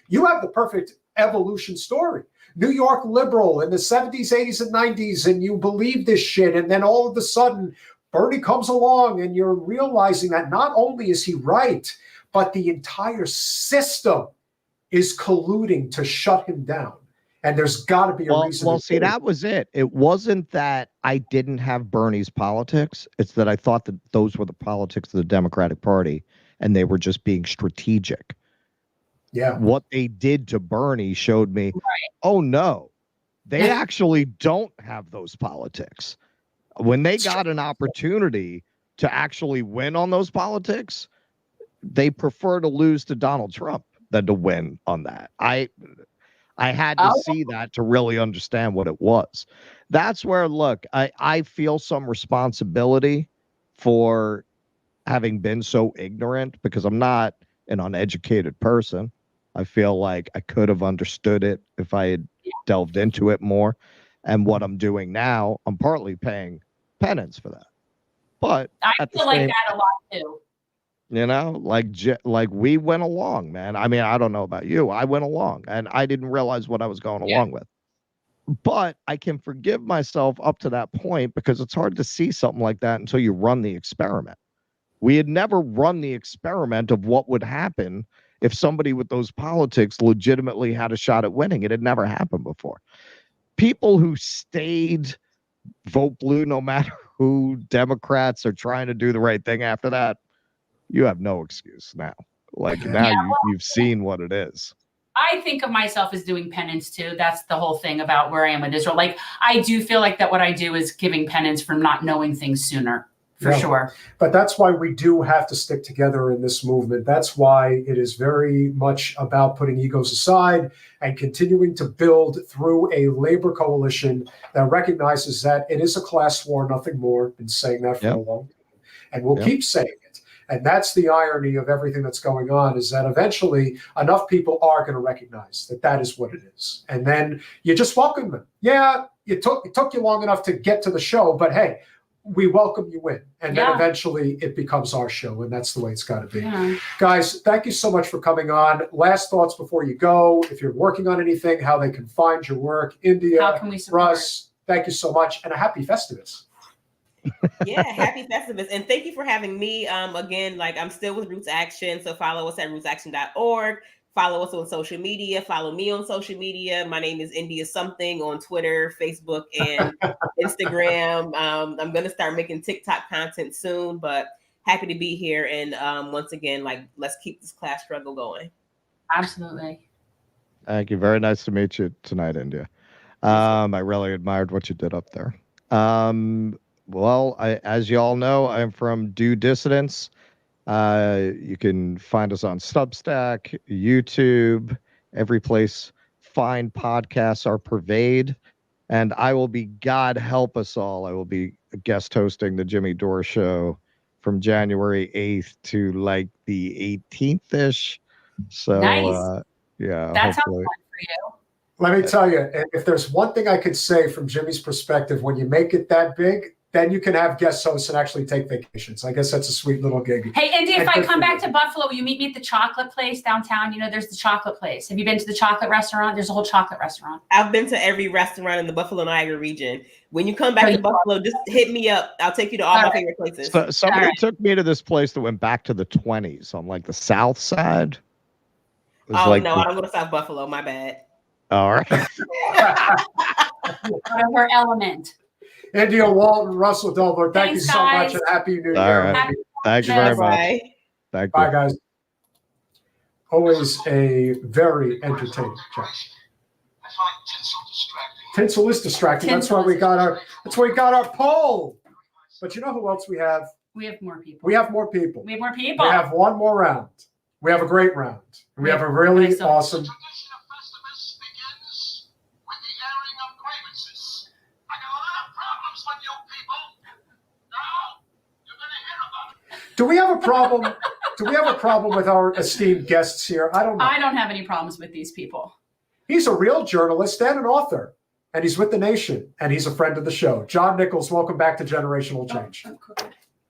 You have the perfect evolution story. New York liberal in the 70s, 80s, and 90s, and you believe this shit. And then all of a sudden, Bernie comes along and you're realizing that not only is he right, but the entire system is colluding to shut him down. And there's got to be a reason. Well, see, that was it. It wasn't that I didn't have Bernie's politics. It's that I thought that those were the politics of the Democratic Party, and they were just being strategic. Yeah. What they did to Bernie showed me, oh, no, they actually don't have those politics. When they got an opportunity to actually win on those politics, they prefer to lose to Donald Trump than to win on that. I had to see that to really understand what it was. That's where, look, I feel some responsibility for having been so ignorant because I'm not an uneducated person. I feel like I could have understood it if I had delved into it more. And what I'm doing now, I'm partly paying penance for that. But I feel like that a lot too. You know, like we went along, man. I mean, I don't know about you. I went along and I didn't realize what I was going along with. But I can forgive myself up to that point because it's hard to see something like that until you run the experiment. We had never run the experiment of what would happen if somebody with those politics legitimately had a shot at winning. It had never happened before. People who stayed vote blue no matter who, Democrats are trying to do the right thing after that, you have no excuse now. Like now you've seen what it is. I think of myself as doing penance too. That's the whole thing about where I am with Israel. Like I do feel like that what I do is giving penance for not knowing things sooner. For sure. But that's why we do have to stick together in this movement. That's why it is very much about putting egos aside and continuing to build through a labor coalition that recognizes that it is a class war, nothing more. Been saying that for a long time. And we'll keep saying it. And that's the irony of everything that's going on, is that eventually enough people are going to recognize that that is what it is. And then you just welcome them. Yeah, it took you long enough to get to the show, but hey, we welcome you in. And then eventually it becomes our show. And that's the way it's got to be. Yeah. Guys, thank you so much for coming on. Last thoughts before you go. If you're working on anything, how they can find your work. India, how can we support? Russ, thank you so much, and a happy Festivus. Yeah, happy Festivus. And thank you for having me. Again, like I'm still with Roots Action. So follow us at rootsaction.org. Follow us on social media. Follow me on social media. My name is India Something on Twitter, Facebook, and Instagram. I'm going to start making TikTok content soon, but happy to be here. And once again, like, let's keep this class struggle going. Absolutely. Thank you. Very nice to meet you tonight, India. I really admired what you did up there. Well, as you all know, I'm from Due Dissidence. You can find us on Substack, YouTube, every place fine podcasts are purveyed. And I will be, God help us all, I will be guest hosting the Jimmy Dore Show from January 8th to like the 18th-ish. So, nice. Yeah. That sounds hopefully. fun for you. Let me tell you, if there's one thing I could say from Jimmy's perspective, when you make it that big, then you can have guest hosts and actually take vacations. I guess that's a sweet little gig. Hey, Indy, if I come back to Buffalo, will you meet me at the chocolate place downtown? You know, there's the chocolate place. Have you been to the chocolate restaurant? There's a whole chocolate restaurant. I've been to every restaurant in the Buffalo Niagara region. When you come back to Buffalo, just hit me up. I'll take you to all my favorite places. So somebody took me to this place that went back to the 20s on like the south side. Oh, like no, I don't go to South Buffalo. My bad. All right. Out of her element. India Walton, Russell Delbert, thank you so much, and Happy New Year. All right. Thank you very much. Bye. Thank you. Bye, guys. Always a very entertaining chat. Tinsel is distracting. That's why we got our poll. But you know who else we have? We have more people. We have more people. We have more people. We have one more round. We have a great round. We have a really awesome. Do we have a problem? Do we have a problem with our esteemed guests here? I don't know. I don't have any problems with these people. He's a real journalist and an author, and he's with The Nation, and he's a friend of the show. John Nichols, welcome back to Generational Change.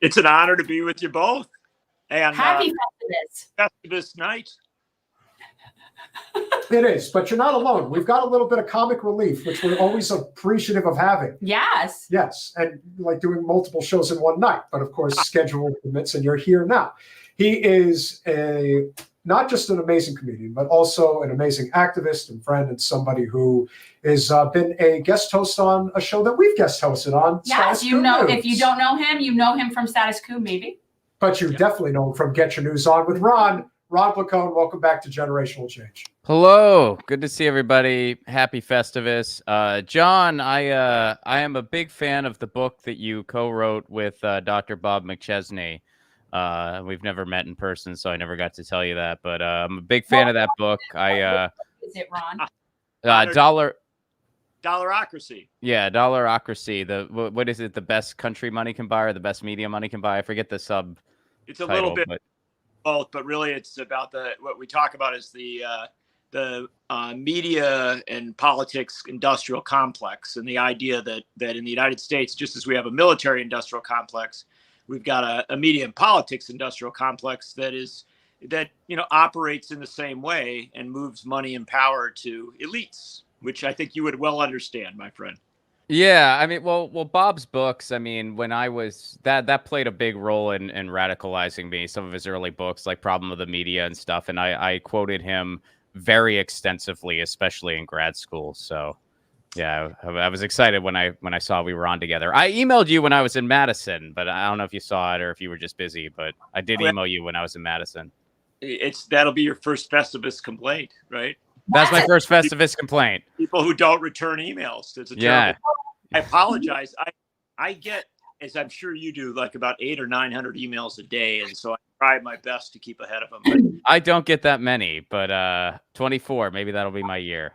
It's an honor to be with you both. And happy Festivus night. It is, but you're not alone. We've got a little bit of comic relief, which we're always appreciative of having. Yes. Yes, and like doing multiple shows in one night, but of course, schedule permits, and you're here now. He is not just an amazing comedian, but also an amazing activist and friend, and somebody who has been a guest host on a show that we've guest hosted on. Yes, you know, if you don't know him, you know him from Status Quo, maybe. But you definitely know him from Get Your News On with Ron. Ron Placone, welcome back to Generational Change. Hello, good to see everybody. Happy Festivus. John, I am a big fan of the book that you co-wrote with Dr. Bob McChesney. We've never met in person, so I never got to tell you that. But I'm a big fan of that book. Is it Ron? Dollarocracy. Yeah, Dollarocracy. What is it? The best country money can buy, or the best media money can buy? I forget the sub. It's a little bit both, but really, it's about what we talk about is the media and politics industrial complex, and the idea that in the United States, just as we have a military industrial complex, we've got a media and politics industrial complex that operates in the same way and moves money and power to elites, which I think you would well understand, my friend. Yeah, I mean, well, Bob's books, I mean, when I was, that played a big role in radicalizing me, some of his early books, like Problem of the Media and stuff, and I quoted him very extensively, especially in grad school, so, yeah, I was excited when I saw we were on together. I emailed you when I was in Madison, but I don't know if you saw it or if you were just busy, but I did email you when I was in Madison. That'll be your first Festivus complaint, right? That's my first Festivus complaint. People who don't return emails. It's a terrible. I apologize. I get, as I'm sure you do, like about 800 or 900 emails a day, and so I try my best to keep ahead of them. But I don't get that many, but 24, maybe that'll be my year.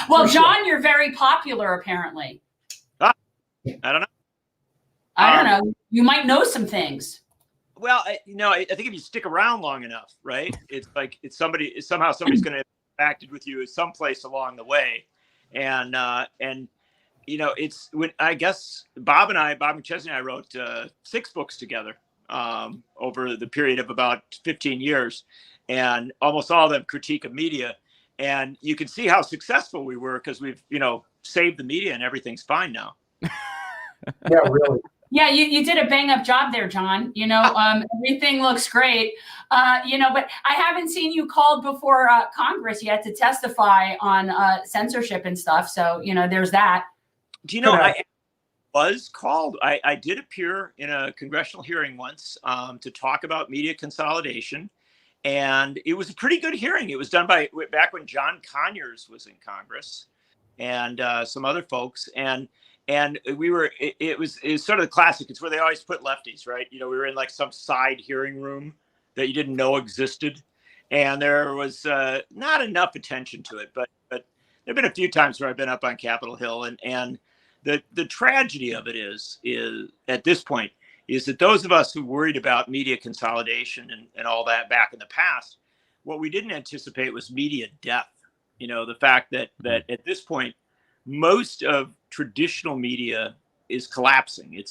Well, John, you're very popular, apparently. I don't know. I don't know. You might know some things. Well, I think if you stick around long enough, right? It's like somehow somebody's going to have acted with you at some place along the way, and it's when I guess Bob McChesney and I wrote 6 books together over the period of about 15 years, and almost all of them critique of media. And you can see how successful we were because we've, saved the media and everything's fine now. Yeah, really. Yeah, you did a bang up job there, John. Everything looks great. But I haven't seen you called before Congress yet to testify on censorship and stuff. So, there's that. Do you know, I was called. I did appear in a congressional hearing once to talk about media consolidation. And it was a pretty good hearing. It was done back when John Conyers was in Congress and some other folks. And it was sort of the classic. It's where they always put lefties, right? We were in like some side hearing room that you didn't know existed. And there was not enough attention to it, but there've been a few times where I've been up on Capitol Hill and the tragedy of it is at this point is that those of us who worried about media consolidation and all that back in the past, what we didn't anticipate was media death. The fact that at this point, most of traditional media is collapsing.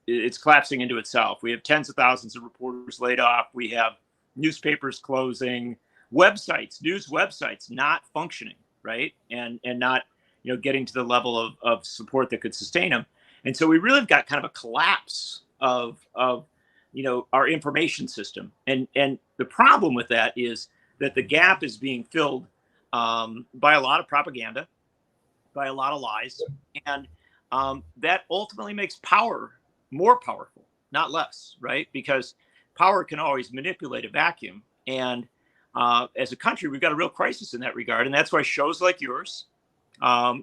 It's collapsing into itself. We have tens of thousands of reporters laid off. We have newspapers closing, news websites not functioning, right? And not, getting to the level of support that could sustain them. And so we really have got kind of a collapse of our information system. And the problem with that is that the gap is being filled by a lot of propaganda, by a lot of lies. And that ultimately makes power more powerful, not less, right? Because power can always manipulate a vacuum. And as a country, we've got a real crisis in that regard. And that's why shows like yours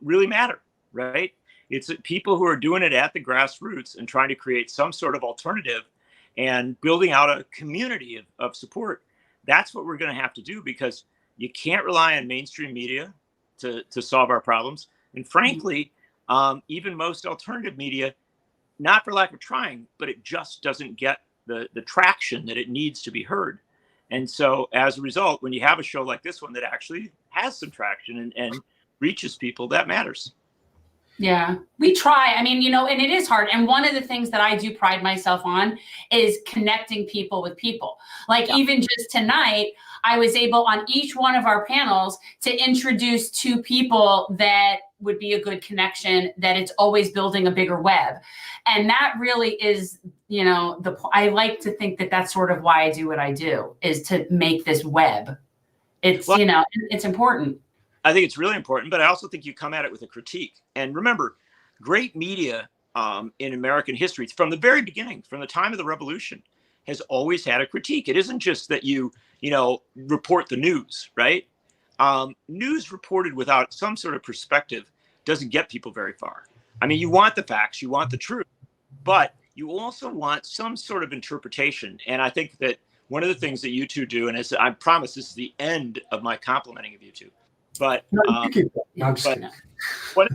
really matter, right? It's people who are doing it at the grassroots and trying to create some sort of alternative and building out a community of support. That's what we're going to have to do because you can't rely on mainstream media to solve our problems. And frankly, even most alternative media, not for lack of trying, but it just doesn't get the traction that it needs to be heard. And so as a result, when you have a show like this one that actually has some traction and reaches people, that matters. Yeah, we try. I mean, and it is hard. And one of the things that I do pride myself on is connecting people with people. Like even just tonight, I was able on each one of our panels to introduce two people that would be a good connection, that it's always building a bigger web. And that really is, I like to think that that's sort of why I do what I do, is to make this web. It's, it's important. I think it's really important, but I also think you come at it with a critique. And remember, great media in American history, from the very beginning, from the time of the Revolution, has always had a critique. It isn't just that you report the news, right? News reported without some sort of perspective doesn't get people very far. I mean, you want the facts, you want the truth, but you also want some sort of interpretation. And I think that one of the things that you two do, and I promise this is the end of my complimenting of you two, but what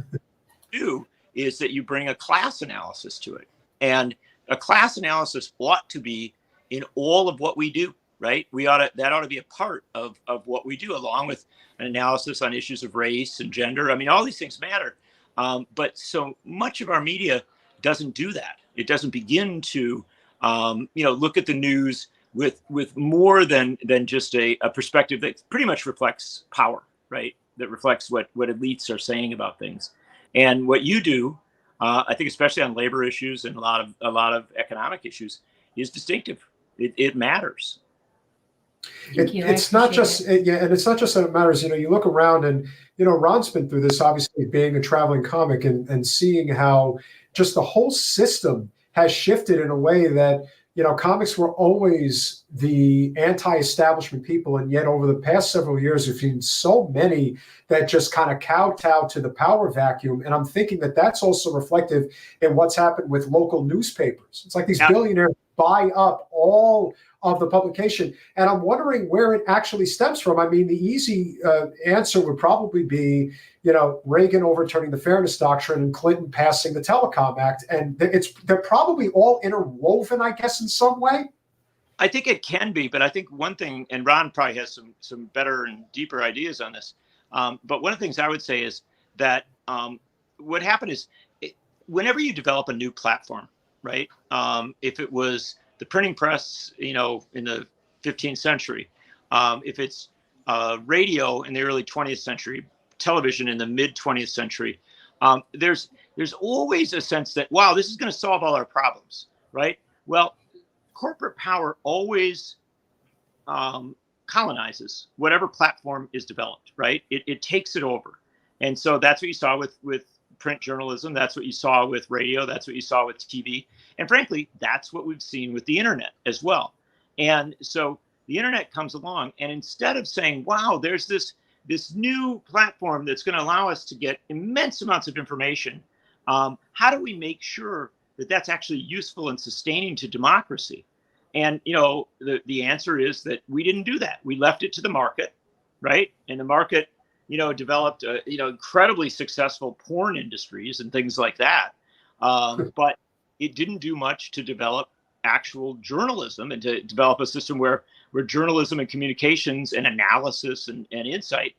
you do is that you bring a class analysis to it. And a class analysis ought to be in all of what we do, right? That ought to be a part of what we do, along with an analysis on issues of race and gender. I mean, all these things matter. But so much of our media doesn't do that. It doesn't begin to, look at the news with more than just a perspective that pretty much reflects power, right? That reflects what elites are saying about things. And what you do, I think, especially on labor issues and a lot of economic issues, is distinctive. It matters. It's not just and it's not just that it matters. You look around and Ron's been through this, obviously being a traveling comic and seeing how just the whole system has shifted in a way that comics were always the anti-establishment people, and yet over the past several years, we've seen so many that just kind of kowtow to the power vacuum. And I'm thinking that that's also reflective in what's happened with local newspapers. It's like these billionaires buy up all of the publication, and I'm wondering where it actually stems from. I mean, the easy answer would probably be, Reagan overturning the Fairness Doctrine and Clinton passing the Telecom Act, and they're probably all interwoven, I guess, in some way. I think it can be, but I think one thing, and Ron probably has some better and deeper ideas on this, but one of the things I would say is that what happened is whenever you develop a new platform, right? If it was the printing press, in the 15th century, if it's radio in the early 20th century, television in the mid 20th century, there's always a sense that, wow, this is going to solve all our problems, right? Well, corporate power always colonizes whatever platform is developed, right? It takes it over. And so that's what you saw with print journalism. That's what you saw with radio. That's what you saw with TV. And frankly, that's what we've seen with the internet as well. And so the internet comes along, and instead of saying, wow, there's this new platform that's going to allow us to get immense amounts of information, how do we make sure that that's actually useful and sustaining to democracy? And, the answer is that we didn't do that. We left it to the market, right? And the market, developed, incredibly successful porn industries and things like that. But it didn't do much to develop actual journalism and to develop a system where journalism and communications and analysis and insight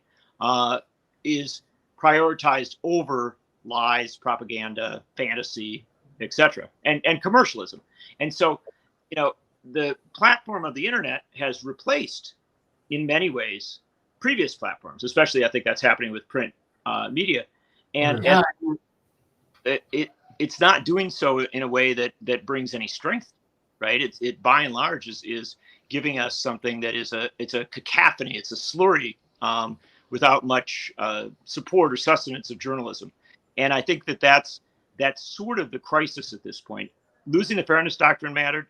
is prioritized over lies, propaganda, fantasy, etc., and commercialism. And so, the platform of the internet has replaced, in many ways, previous platforms. Especially, I think that's happening with print media, and it's not doing so in a way that brings any strength, right? It by and large is giving us something that it's a cacophony, it's a slurry without much support or sustenance of journalism. And I think that's sort of the crisis at this point. Losing the fairness doctrine mattered.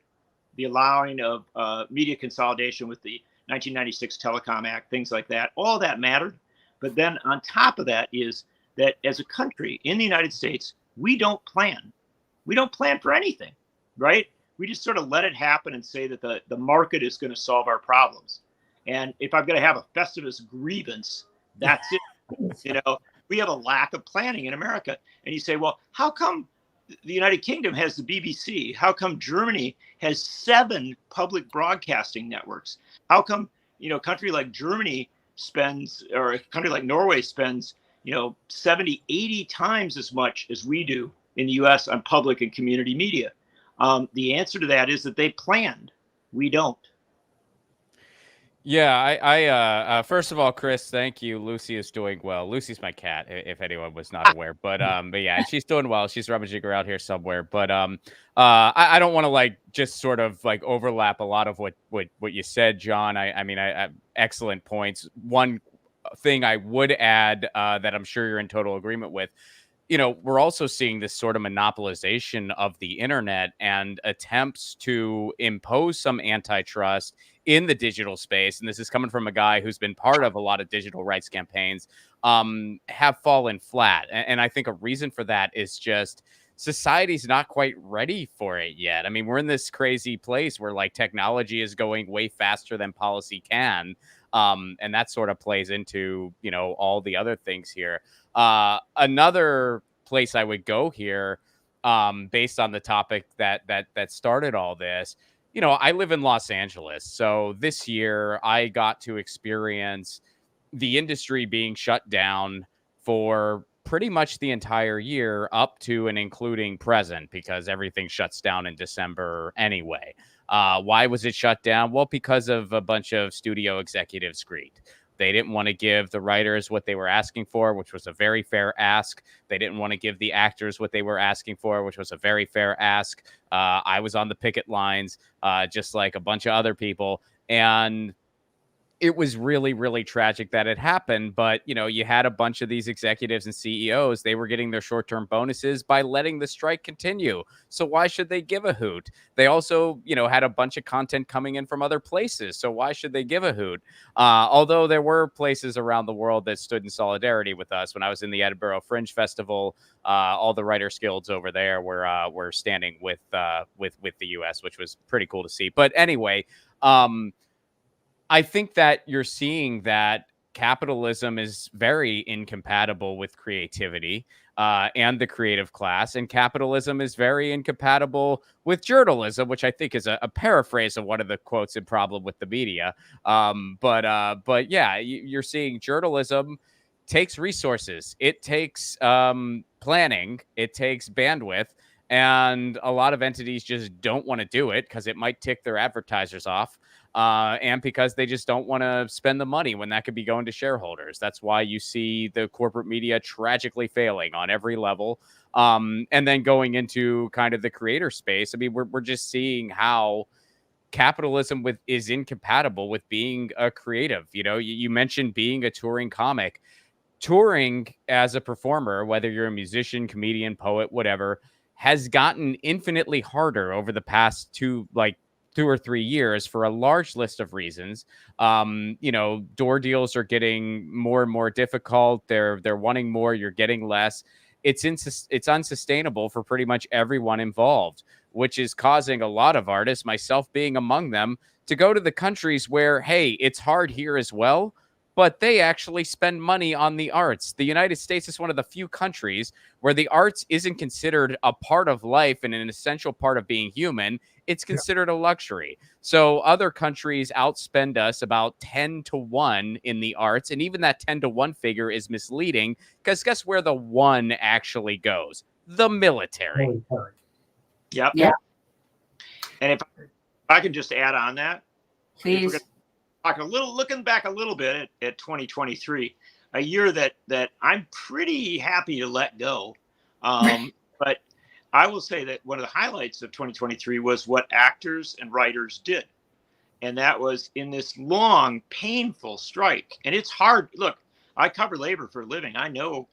The allowing of media consolidation with the 1996 Telecom Act, things like that, all that mattered. But then on top of that is that as a country in the United States, we don't plan. We don't plan for anything, right? We just sort of let it happen and say that the market is going to solve our problems. And if I'm going to have a Festivus grievance, that's it. We have a lack of planning in America. And you say, well, how come the United Kingdom has the BBC? How come Germany has 7 public broadcasting networks? How come, a country like Germany spends, or a country like Norway spends, 70, 80 times as much as we do in the US on public and community media? The answer to that is that they planned. We don't. Yeah, I first of all, Chris, thank you. Lucy is doing well. Lucy's my cat, if anyone was not aware. But yeah, she's doing well. She's rummaging around here somewhere. But I don't want to just sort of overlap a lot of what you said, John. I mean, excellent points. One thing I would add that I'm sure you're in total agreement with. We're also seeing this sort of monopolization of the internet and attempts to impose some antitrust in the digital space. And this is coming from a guy who's been part of a lot of digital rights campaigns, have fallen flat. And I think a reason for that is just society's not quite ready for it yet. I mean, we're in this crazy place where technology is going way faster than policy can. And that sort of plays into, all the other things here. Another place I would go here, based on the topic that started all this, I live in Los Angeles. So this year I got to experience the industry being shut down for pretty much the entire year up to and including present, because everything shuts down in December anyway. Why was it shut down? Well, because of a bunch of studio executives greed. They didn't want to give the writers what they were asking for, which was a very fair ask. They didn't want to give the actors what they were asking for, which was a very fair ask. I was on the picket lines, just like a bunch of other people. And it was really, really tragic that it happened. But, you had a bunch of these executives and CEOs. They were getting their short-term bonuses by letting the strike continue. So why should they give a hoot? They also, had a bunch of content coming in from other places. So why should they give a hoot? Although there were places around the world that stood in solidarity with us. When I was in the Edinburgh Fringe Festival, all the writers guilds over there were standing with the US, which was pretty cool to see. But anyway, I think that you're seeing that capitalism is very incompatible with creativity and the creative class, and capitalism is very incompatible with journalism, which I think is a paraphrase of one of the quotes in Problem with the Media. But yeah, you're seeing journalism takes resources, it takes planning, it takes bandwidth, and a lot of entities just don't want to do it because it might tick their advertisers off. and because they just don't want to spend the money when that could be going to shareholders. That's why you see the corporate media tragically failing on every level. And then going into kind of the creator space, I mean, we're just seeing how capitalism is incompatible with being a creative. You know, you mentioned being a touring comic. Touring as a performer, whether you're a musician, comedian, poet, whatever, has gotten infinitely harder over the past 2 or 3 years for a large list of reasons. You know, door deals are getting more and more difficult. They're wanting more, you're getting less. It's unsustainable for pretty much everyone involved, which is causing a lot of artists, myself being among them, to go to the countries where, hey, it's hard here as well, but they actually spend money on the arts. The United States is one of the few countries where the arts isn't considered a part of life and an essential part of being human. It's considered a luxury. So other countries outspend us about 10-1 in the arts. And even that 10-1 figure is misleading, because guess where the one actually goes? The military. Yep. Yeah. And if I can just add on that, Please. Looking back a little bit at 2023, a year that I'm pretty happy to let go. But I will say that one of the highlights of 2023 was what actors and writers did. And that was in this long, painful strike. And it's hard. Look, I cover labor for a living. I know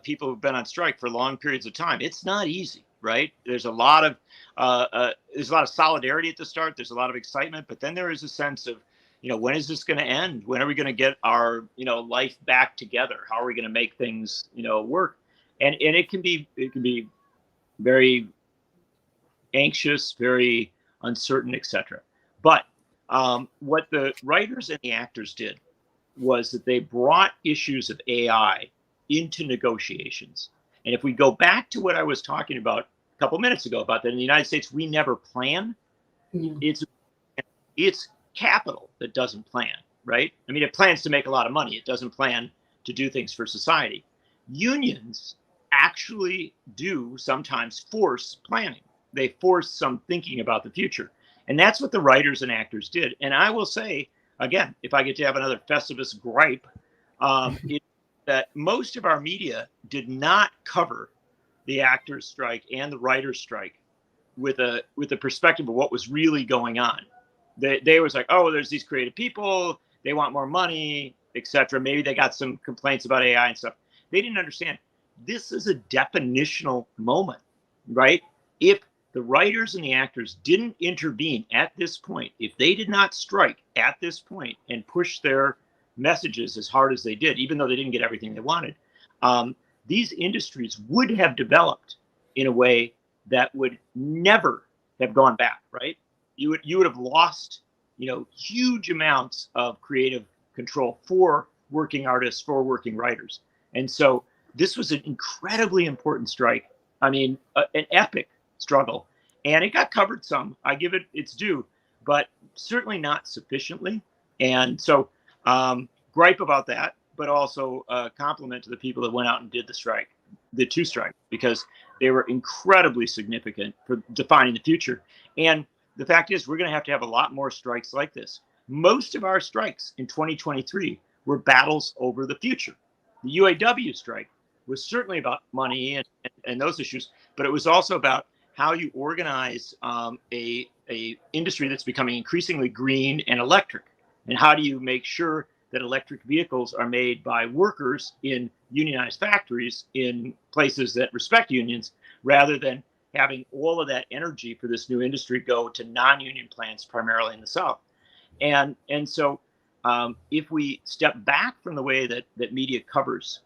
people who've been on strike for long periods of time. It's not easy, right? There's a lot of solidarity at the start. There's a lot of excitement, but then there is a sense of, you know, when is this going to end? When are we going to get our, you know, life back together? How are we going to make things, you know, work? And it can be very anxious, very uncertain, etc. But what the writers and the actors did was that they brought issues of AI into negotiations. And if we go back to what I was talking about a couple minutes ago about that in the United States, we never plan. It's capital that doesn't plan, right? I mean, it plans to make a lot of money. It doesn't plan to do things for society. Unions actually do sometimes force planning. They force some thinking about the future. And that's what the writers and actors did. And I will say, again, if I get to have another Festivus gripe, that most of our media did not cover the actors' strike and the writers' strike with a perspective of what was really going on. They was like, oh, there's these creative people, they want more money, etc. Maybe they got some complaints about AI and stuff. They didn't understand. This is a definitional moment, right? If the writers and the actors didn't intervene at this point, if they did not strike at this point and push their messages as hard as they did, even though they didn't get everything they wanted, these industries would have developed in a way that would never have gone back, right? You would have lost, you know, huge amounts of creative control for working artists, for working writers. And so this was an incredibly important strike. I mean, an epic struggle. And it got covered some. I give it its due, but certainly not sufficiently. And so gripe about that, but also compliment to the people that went out and did the two strikes, because they were incredibly significant for defining the future. And the fact is, we're going to have a lot more strikes like this. Most of our strikes in 2023 were battles over the future. The UAW strike was certainly about money and those issues, but it was also about how you organize a industry that's becoming increasingly green and electric, and how do you make sure that electric vehicles are made by workers in unionized factories in places that respect unions, rather than having all of that energy for this new industry go to non-union plants, primarily in the South. And so if we step back from the way that media covers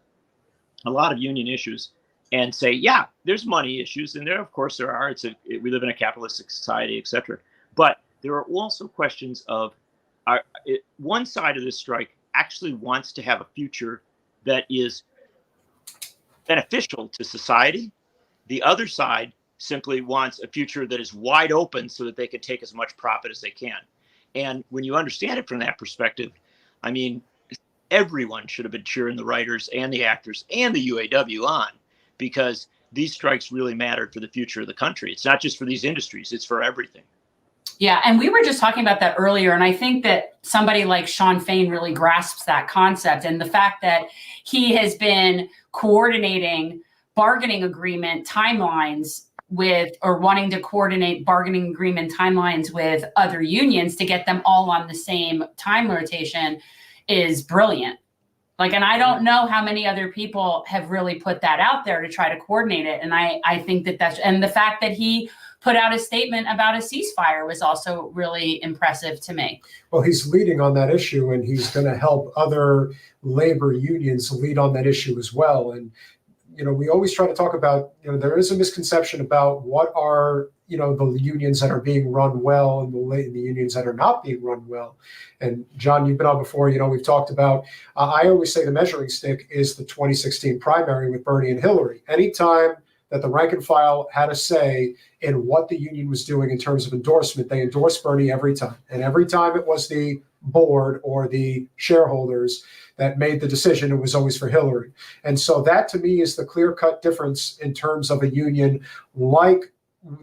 a lot of union issues and say, yeah, there's money issues, and there, of course, there are. We live in a capitalistic society, et cetera. But there are also questions of one side of this strike actually wants to have a future that is beneficial to society. The other side simply wants a future that is wide open so that they can take as much profit as they can. And when you understand it from that perspective, I mean, everyone should have been cheering the writers and the actors and the UAW on, because these strikes really mattered for the future of the country. It's not just for these industries, it's for everything. Yeah, and we were just talking about that earlier, and I think that somebody like Sean Fain really grasps that concept, and the fact that he has been coordinating bargaining agreement timelines with, or wanting to coordinate bargaining agreement timelines with other unions to get them all on the same time rotation is brilliant. Like, and I don't know how many other people have really put that out there to try to coordinate it. And I think that that's, and the fact that he put out a statement about a ceasefire was also really impressive to me. Well, he's leading on that issue, and he's going to help other labor unions lead on that issue as well. And, you know, we always try to talk about, you know, there is a misconception about what are, you know, the unions that are being run well and the unions that are not being run well. And John, you've been on before, you know, we've talked about, I always say the measuring stick is the 2016 primary with Bernie and Hillary. Anytime that the rank and file had a say in what the union was doing in terms of endorsement, they endorsed Bernie every time. And every time it was the board or the shareholders that made the decision, it was always for Hillary. And so that to me is the clear-cut difference in terms of a union like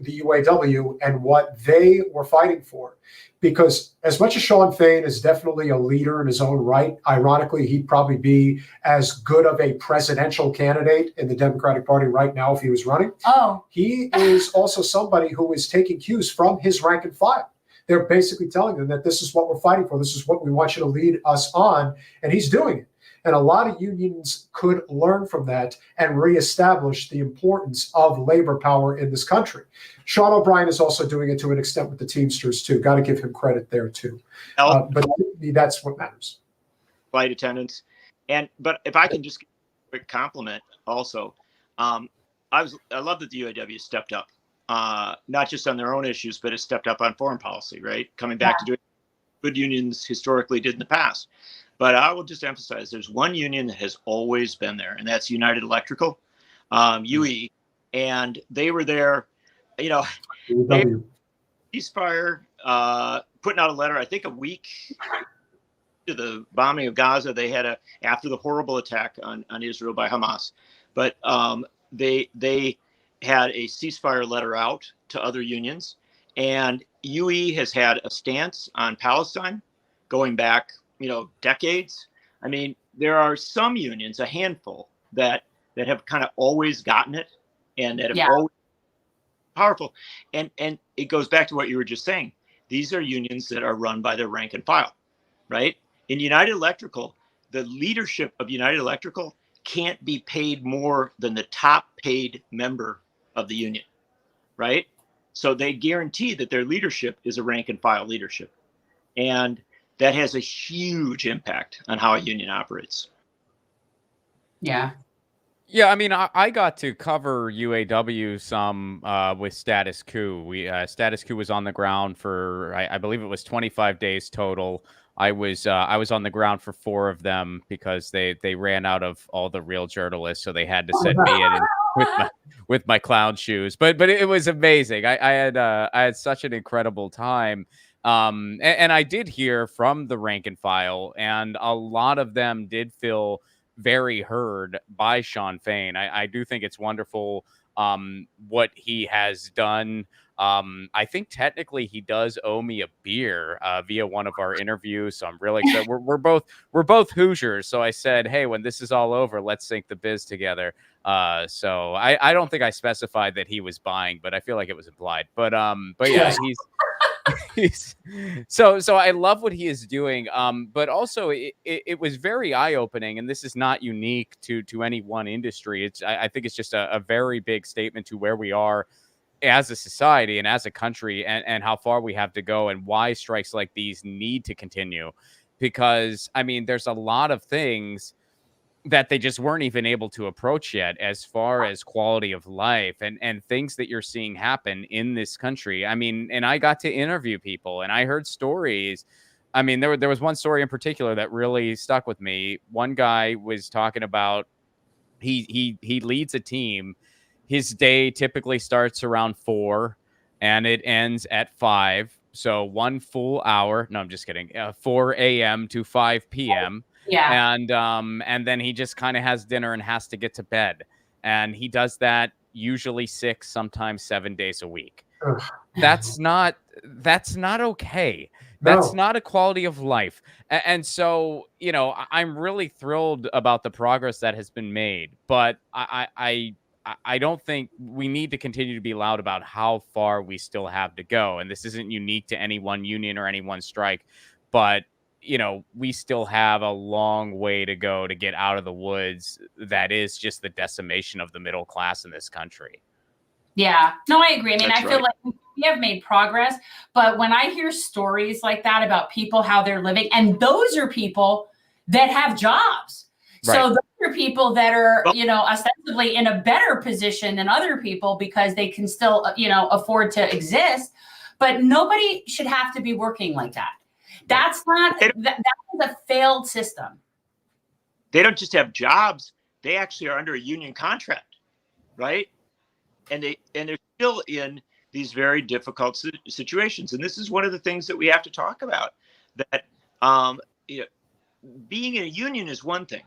the UAW and what they were fighting for. Because as much as Sean Fain is definitely a leader in his own right, ironically, he'd probably be as good of a presidential candidate in the Democratic Party right now if he was running. Oh, he is also somebody who is taking cues from his rank and file. They're basically telling them that this is what we're fighting for. This is what we want you to lead us on. And he's doing it. And a lot of unions could learn from that and reestablish the importance of labor power in this country. Sean O'Brien is also doing it to an extent with the Teamsters, too. Got to give him credit there, too. But that's what matters. Flight attendants. But if I can just give a quick compliment also, I love that the UAW stepped up, not just on their own issues, but it stepped up on foreign policy, right? Coming back to doing what good unions historically did in the past. But I will just emphasize there's one union that has always been there, and that's United Electrical, UE. And they were there, you know, ceasefire, putting out a letter, I think a week to the bombing of Gaza. They had after the horrible attack on Israel by Hamas. But they had a ceasefire letter out to other unions. And UE has had a stance on Palestine going back, you know, decades. I mean, there are some unions, a handful, that have kind of always gotten it and that have always been powerful. And it goes back to what you were just saying. These are unions that are run by their rank and file, right? In United Electrical, the leadership of United Electrical can't be paid more than the top paid member of the union, right? So they guarantee that their leadership is a rank and file leadership. And that has a huge impact on how a union operates. Yeah. Yeah, I mean, I got to cover UAW some with Status Quo. Status Quo was on the ground for, I believe it was 25 days total. I was on the ground for 4 of them because they ran out of all the real journalists, so they had to send me in with my clown shoes. But it was amazing. I had such an incredible time. And I did hear from the rank and file, and a lot of them did feel very heard by Sean Fain. I do think it's wonderful what he has done. I think technically he does owe me a beer via one of our interviews, so I'm really excited. We're both Hoosiers, so I said, hey, when this is all over, let's sink the biz together. So I don't think I specified that he was buying, but I feel like it was implied. But yeah, so I love what he is doing. But also it was very eye-opening, and this is not unique to any one industry. I think it's just a very big statement to where we are as a society and as a country, and how far we have to go, and why strikes like these need to continue. Because I mean, there's a lot of things that they just weren't even able to approach yet, as far as quality of life and things that you're seeing happen in this country. I mean, and I got to interview people, and I heard stories. I mean, there was one story in particular that really stuck with me. One guy was talking about he leads a team. His day typically starts around 4 and it ends at 5. So 1 full hour. No, I'm just kidding. 4 a.m. to 5 p.m. Yeah. And then he just kind of has dinner and has to get to bed. And he does that usually 6, sometimes 7 days a week. that's not okay. That's not a quality of life. And so, you know, I'm really thrilled about the progress that has been made, but I don't think we need to continue to be loud about how far we still have to go. And this isn't unique to any one union or any one strike, but you know, we still have a long way to go to get out of the woods. That is just the decimation of the middle class in this country. Yeah, no, I agree. I mean, That's I feel like we have made progress, but when I hear stories like that about people, how they're living, and those are people that have jobs. Right. So those are people that are, you know, ostensibly in a better position than other people because they can still, you know, afford to exist. But nobody should have to be working like that. That's not, that is a failed system. They don't just have jobs, they actually are under a union contract, right? And they're still in these very difficult situations. And this is one of the things that we have to talk about, that you know, being in a union is one thing.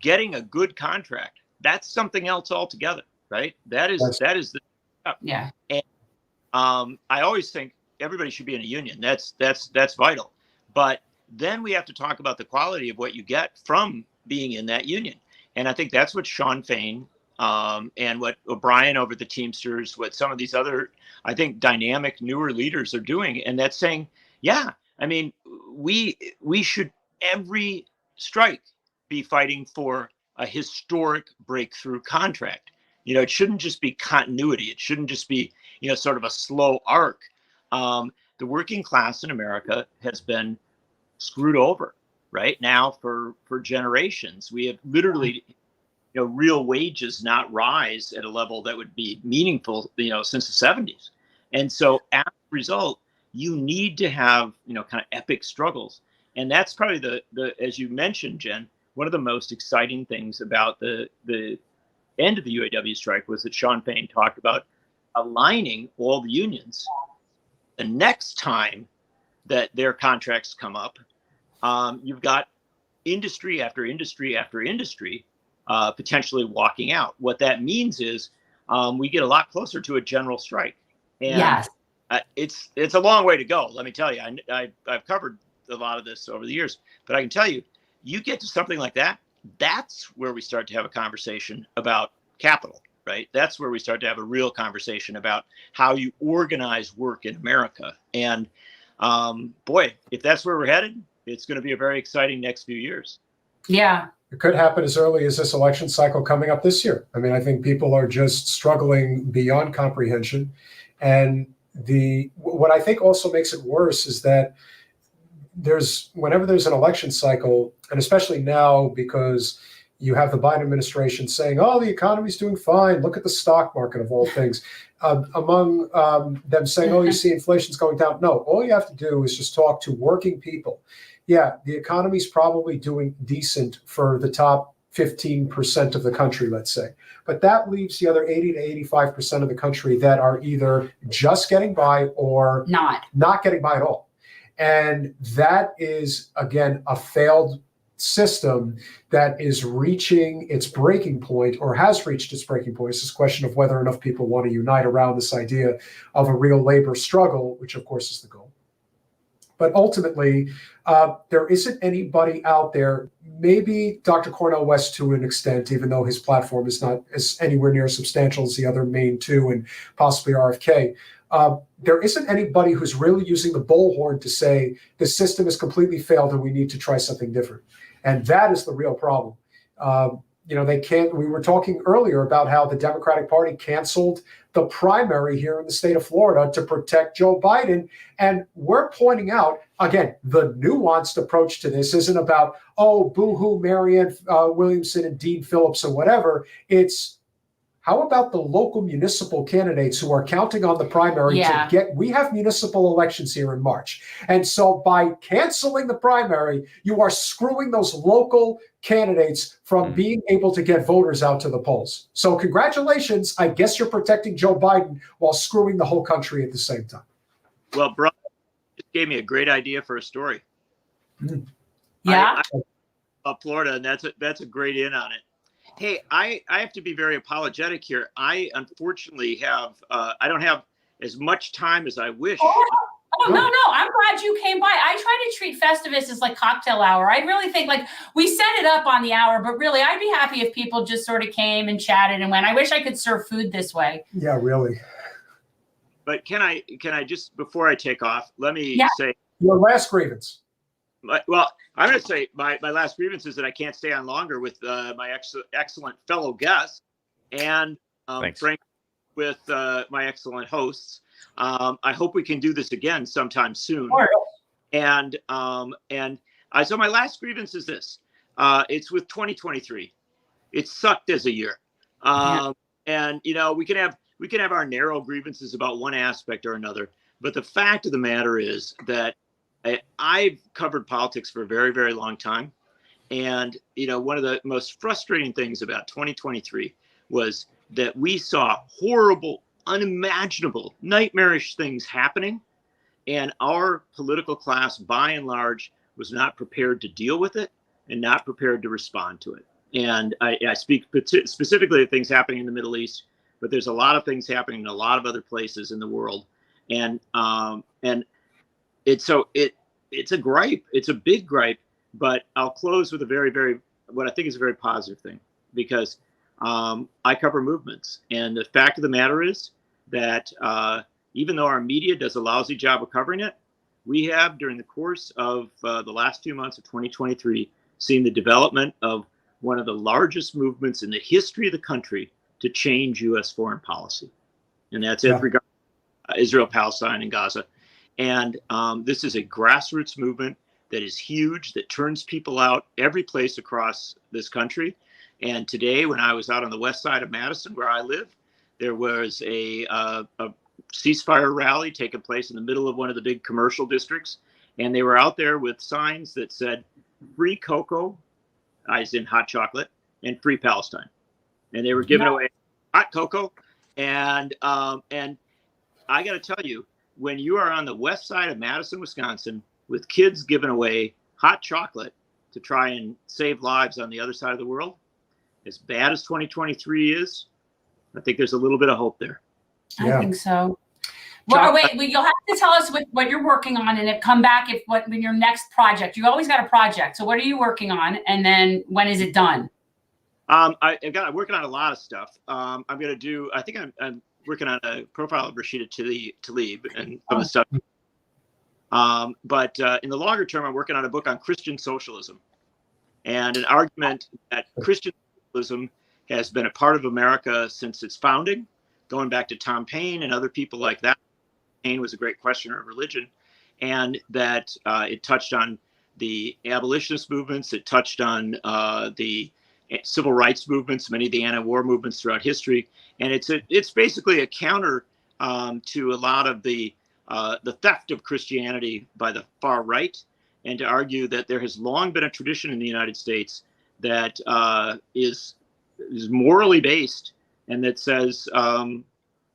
Getting a good contract, that's something else altogether, right? That is the yeah. And I always think everybody should be in a union. That's vital. But then we have to talk about the quality of what you get from being in that union. And I think that's what Sean Fain and what O'Brien over the Teamsters, what some of these other, I think, dynamic newer leaders are doing. And that's saying, yeah, I mean, we should, every strike, be fighting for a historic breakthrough contract. You know, it shouldn't just be continuity. It shouldn't just be, you know, sort of a slow arc. The working class in America has been screwed over right now for generations. We have literally, you know, real wages not rise at a level that would be meaningful, you know, since the 70s. And so as a result, you need to have, you know, kind of epic struggles. And that's probably the as you mentioned, Jen, one of the most exciting things about the end of the UAW strike was that Sean Fain talked about aligning all the unions. The next time that their contracts come up, you've got industry after industry after industry potentially walking out. What that means is we get a lot closer to a general strike. And yes. It's a long way to go. Let me tell you, I've covered a lot of this over the years, but I can tell you, you get to something like that, that's where we start to have a conversation about capital, right? That's where we start to have a real conversation about how you organize work in America. And boy, if that's where we're headed, it's going to be a very exciting next few years. Yeah. It could happen as early as this election cycle coming up this year. I mean, I think people are just struggling beyond comprehension. And what I think also makes it worse is that whenever there's an election cycle, and especially now because you have the Biden administration saying, oh, the economy's doing fine, look at the stock market of all things, among them saying, oh, you see inflation's going down. No, all you have to do is just talk to working people. Yeah, the economy's probably doing decent for the top 15% of the country, let's say. But that leaves the other 80 to 85% of the country that are either just getting by or not getting by at all. And that is, again, a failed system that is reaching its breaking point or has reached its breaking point. It's this question of whether enough people want to unite around this idea of a real labor struggle, which of course is the goal. But ultimately, there isn't anybody out there, maybe Dr. Cornel West to an extent, even though his platform is not as anywhere near as substantial as the other main two and possibly RFK. There isn't anybody who's really using the bullhorn to say the system has completely failed and we need to try something different. And that is the real problem. You know, they can't, we were talking earlier about how the Democratic Party canceled the primary here in the state of Florida to protect Joe Biden. And we're pointing out, again, the nuanced approach to this isn't about, oh, boo-hoo, Marianne Williamson and Dean Phillips or whatever. It's, how about the local municipal candidates who are counting on the primary to get, we have municipal elections here in March. And so by canceling the primary, you are screwing those local candidates from being able to get voters out to the polls. So congratulations. I guess you're protecting Joe Biden while screwing the whole country at the same time. Well, Brian just gave me a great idea for a story. Yeah. I Florida, and that's a great in on it. Hey, I have to be very apologetic here. I unfortunately have I don't have as much time as I wish. Oh, no, I'm glad you came by. I try to treat Festivus as like cocktail hour. I really think like we set it up on the hour, but really I'd be happy if people just sort of came and chatted and went. I wish I could serve food this way. Yeah, really. But can I just, before I take off, let me say your last grievance. Well, I'm going to say my last grievance is that I can't stay on longer with my excellent fellow guests and Frank with my excellent hosts. I hope we can do this again sometime soon. Sure. And so my last grievance is this. It's with 2023. It sucked as a year. And you know, we can have our narrow grievances about one aspect or another, but the fact of the matter is that I've covered politics for a very, very long time. And, you know, one of the most frustrating things about 2023 was that we saw horrible, unimaginable, nightmarish things happening. And our political class, by and large, was not prepared to deal with it and not prepared to respond to it. And I speak specifically of things happening in the Middle East, but there's a lot of things happening in a lot of other places in the world. And it's a gripe. It's a big gripe, but I'll close with a very, what I think is a very positive thing, because I cover movements. And the fact of the matter is that even though our media does a lousy job of covering it, we have, during the course of the last few months of 2023, seen the development of one of the largest movements in the history of the country to change U.S. foreign policy. And that's it regarding Israel, Palestine, and Gaza. And this is a grassroots movement that is huge, that turns people out every place across this country. And today, when I was out on the west side of Madison, where I live, there was a ceasefire rally taking place in the middle of one of the big commercial districts. And they were out there with signs that said, "Free cocoa," as in hot chocolate, and "Free Palestine." And they were giving away hot cocoa. And I got to tell you, when you are on the west side of Madison, Wisconsin, with kids giving away hot chocolate to try and save lives on the other side of the world, as bad as 2023 is, I think there's a little bit of hope there. I think so. Well, wait, you'll have to tell us what you're working on, and come back when your next project. You always got a project. So what are you working on, and then when is it done? I'm working on a lot of stuff. I'm working on a profile of Rashida Tlaib and some of the stuff. But in the longer term, I'm working on a book on Christian socialism, and an argument that Christian socialism has been a part of America since its founding, going back to Tom Paine and other people like that. Paine was a great questioner of religion, and that it touched on the abolitionist movements. It touched on the civil rights movements, many of the anti-war movements throughout history. And it's basically a counter to a lot of the theft of Christianity by the far right, and to argue that there has long been a tradition in the United States that is morally based, and that says,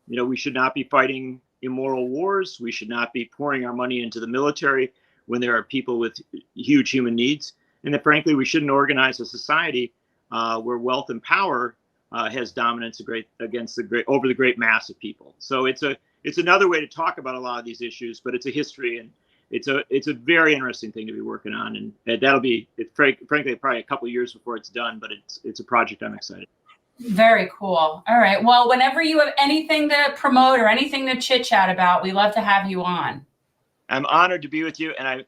we should not be fighting immoral wars. We should not be pouring our money into the military when there are people with huge human needs. And that, frankly, we shouldn't organize a society where wealth and power has dominance over the great mass of people. So it's another way to talk about a lot of these issues, but it's a history, and it's a very interesting thing to be working on, and that'll be frankly probably a couple of years before it's done, but it's a project I'm excited. Very cool. All right. Well, whenever you have anything to promote or anything to chit chat about, we love to have you on. I'm honored to be with you, and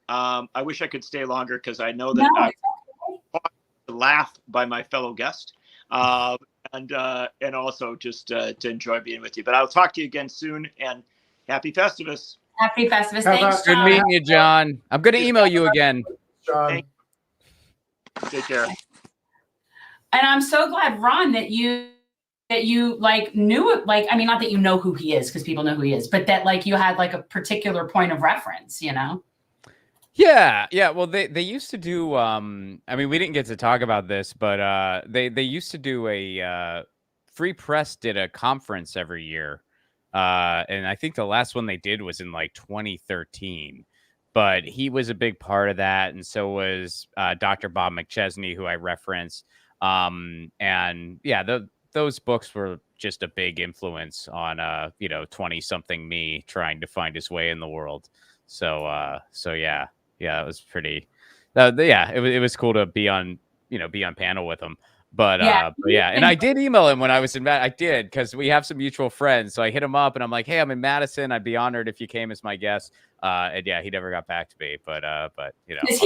I wish I could stay longer, because I know that I laugh by my fellow guest, and also just to enjoy being with you. But I'll talk to you again soon, and happy Festivus. Happy Festivus. Thanks, John. Good meeting you, John. I'm going to email you again. John. Take care. And I'm so glad, Ron, that you like knew it. Like, I mean, not that you know who he is, because people know who he is, but that like you had like a particular point of reference, Yeah. Well, they used to do. I mean, we didn't get to talk about this, but they used to do a Free Press did a conference every year, and I think the last one they did was in like 2013. But he was a big part of that, and so was Dr. Bob McChesney, who I referenced. And yeah, those books were just a big influence on 20-something me trying to find his way in the world. So yeah, it was pretty. It was cool to be on panel with him. But yeah, and I did email him when I was in I did, because we have some mutual friends. So I hit him up and I'm like, hey, I'm in Madison. I'd be honored if you came as my guest. And yeah, he never got back to me, but he's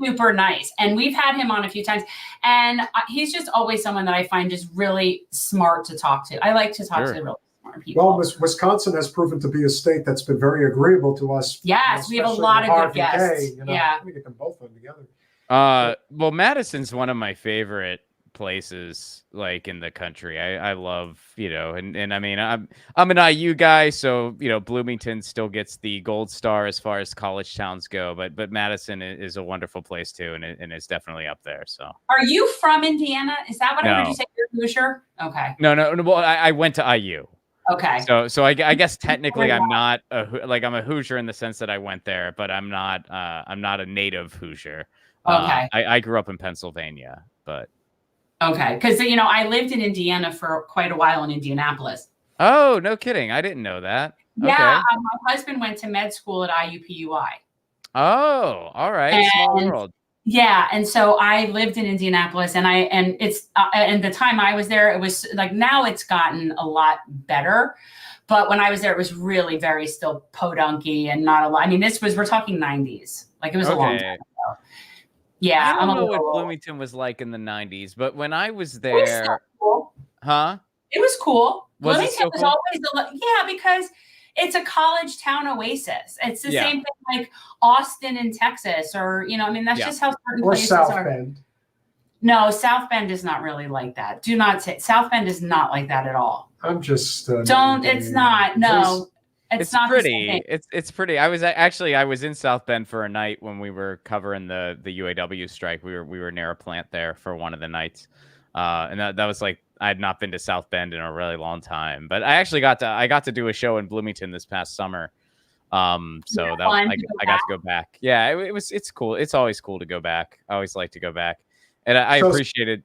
super nice, and we've had him on a few times, and he's just always someone that I find just really smart to talk to. I like to talk to really smart people. Well, Wisconsin has proven to be a state that's been very agreeable to us. Yes, we have a lot of good guests. Yeah, we get them both on together. Well, Madison's one of my favorite places like in the country. I love, and I mean, I'm an IU guy, so Bloomington still gets the gold star as far as college towns go, but Madison is a wonderful place too, and it's definitely up there. So are you from Indiana? Is that what I heard you say? You're Hoosier? Okay. No. Well, I went to IU. Okay. So I guess technically I'm not I'm a Hoosier in the sense that I went there, but I'm not a native Hoosier. Okay. I grew up in Pennsylvania, but. Okay. Because, I lived in Indiana for quite a while in Indianapolis. Oh, no kidding. I didn't know that. Yeah. Okay. My husband went to med school at IUPUI. Oh, all right. Small world. Yeah. And so I lived in Indianapolis, and it's, and the time I was there, it was like, now it's gotten a lot better. But when I was there, it was really very still podunky and not a lot. I mean, we're talking 90s. Like, it was a long time ago. Yeah, I don't know what Bloomington was like in the 90s, but when I was there, it was cool. Huh? It was cool. Bloomington was always because it's a college town oasis. It's the same thing like Austin in Texas, or that's just how certain places South are. Bend. No, South Bend is not really like that. Do not say South Bend is not like that at all. I'm just don't. It's not. No. It's not pretty. It's pretty. I was in South Bend for a night when we were covering the UAW strike. We were near a plant there for one of the nights, and that was like I had not been to South Bend in a really long time. But I actually got to do a show in Bloomington this past summer, I got to go back. Yeah, it's cool. It's always cool to go back. I always like to go back, and I appreciated.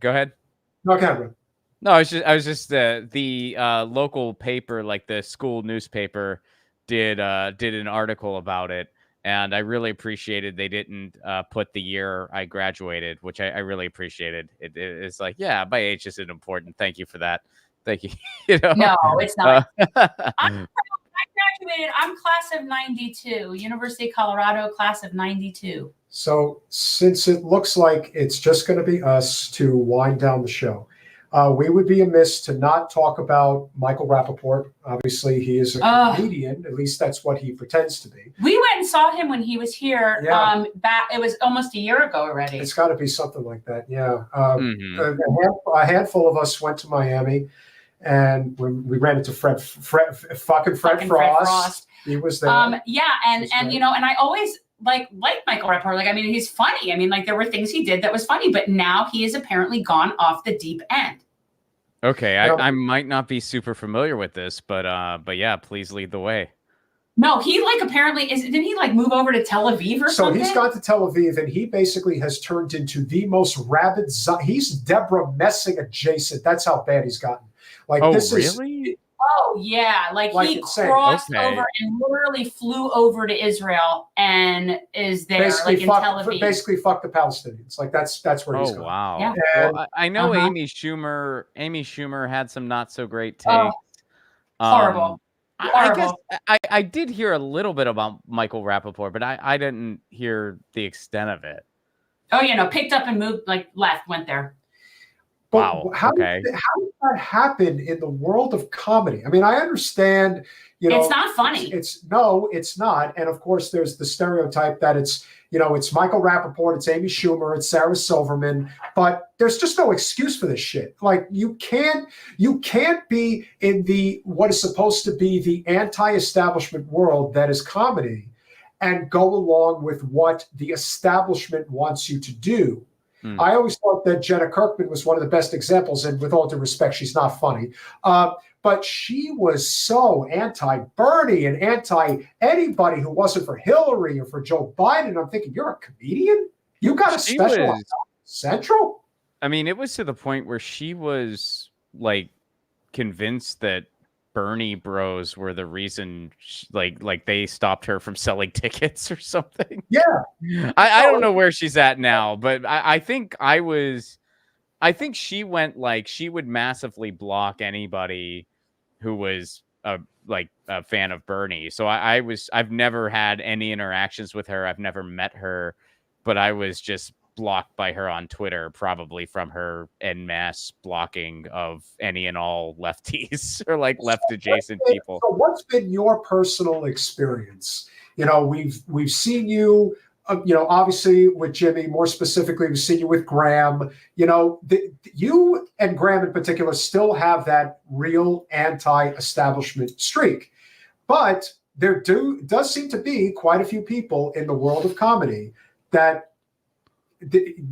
Go ahead. No, Cameron. No, I was just the local paper, like the school newspaper, did an article about it, and I really appreciated they didn't put the year I graduated, which I really appreciated. It's like, yeah, my age isn't important. Thank you for that. Thank you. No, it's not. I graduated. I'm class of '92, University of Colorado, class of '92. So since it looks like it's just going to be us to wind down the show. We would be amiss to not talk about Michael Rappaport. Obviously, he is a comedian. At least that's what he pretends to be. We went and saw him when he was here. Yeah. It was almost a year ago already. It's got to be something like that. Yeah. A handful of us went to Miami, and when we ran into Fred Frost. He was there. And I always like Michael Rappaport. Like, I mean, he's funny. I mean, like, there were things he did that was funny, but now he has apparently gone off the deep end. Okay, I might not be super familiar with this, but yeah, please lead the way. No, he apparently didn't he move over to Tel Aviv or something? So he's gone to Tel Aviv, and he basically has turned into the most rabid. He's Deborah Messing adjacent. That's how bad he's gotten. Really? Oh yeah, he crossed over and literally flew over to Israel and is there in Tel Aviv. Basically, fuck the Palestinians. That's where he's going. Oh wow! Yeah. Well, I know Amy Schumer had some not so great takes. Horrible. I guess I did hear a little bit about Michael Rappaport, but I didn't hear the extent of it. Oh, picked up and moved, left, went there. But wow. How did that happen in the world of comedy? I mean, I understand, it's not funny. It's not. And of course, there's the stereotype that it's Michael Rappaport, it's Amy Schumer, it's Sarah Silverman, but there's just no excuse for this shit. Like, you can't be in the what is supposed to be the anti-establishment world that is comedy and go along with what the establishment wants you to do. I always thought that Jenna Kirkman was one of the best examples, and with all due respect, she's not funny. But she was so anti-Bernie and anti-anybody who wasn't for Hillary or for Joe Biden. I'm thinking, you're a comedian? You got a special on Central? I mean, it was to the point where she was convinced that Bernie bros were the reason, like they stopped her from selling tickets or something. Yeah. I don't know where she's at now, but I think she went like she would massively block anybody who was a fan of Bernie. So I've never had any interactions with her. I've never met her, but I was just blocked by her on Twitter, probably from her en masse blocking of any and all lefties or like left adjacent people. So what's been your personal experience? You know, we've seen you, you know, obviously with Jimmy, more specifically, we've seen you with Graham. You know, you and Graham in particular still have that real anti-establishment streak. But there does seem to be quite a few people in the world of comedy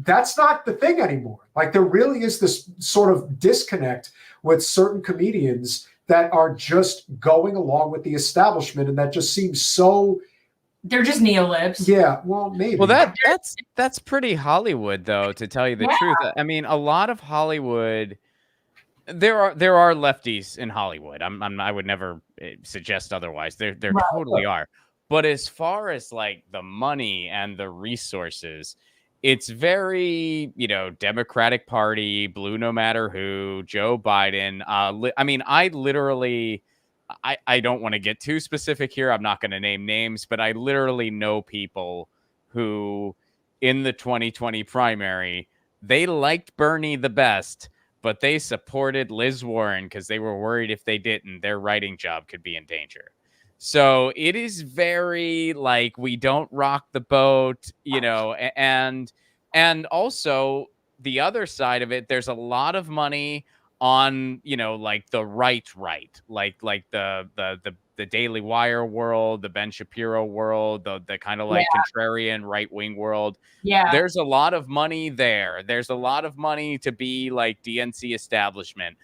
that's not the thing anymore. Like there really is this sort of disconnect with certain comedians that are just going along with the establishment, and that just seems so. They're just neolibs. Yeah, well, maybe. Well, that's pretty Hollywood, though, to tell you the truth. I mean, a lot of Hollywood. There are lefties in Hollywood. I would never suggest otherwise. There totally are. But as far as like the money and the resources, it's very, you know, Democratic Party, blue no matter who, Joe Biden. I mean, I literally, I don't want to get too specific here. I'm not going to name names, but I literally know people who in the 2020 primary, they liked Bernie the best, but they supported Liz Warren because they were worried if they didn't, their writing job could be in danger. So it is very like we don't rock the boat, you know, and also the other side of it, there's a lot of money on, you know, like the right, like the Daily Wire world, the Ben Shapiro world, the kind of like contrarian right wing world. Yeah, there's a lot of money there. There's a lot of money to be like DNC establishment.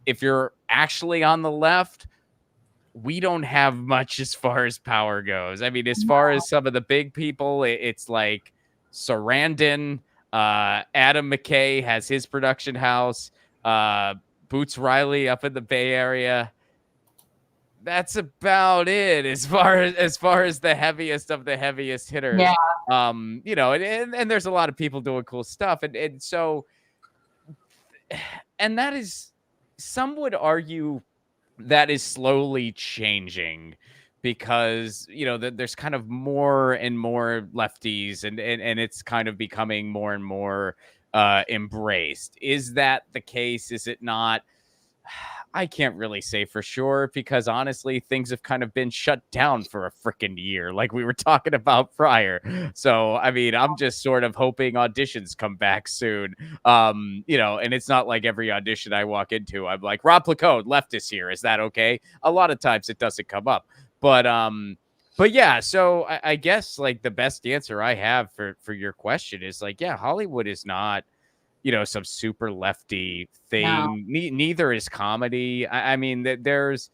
If you're actually on the left, we don't have much as far as power goes. I mean, as far as some of the big people, it's like Sarandon, Adam McKay has his production house, Boots Riley up in the Bay Area. That's about it as far as the heaviest of the heaviest hitters. Yeah. You know, and there's a lot of people doing cool stuff, and so, and that is, some would argue, that is slowly changing because, you know, there's kind of more and more lefties and it's kind of becoming more and more embraced. Is that the case? Is it not? I can't really say for sure because honestly, things have kind of been shut down for a freaking year, like we were talking about prior. So, I mean, I'm just sort of hoping auditions come back soon. You know, and it's not like every audition I walk into, I'm like, Rob Placone, leftist here. Is that okay? A lot of times it doesn't come up, but yeah. So I guess like the best answer I have for your question is like, yeah, Hollywood is not, you know, some super lefty thing. No. Neither is comedy. I mean, there's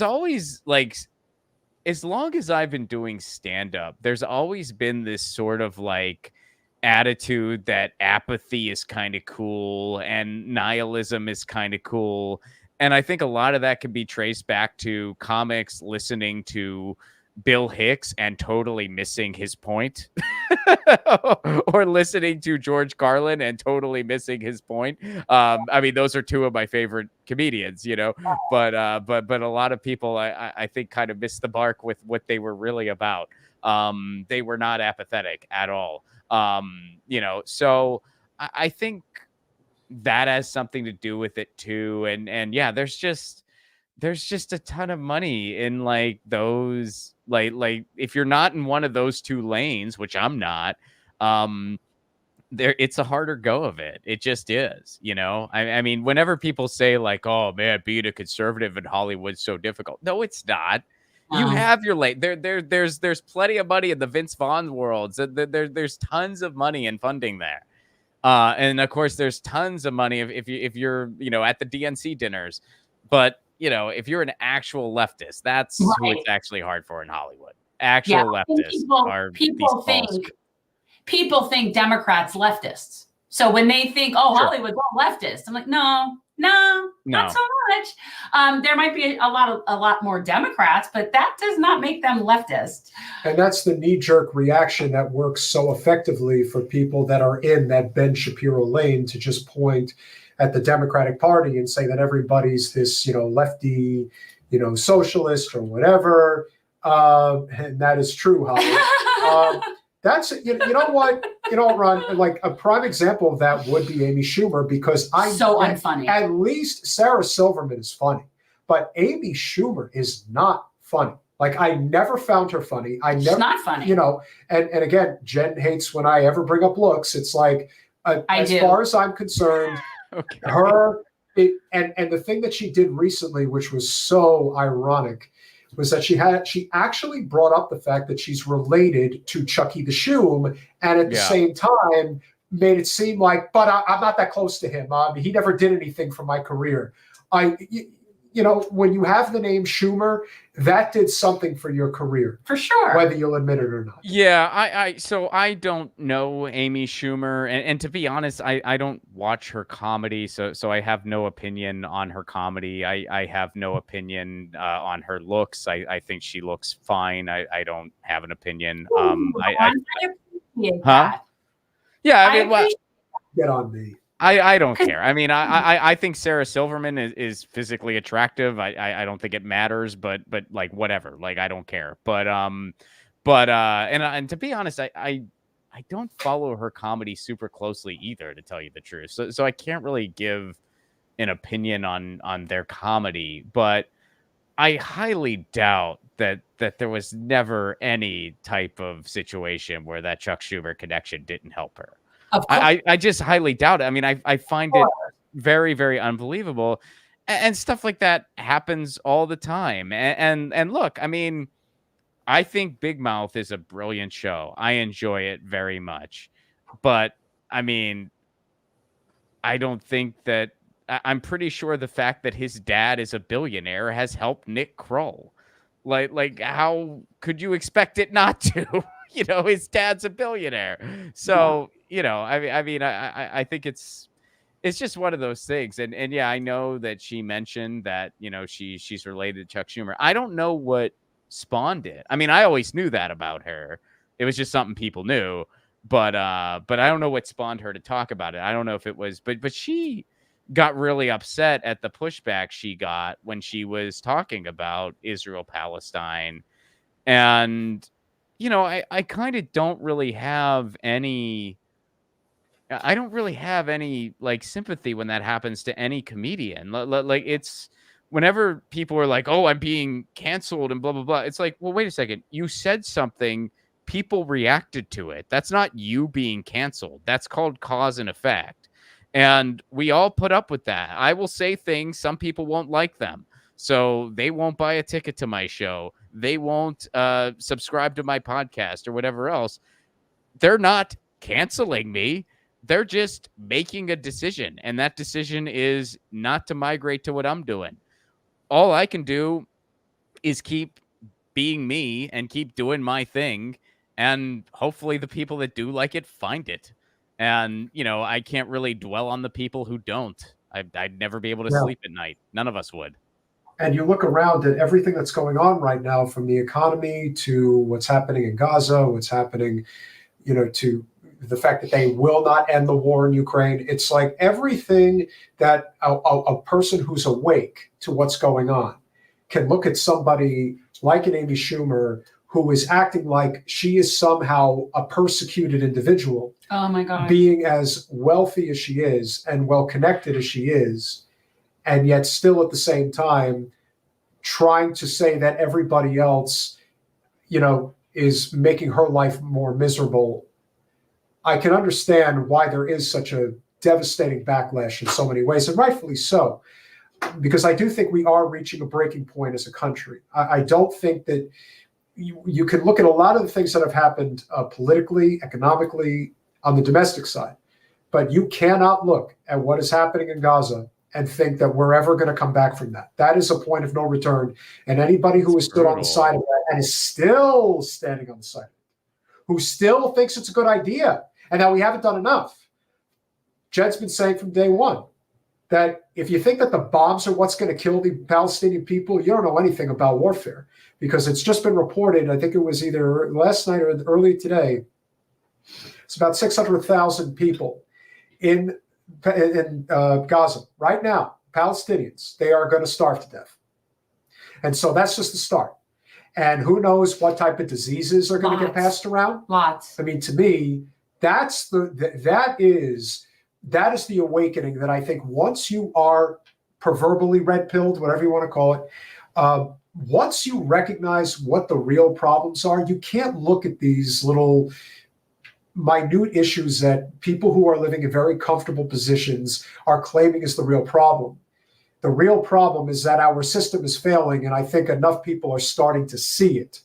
always like, as long as I've been doing stand-up, there's always been this sort of like attitude that apathy is kind of cool and nihilism is kind of cool. And I think a lot of that can be traced back to comics listening to Bill Hicks and totally missing his point or listening to George Carlin and totally missing his point. I mean, those are two of my favorite comedians, you know, but a lot of people I think kind of missed the mark with what they were really about. They were not apathetic at all. You know, so I think that has something to do with it too. And yeah, there's just a ton of money in like those, like if you're not in one of those two lanes, which I'm not, it's a harder go of it. It just is, you know. I mean, whenever people say like, "Oh man, being a conservative in Hollywood's so difficult," no, it's not. You have your lane. There's plenty of money in the Vince Vaughn worlds. There's tons of money and funding there, and of course, there's tons of money if you're, you know, at the DNC dinners, but you know, if you're an actual leftist, that's who it's actually hard for in Hollywood. Actual leftists are people think Democrats leftists. So when they think, oh, Hollywood's all leftist, I'm like, no, No, No. not so much. There might be a lot more Democrats, but that does not make them leftist. And that's the knee-jerk reaction that works so effectively for people that are in that Ben Shapiro lane, to just point at the Democratic Party and say that everybody's this, lefty, socialist or whatever. And that is true, Holly. That's you know what, Ron, like a prime example of that would be Amy Schumer, because unfunny. At least Sarah Silverman is funny, but Amy Schumer is not funny. Like, I never found her funny. She's not funny. And again, Jen hates when I ever bring up looks. It's like, as far as I'm concerned, Okay. and the thing that she did recently, which was so ironic, was that she actually brought up the fact that she's related to Chucky the Shoom, and at the same time made it seem like, but I'm not that close to him. He never did anything for my career. When you have the name Schumer, that did something for your career, for sure, whether you'll admit it or not. Yeah, so I don't know Amy Schumer, and to be honest, I don't watch her comedy, so I have no opinion on her comedy. I have no opinion on her looks. I think she looks fine. I don't have an opinion. I appreciate huh? that. Yeah, I mean, Get on me. I don't care. I mean, I think Sarah Silverman is physically attractive. I don't think it matters, but like, whatever. Like, I don't care. But and to be honest, I don't follow her comedy super closely either, to tell you the truth. So I can't really give an opinion on their comedy, but I highly doubt that there was never any type of situation where that Chuck Schumer connection didn't help her. I just highly doubt it. I mean, I find it very, very unbelievable. And stuff like that happens all the time. And look, I mean, I think Big Mouth is a brilliant show. I enjoy it very much. But, I mean, I don't think that... I'm pretty sure the fact that his dad is a billionaire has helped Nick Kroll. Like how could you expect it not to? His dad's a billionaire. So... I think it's just one of those things. And yeah, I know that she mentioned that, she's related to Chuck Schumer. I don't know what spawned it. I mean, I always knew that about her. It was just something people knew, but I don't know what spawned her to talk about it. I don't know if it was, but she got really upset at the pushback she got when she was talking about Israel, Palestine. And, I kind of don't really have any like sympathy when that happens to any comedian. Like, it's whenever people are like, "Oh, I'm being canceled," and blah blah blah. It's like, well, wait a second. You said something, people reacted to it. That's not you being canceled. That's called cause and effect. And we all put up with that. I will say things, some people won't like them, so they won't buy a ticket to my show. They won't subscribe to my podcast or whatever else. They're not canceling me. They're just making a decision, and that decision is not to migrate to what I'm doing. All I can do is keep being me and keep doing my thing, and hopefully the people that do like it find it. And, I can't really dwell on the people who don't. I'd never be able to sleep at night. None of us would. And you look around at everything that's going on right now, from the economy to what's happening in Gaza, what's happening, to the fact that they will not end the war in Ukraine. It's like everything that a person who's awake to what's going on can look at somebody like an Amy Schumer who is acting like she is somehow a persecuted individual. Oh my God. Being as wealthy as she is and well-connected as she is, and yet still at the same time trying to say that everybody else, is making her life more miserable. I can understand why there is such a devastating backlash in so many ways, and rightfully so, because I do think we are reaching a breaking point as a country. I don't think that you can look at a lot of the things that have happened politically, economically, on the domestic side, but you cannot look at what is happening in Gaza and think that we're ever going to come back from that. That is a point of no return. And anybody who has stood on the side of that and is still standing on the side of it, who still thinks it's a good idea and that we haven't done enough. Jed's been saying from day one, that if you think that the bombs are what's going to kill the Palestinian people, you don't know anything about warfare, because it's just been reported. I think it was either last night or early today. It's about 600,000 people in Gaza right now, Palestinians. They are going to starve to death. And so that's just the start. And who knows what type of diseases are going to get passed around? Lots. I mean, to me, that is the awakening that I think once you are proverbially red-pilled, whatever you want to call it, once you recognize what the real problems are, you can't look at these little minute issues that people who are living in very comfortable positions are claiming is the real problem. The real problem is that our system is failing, and I think enough people are starting to see it.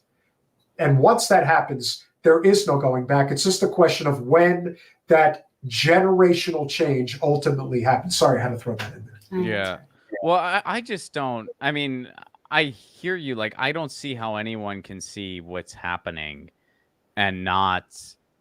And once that happens, there is no going back. It's just a question of when that generational change ultimately happens. Sorry, I had to throw that in there. Yeah. Well, I just don't. I mean, I hear you. Like, I don't see how anyone can see what's happening and not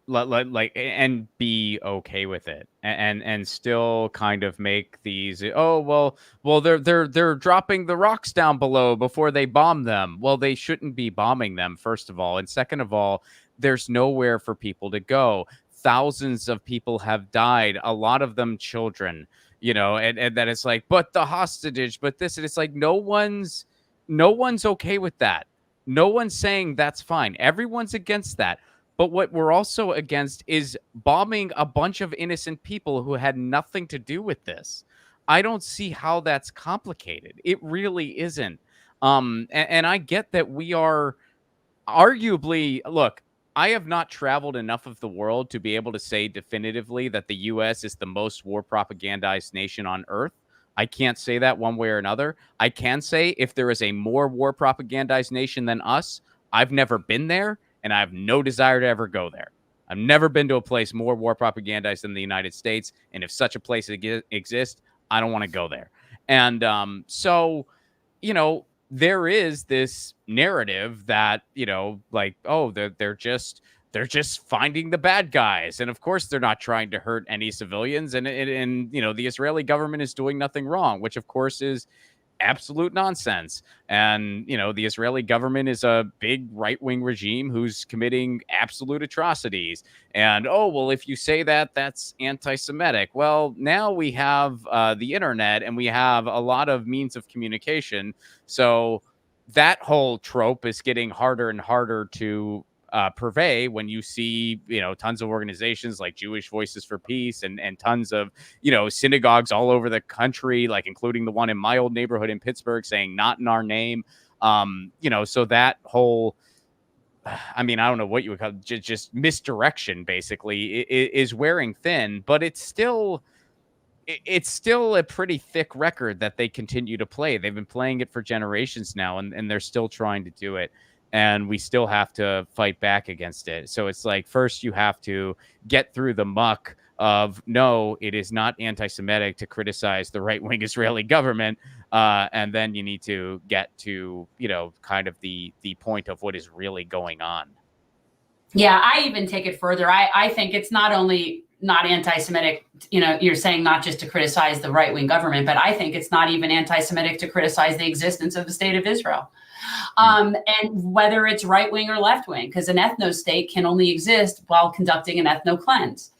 like and be okay with it, and still kind of make these, oh well they're dropping the rocks down below before they bomb them. Well, they shouldn't be bombing them, first of all, and second of all, there's nowhere for people to go. Thousands of people have died, a lot of them children, and then it's like, but the hostage, but this, and it's like no one's okay with that. No one's saying that's fine. Everyone's against that. But what we're also against is bombing a bunch of innocent people who had nothing to do with this. I don't see how that's complicated. It really isn't. And I get that we are arguably, look, I have not traveled enough of the world to be able to say definitively that the U.S. is the most war propagandized nation on earth. I can't say that one way or another. I can say if there is a more war propagandized nation than us, I've never been there. And I have no desire to ever go there. I've never been to a place more war propagandized than the United States. And if such a place exists, I don't want to go there. And so, there is this narrative that, like, oh, they're just finding the bad guys. And of course, they're not trying to hurt any civilians. And the Israeli government is doing nothing wrong, which, of course, is absolute nonsense. And the Israeli government is a big right-wing regime who's committing absolute atrocities. And oh, well, if you say that, that's anti-Semitic. Well, now we have the internet, and we have a lot of means of communication, so that whole trope is getting harder and harder to purvey when you see, tons of organizations like Jewish Voices for Peace and tons of, synagogues all over the country, like including the one in my old neighborhood in Pittsburgh saying not in our name. So that whole, I don't know what you would call it, just misdirection basically is wearing thin, but it's still a pretty thick record that they continue to play. They've been playing it for generations now, and they're still trying to do it. And we still have to fight back against it. So it's like, first you have to get through the muck of, no, it is not anti-Semitic to criticize the right-wing Israeli government. And then you need to get to, kind of the point of what is really going on. Yeah, I even take it further. I think it's not only not anti-Semitic, you're saying not just to criticize the right-wing government, but I think it's not even anti-Semitic to criticize the existence of the state of Israel. And whether it's right-wing or left-wing, because an ethno-state can only exist while conducting an ethno-cleanse.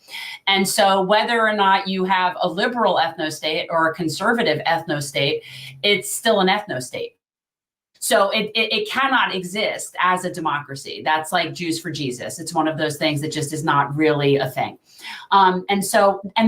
And so whether or not you have a liberal ethno-state or a conservative ethno-state, it's still an ethno-state. So it cannot exist as a democracy. That's like Jews for Jesus. It's one of those things that just is not really a thing. And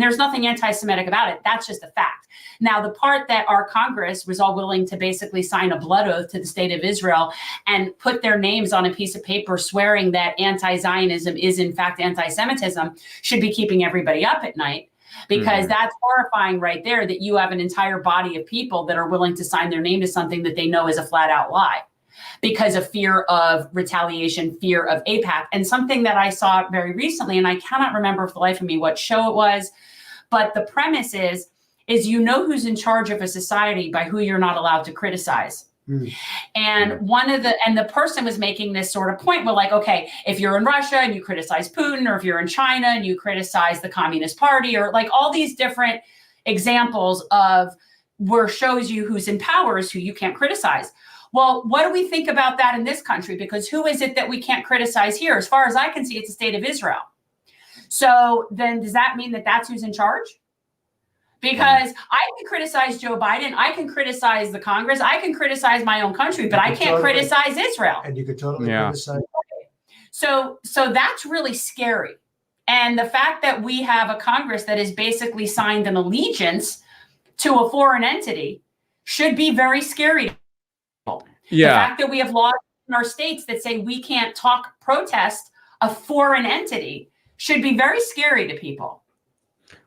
there's nothing anti-Semitic about it. That's just a fact. Now, the part that our Congress was all willing to basically sign a blood oath to the state of Israel and put their names on a piece of paper swearing that anti-Zionism is in fact anti-Semitism should be keeping everybody up at night. Because that's horrifying right there, that you have an entire body of people that are willing to sign their name to something that they know is a flat out lie because of fear of retaliation, fear of APAC. And something that I saw very recently, and I cannot remember for the life of me what show it was, but the premise is who's in charge of a society by who you're not allowed to criticize. And the person was making this sort of point where, like, okay, if you're in Russia and you criticize Putin, or if you're in China and you criticize the Communist Party, or like all these different, examples of where shows you who's in power is who you can't criticize. Well, what do we think about that in this country? Because who is it that we can't criticize here? As far as I can see, it's the state of Israel. So then does that mean that that's who's in charge? Because I can criticize Joe Biden, I can criticize the Congress, I can criticize my own country, but I can't criticize Israel. And you could totally criticize. So that's really scary. And the fact that we have a Congress that has basically signed an allegiance to a foreign entity should be very scary. Yeah. The fact that we have laws in our states that say we can't protest a foreign entity should be very scary to people.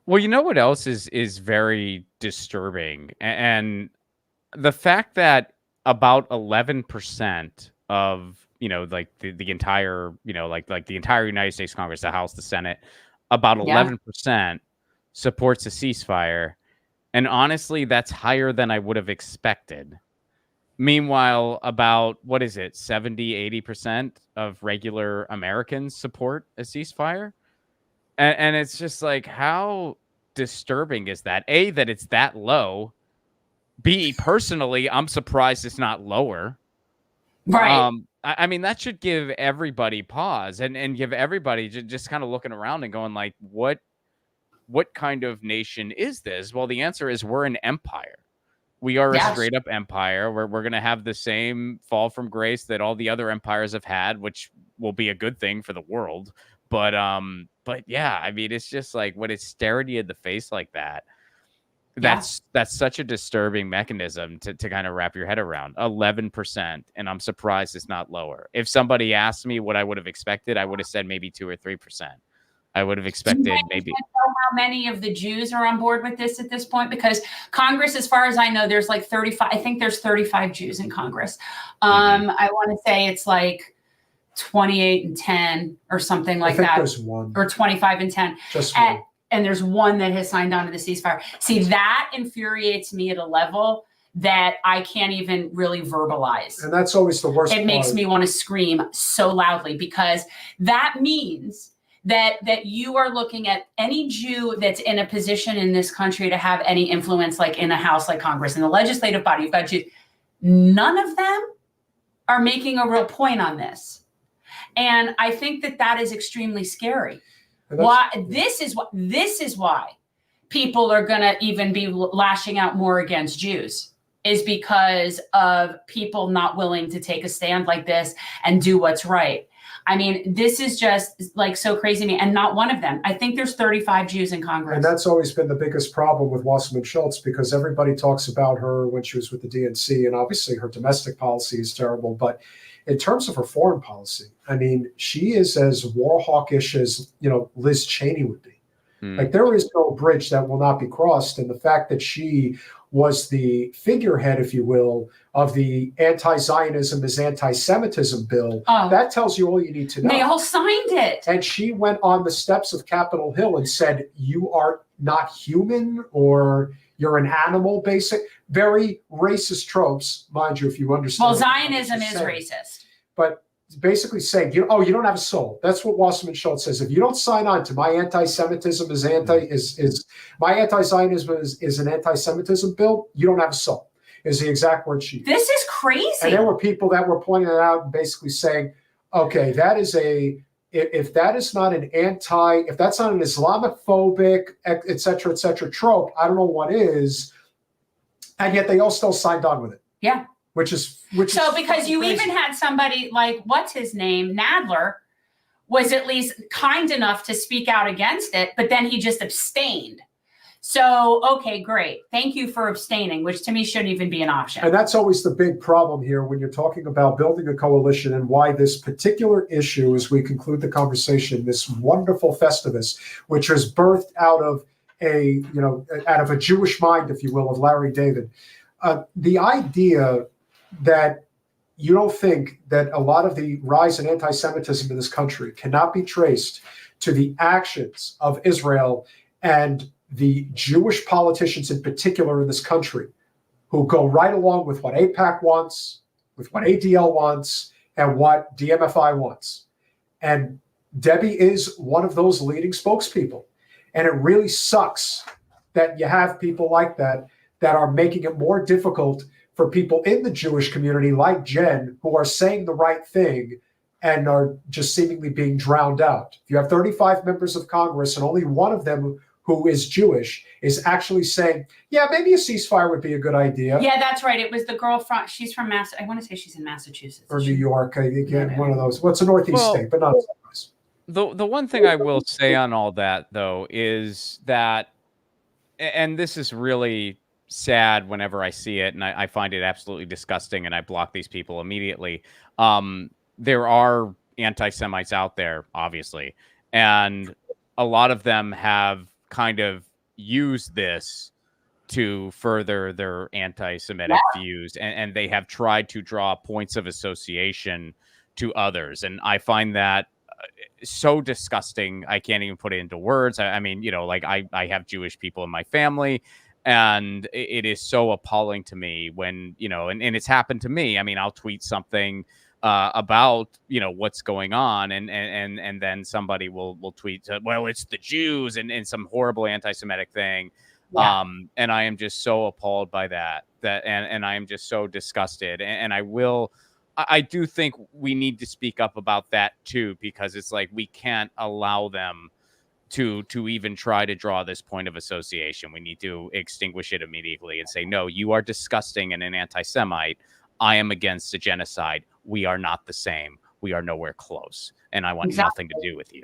Well, you know what else is very disturbing? And the fact that about 11% of, like the entire, like the entire United States Congress, the House, the Senate, about 11% supports a ceasefire. And honestly, that's higher than I would have expected. Meanwhile, about, 70, 80% of regular Americans support a ceasefire. And it's just like, how disturbing is that? A, that it's that low. B, personally, I'm surprised it's not lower. Right. I mean, that should give everybody pause and give everybody just kind of looking around and going like, what kind of nation is this? Well, the answer is we're an empire. We are a straight up empire. We're going to have the same fall from grace that all the other empires have had, which will be a good thing for the world. But yeah, I mean, it's just like when it's staring you in the face like that. That's such a disturbing mechanism to kind of wrap your head around. 11%, and I'm surprised it's not lower. If somebody asked me what I would have expected, I would have said maybe 2 or 3%. I would have expected maybe. How many of the Jews are on board with this at this point? Because Congress, as far as I know, there's like 35. I think there's 35 Jews in Congress. I want to say it's like 28 and 10 or something like that. There's one. Or 25 and 10. Just one. And there's one that has signed on to the ceasefire. See, that infuriates me at a level that I can't even really verbalize. And that's always the worst part. It makes me want to scream so loudly, because that means that you are looking at any Jew that's in a position in this country to have any influence, like in a house like Congress, in the legislative body, you've got Jews. None of them are making a real point on this. And I think that is extremely scary. This is why people are going to even be lashing out more against Jews, is because of people not willing to take a stand like this and do what's right. I mean, this is just like so crazy to me. And not one of them. I think there's 35 Jews in Congress. And that's always been the biggest problem with Wasserman Schultz, because everybody talks about her when she was with the DNC, and obviously her domestic policy is terrible. But in terms of her foreign policy, I mean, she is as war hawkish as, Liz Cheney would be. Like, there is no bridge that will not be crossed. And the fact that she was the figurehead, if you will, of the anti-Zionism is anti-Semitism bill, that tells you all you need to know. They all signed it. And she went on the steps of Capitol Hill and said, you are not human, or you're an animal, basic. Very racist tropes, mind you, if you understand. Well, Zionism is racist. But basically saying, you don't have a soul. That's what Wasserman Schultz says. If you don't sign on to my anti-Semitism my anti-Zionism is an anti-Semitism bill, you don't have a soul, is the exact word she used. This is crazy. And there were people that were pointing it out and basically saying, okay, if that is not if that's not an Islamophobic, et cetera, trope, I don't know what is. And yet they all still signed on with it. Yeah. Which is because you even had somebody like, what's his name, Nadler, was at least kind enough to speak out against it, but then he just abstained. So, okay, great. Thank you for abstaining, which to me shouldn't even be an option. And that's always the big problem here when you're talking about building a coalition, and why this particular issue, as we conclude the conversation, this wonderful Festivus, which was birthed out of a Jewish mind, if you will, of Larry David. The idea that you don't think that a lot of the rise in anti-Semitism in this country cannot be traced to the actions of Israel and the Jewish politicians in particular in this country, who go right along with what AIPAC wants, with what ADL wants, and what DMFI wants. And Debbie is one of those leading spokespeople. And it really sucks that you have people like that are making it more difficult for people in the Jewish community like Jen, who are saying the right thing and are just seemingly being drowned out. If you have 35 members of Congress and only one of them who is Jewish is actually saying, yeah, maybe a ceasefire would be a good idea. Yeah, that's right. It was the girl from, she's from I want to say she's in Massachusetts. Or New York, again, one of those. What's a Northeast state, but not otherwise. The one thing I will say on all that, though, is that, and this is really sad whenever I see it, and I find it absolutely disgusting, and I block these people immediately. There are anti-Semites out there, obviously, and a lot of them have kind of used this to further their anti-Semitic views, and they have tried to draw points of association to others, and I find that so disgusting. I can't even put it into words. I mean, you know, like I have Jewish people in my family, and it is so appalling to me when, you know, and it's happened to me. I mean, I'll tweet something about, you know, what's going on, and then somebody will tweet, well, it's the Jews, and some horrible anti-Semitic thing. Yeah. And I am just so appalled by that and I am just so disgusted, and I do think we need to speak up about that too, because it's like we can't allow them to even try to draw this point of association. We need to extinguish it immediately and say, no, you are disgusting and an anti-Semite. I am against a genocide. We are not the same. We are nowhere close, and I want nothing to do with you.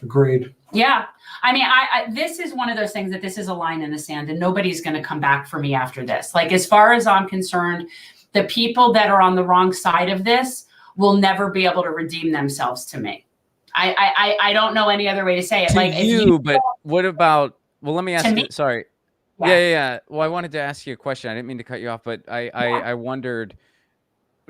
Agreed. Yeah. I mean, I this is one of those things that this is a line in the sand, and nobody's going to come back for me after this. Like, as far as I'm concerned, the people that are on the wrong side of this will never be able to redeem themselves to me. I don't know any other way to say it. To like you, but what about, well, let me ask you, me? sorry. Yeah. Well, I wanted to ask you a question. I didn't mean to cut you off, but I wondered,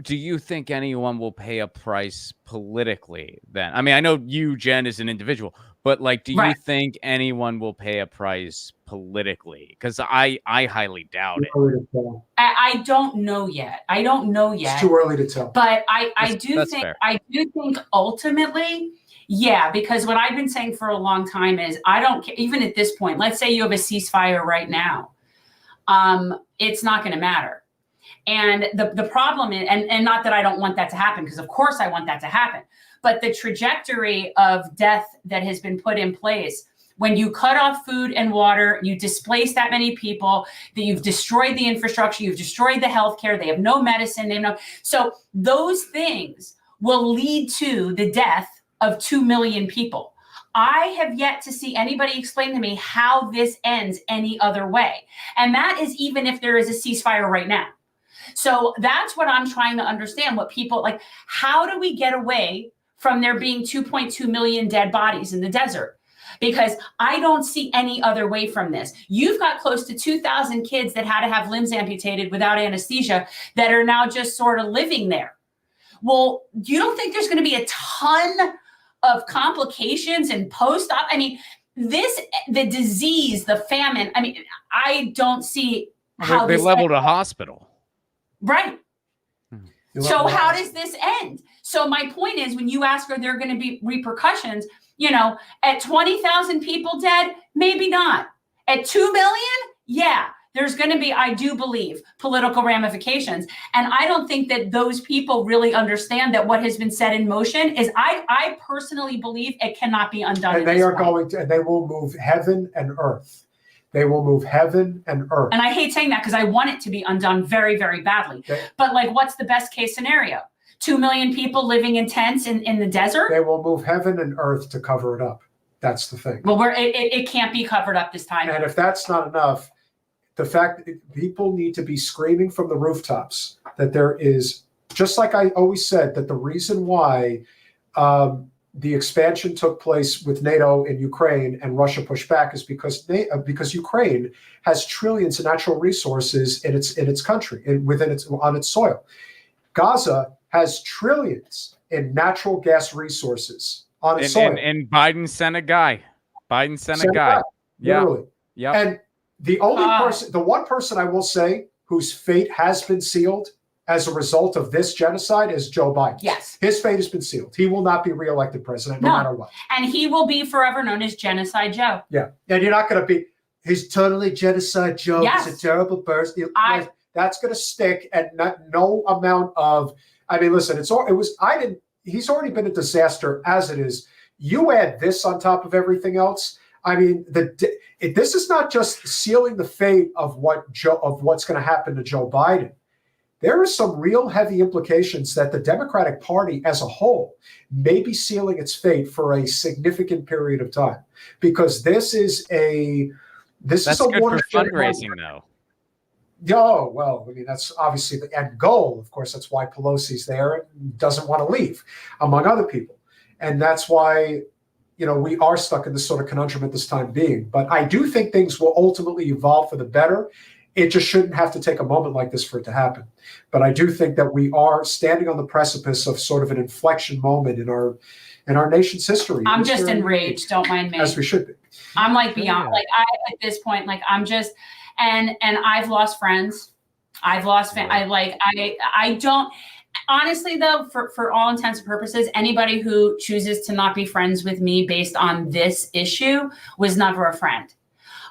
do you think anyone will pay a price politically then? I mean, I know you, Jen, as an individual, but like, do you think anyone will pay a price politically? Because I highly doubt it. I don't know yet. It's too early to tell. But I do think ultimately, yeah, because what I've been saying for a long time is I don't care, even at this point, let's say you have a ceasefire right now. It's not going to matter. And the problem is, and not that I don't want that to happen, because of course I want that to happen, but the trajectory of death that has been put in place, when you cut off food and water, you displace that many people, that you've destroyed the infrastructure, you've destroyed the healthcare, they have no medicine, so those things will lead to the death of 2 million people. I have yet to see anybody explain to me how this ends any other way. And that is even if there is a ceasefire right now. So that's what I'm trying to understand, what people like, how do we get away from there being 2.2 million dead bodies in the desert? Because I don't see any other way from this. You've got close to 2,000 kids that had to have limbs amputated without anesthesia that are now just sort of living there. Well, you don't think there's going to be a ton of complications and post-op? I mean, the disease, the famine, I mean, I don't see how they leveled a hospital. Right. So how does this end? So my point is, when you ask, are there going to be repercussions? You know, at 20,000 people dead, maybe not. At 2 million, yeah, there's going to be, I do believe, political ramifications. And I don't think that those people really understand that what has been set in motion is, I personally believe it cannot be undone. And they are going to, and they will move heaven and earth. They will move heaven and earth. And I hate saying that because I want it to be undone very, very badly. Okay. But like, what's the best case scenario? 2 million people living in tents in the desert? They will move heaven and earth to cover it up. That's the thing. Well, it can't be covered up this time. And if that's not enough, the fact that people need to be screaming from the rooftops that there is, just like I always said, that the reason why the expansion took place with NATO in Ukraine and Russia pushed back is because Ukraine has trillions of natural resources in its country on its soil. Gaza has trillions in natural gas resources on its soil. And Biden sent a guy. Literally. Yeah. And the only person, the one person I will say whose fate has been sealed as a result of this genocide is Joe Biden. Yes. His fate has been sealed. He will not be reelected president no matter what. And he will be forever known as Genocide Joe. Yeah. And you're not going to be, he's totally genocide joke. Yes. It's a terrible person. That's going to stick, and no amount of. I mean, listen, he's already been a disaster as it is. You add this on top of everything else. I mean, this is not just sealing the fate of what's going to happen to Joe Biden. There are some real heavy implications that the Democratic Party as a whole may be sealing its fate for a significant period of time, because this is a good for fundraising, though. Oh, well, I mean, that's obviously the end goal. Of course, that's why Pelosi's there and doesn't want to leave, among other people. And that's why, we are stuck in this sort of conundrum at this time being. But I do think things will ultimately evolve for the better. It just shouldn't have to take a moment like this for it to happen. But I do think that we are standing on the precipice of sort of an inflection moment in our nation's history. I'm just enraged. Don't mind me. As we should be. I'm like beyond, like at this point, like I'm just, and I've lost friends. I've lost, I don't, honestly though, for all intents and purposes, anybody who chooses to not be friends with me based on this issue was never a friend.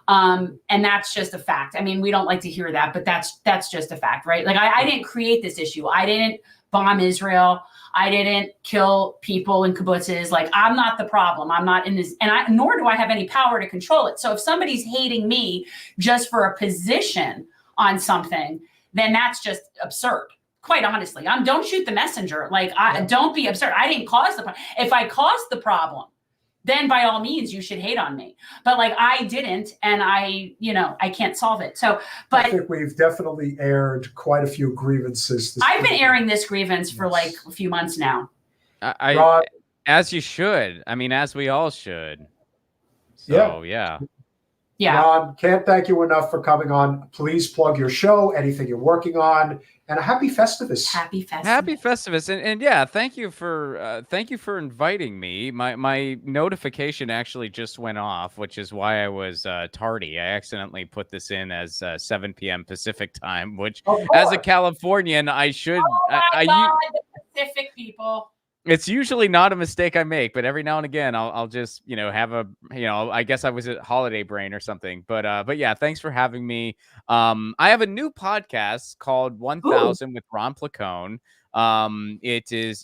And that's just a fact. I mean, we don't like to hear that, but that's just a fact, right? Like I didn't create this issue. I didn't bomb Israel. I didn't kill people in kibbutzes. Like I'm not the problem. I'm not in this, nor do I have any power to control it. So if somebody's hating me just for a position on something, then that's just absurd. Quite honestly, don't shoot the messenger. Like don't be absurd. I didn't cause the problem. If I caused the problem, then by all means you should hate on me. But like I didn't, and I can't solve it. So, but I think we've definitely aired quite a few grievances. I've been airing this grievance for like a few months now. As you should. I mean, as we all should. So, yeah. Ron, can't thank you enough for coming on. Please plug your show, anything you're working on, and a happy Festivus. Happy Festivus. Happy Festivus. And yeah, thank you for inviting me. My notification actually just went off, which is why I was tardy. I accidentally put this in as 7 p.m. Pacific time, which as a Californian, I should. The Pacific people. It's usually not a mistake I make, but every now and again, I'll just, have a, I guess I was at holiday brain or something, but yeah, thanks for having me. I have a new podcast called 1000 with Ron Placone.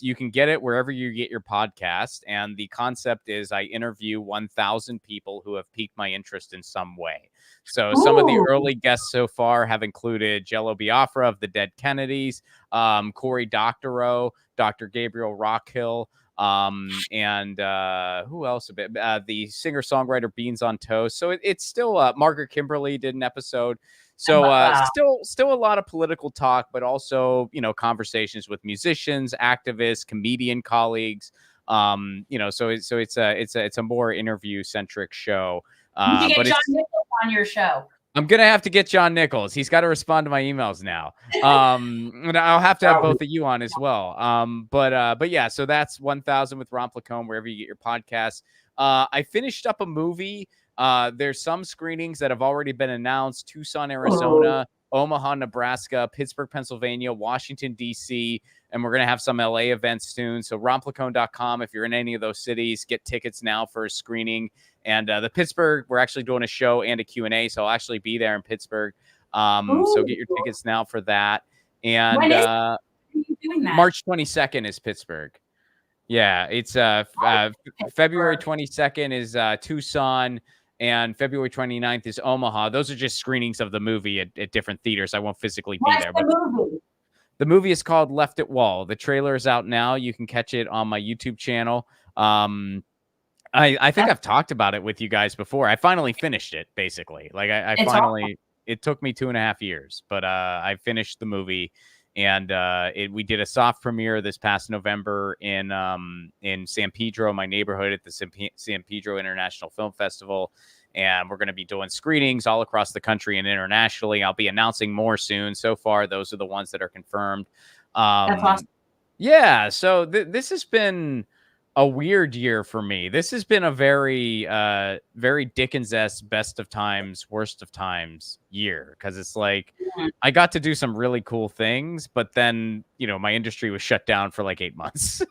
You can get it wherever you get your podcast. And the concept is I interview 1000 people who have piqued my interest in some way. So some of the early guests so far have included Jello Biafra of the Dead Kennedys, Cory Doctorow, Dr. Gabriel Rockhill, and who else? The singer-songwriter Beans on Toast. So it's still Margaret Kimberly did an episode. So still a lot of political talk, but also conversations with musicians, activists, comedian colleagues. So it's a more interview-centric show. You can get John Nichols on your show. I'm going to have to get John Nichols. He's got to respond to my emails now. And I'll have to have both of you on as well. But yeah, so that's 1000 with Ron Placone, wherever you get your podcasts. I finished up a movie. There's some screenings that have already been announced. Tucson, Arizona, Omaha, Nebraska, Pittsburgh, Pennsylvania, Washington, D.C., and we're going to have some LA events soon. So ronplacone.com, if you're in any of those cities, get tickets now for a screening. And the Pittsburgh, we're actually doing a show and a Q&A, so I'll actually be there in Pittsburgh. So get your tickets now for that. And when are you doing that? March 22nd is Pittsburgh. Yeah, it's February 22nd is Tucson, and February 29th is Omaha. Those are just screenings of the movie at different theaters. I won't physically be there. But the movie is called Left at Wall. The trailer is out now. You can catch it on my YouTube channel. I think I've talked about it with you guys before. I finally finished it, basically. Like it took me 2.5 years, but I finished the movie, and we did a soft premiere this past November in San Pedro, my neighborhood, at the San Pedro International Film Festival. And we're going to be doing screenings all across the country and internationally. I'll be announcing more soon. So far, those are the ones that are confirmed. That's awesome. Yeah. So this has been a weird year for me. This has been a very very Dickens-esque best of times, worst of times year, because it's like I got to do some really cool things, but then, you know, my industry was shut down for like 8 months.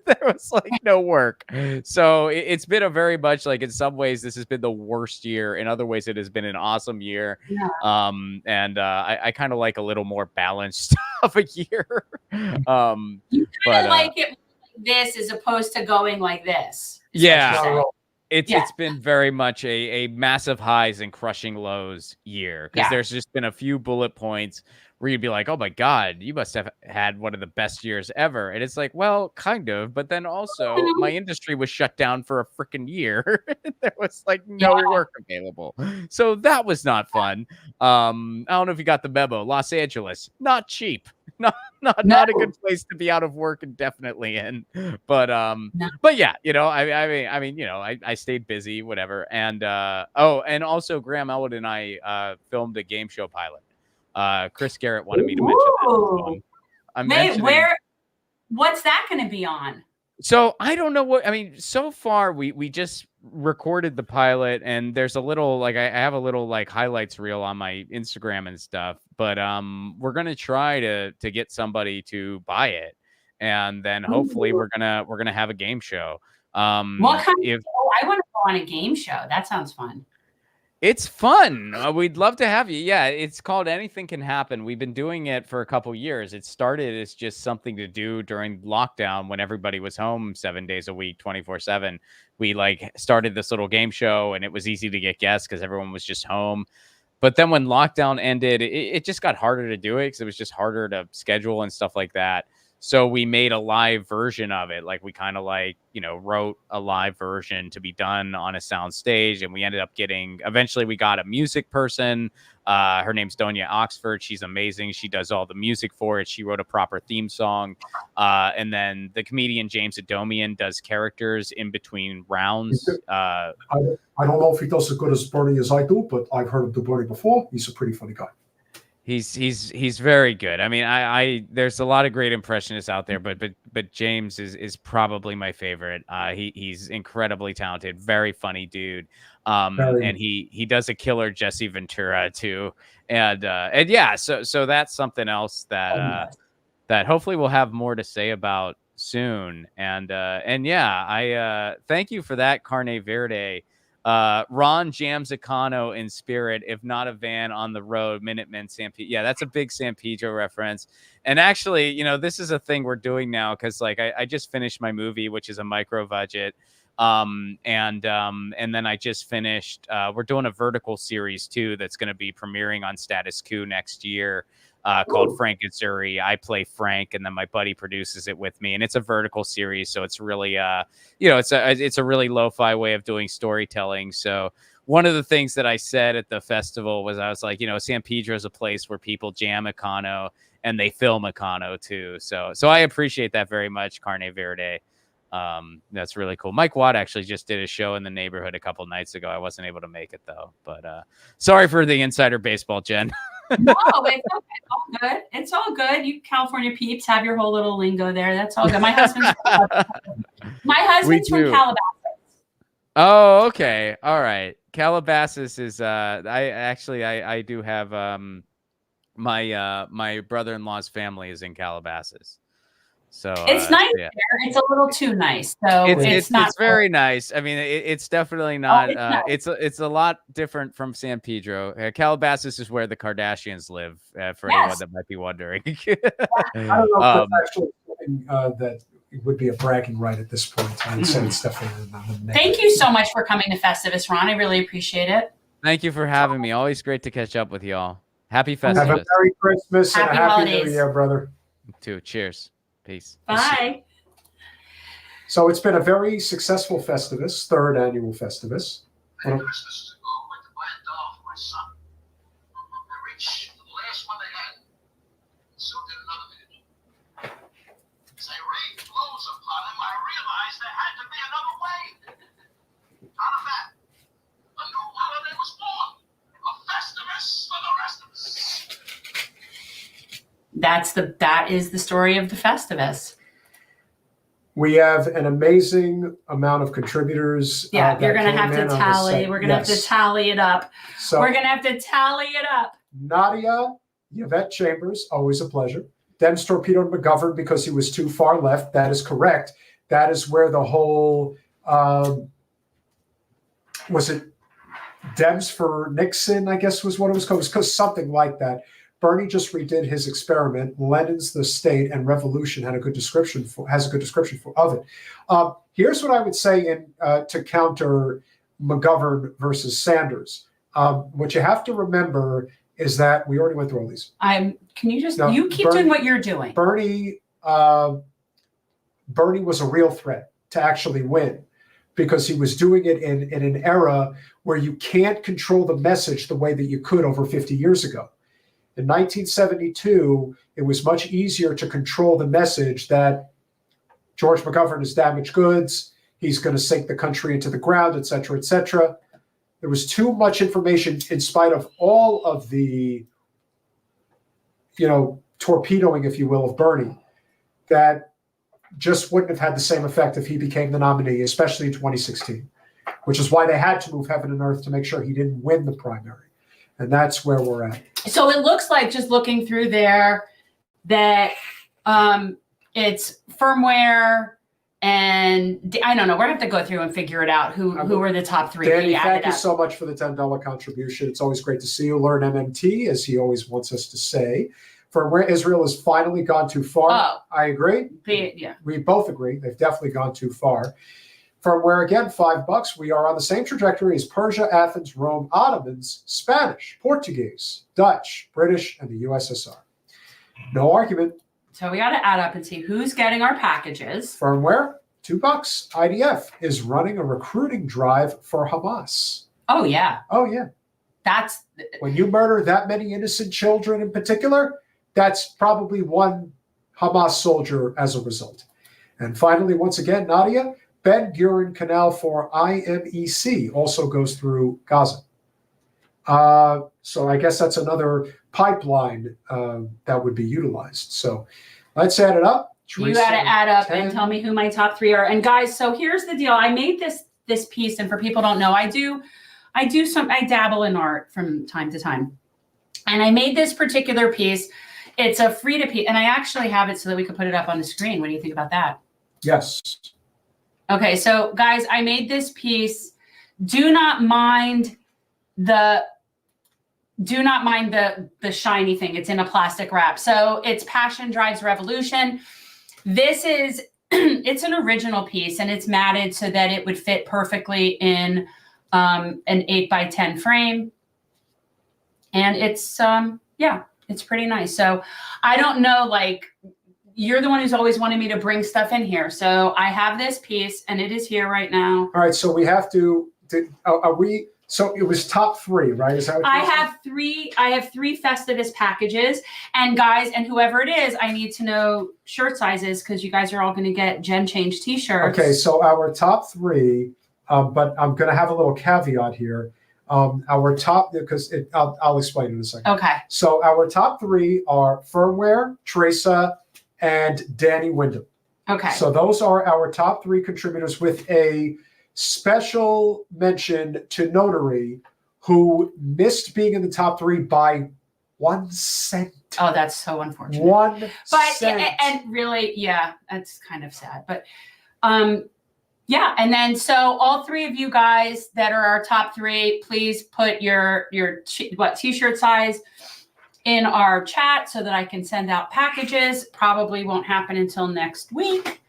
There was like no work. So it's been a very much like, in some ways this has been the worst year. In other ways it has been an awesome year. Yeah. I kind of like a little more balanced of a year. You kind of like it like this as opposed to going like this. Yeah. It's been very much a massive highs and crushing lows year, because there's just been a few bullet points where you'd be like, oh my God, you must have had one of the best years ever. And it's like, well, kind of. But then also my industry was shut down for a freaking year. There was like no work available. So that was not fun. I don't know if you got the memo. Los Angeles, not cheap. Not a good place to be out of work indefinitely in. But yeah, you know, I mean, you know, I stayed busy, whatever. And and also Graham Elwood and I filmed a game show pilot. Chris Garrett wanted me to mention that. So what's that going to be on? So I don't know what, I mean, so far we just recorded the pilot, and there's a little, like, I have a little like highlights reel on my Instagram and stuff, but we're going to try to get somebody to buy it. And then hopefully we're going to have a game show. What kind of, I want to go on a game show. That sounds fun. It's fun. We'd love to have you. Yeah, it's called Anything Can Happen. We've been doing it for a couple years. It started as just something to do during lockdown when everybody was home 7 days a week, 24/7. We like started this little game show, and it was easy to get guests because everyone was just home. But then when lockdown ended, it just got harder to do it because it was just harder to schedule and stuff like that. So we made a live version of it. Like we kind of like, you know, wrote a live version to be done on a sound stage. And we ended up eventually we got a music person. Her name's Donia Oxford. She's amazing. She does all the music for it. She wrote a proper theme song. And then the comedian James Adomian does characters in between rounds. I don't know if he does as good as Bernie as I do, but I've heard him do Bernie before. He's a pretty funny guy. He's very good. I mean, I there's a lot of great impressionists out there, but James is probably my favorite. He's incredibly talented, very funny dude. And he does a killer Jesse Ventura too. And yeah, so that's something else that that hopefully we'll have more to say about soon. And yeah, I thank you for that, Carne Verde. Ron jams Econo in spirit, if not a van on the road. Minutemen, San Pedro. Yeah, that's a big San Pedro reference. And actually, you know, this is a thing we're doing now because, like, I just finished my movie, which is a micro budget. And then I just finished. We're doing a vertical series too that's going to be premiering on Status Quo next year. Called Frank and Zuri. I play Frank, and then my buddy produces it with me, and it's a vertical series, so it's really you know, it's a really lo-fi way of doing storytelling. So one of the things that I said at the festival was, I was like, you know, San Pedro is a place where people jam Econo and they film Econo too. So I appreciate that very much, Carne Verde. That's really cool. Mike Watt actually just did a show in the neighborhood a couple nights ago. I wasn't able to make it though, but sorry for the insider baseball, Jen. No, it's okay. It's all good. It's all good. You California peeps have your whole little lingo there. That's all good. My husband's from Calabasas. Oh, okay. All right. Calabasas is I do have my brother-in-law's family is in Calabasas. So it's nice there. It's a little too nice. So it's not. It's very nice. I mean, it's definitely not. It's a lot different from San Pedro. Calabasas is where the Kardashians live. For anyone that might be wondering. I don't know if that's actually something that it would be a bragging right at this point. I would say it's definitely not. Thank you so much for coming to Festivus, Ron. I really appreciate it. Thank you for having me. Always great to catch up with y'all. Happy Festivus. Have a Merry Christmas and a Happy holidays. New Year, brother. You too. Cheers. Peace. Bye. So it's been a very successful Festivus, third annual Festivus. Christmas ago, I went to buy a doll for my son. I reached the last one they had. So did another minute. As I rained blows upon him, I realized there had to be another way. Out of that, a new holiday was born. A Festivus for the rest of us. That is the story of the Festivus. We have an amazing amount of contributors. Yeah, that you're going to came have to in on the tally. site. We're going to have to Yes. tally it up. So We're going to have to tally it up. Nadia, Yvette Chambers, always a pleasure. Dems torpedoed McGovern because he was too far left. That is correct. That is where the whole, was it Dems for Nixon, I guess was what it was called. It was because something like that. Bernie just redid his experiment. Lenin's The State and Revolution has a good description of it. Here's what I would say to counter McGovern versus Sanders. What you have to remember is that we already went through all these. You keep doing what you're doing. Bernie was a real threat to actually win because he was doing it in an era where you can't control the message the way that you could over 50 years ago. In 1972, it was much easier to control the message that George McGovern is damaged goods, he's going to sink the country into the ground, et cetera, et cetera. There was too much information in spite of all of the, torpedoing, if you will, of Bernie, that just wouldn't have had the same effect if he became the nominee, especially in 2016, which is why they had to move heaven and earth to make sure he didn't win the primary. And that's where we're at. So it looks like, just looking through there, that it's firmware, and I don't know. We're going to have to go through and figure it out who are the top three. Danny, thank you so much for the $10 contribution. It's always great to see you. Learn MMT, as he always wants us to say. Firmware, Israel has finally gone too far. Oh. I agree. Yeah. We both agree. They've definitely gone too far. Firmware, again, $5. We are on the same trajectory as Persia, Athens, Rome, Ottomans, Spanish, Portuguese, Dutch, British, and the USSR. No argument. So we got to add up and see who's getting our packages. Firmware, $2. IDF is running a recruiting drive for Hamas. Oh, yeah. Oh, yeah. That's when you murder that many innocent children in particular, that's probably one Hamas soldier as a result. And finally, once again, Nadia, Ben Gurion Canal for IMEC also goes through Gaza. So I guess that's another pipeline that would be utilized. So let's add it up. You got to add up and tell me who my top three are. And guys, so here's the deal. I made this piece, and for people who don't know, I dabble in art from time to time. And I made this particular piece. It's a free to piece, and I actually have it so that we could put it up on the screen. What do you think about that? Yes. Okay, so guys, I made this piece. Do not mind the shiny thing. It's in a plastic wrap. So it's Passion Drives Revolution. This is it's an original piece, and it's matted so that it would fit perfectly in an 8x10 frame. And it's it's pretty nice. So I don't know, like, you're the one who's always wanted me to bring stuff in here. So I have this piece, and it is here right now. All right, so we have to so it was top three, right? Is that what I have three Festivus packages, and guys, and whoever it is, I need to know shirt sizes because you guys are all going to get Gem Change t-shirts. Okay, so our top three, but I'm going to have a little caveat here. Our top, because I'll explain in a second. Okay. So our top three are Firmware, Teresa, and Danny Wyndham. Okay. So those are our top three contributors, with a special mention to Notary, who missed being in the top three by 1 cent. Oh, that's so unfortunate. 1 cent. And really, yeah, that's kind of sad. But yeah, and then so all three of you guys that are our top three, please put your t-shirt size in our chat so that I can send out packages. Probably won't happen until next week.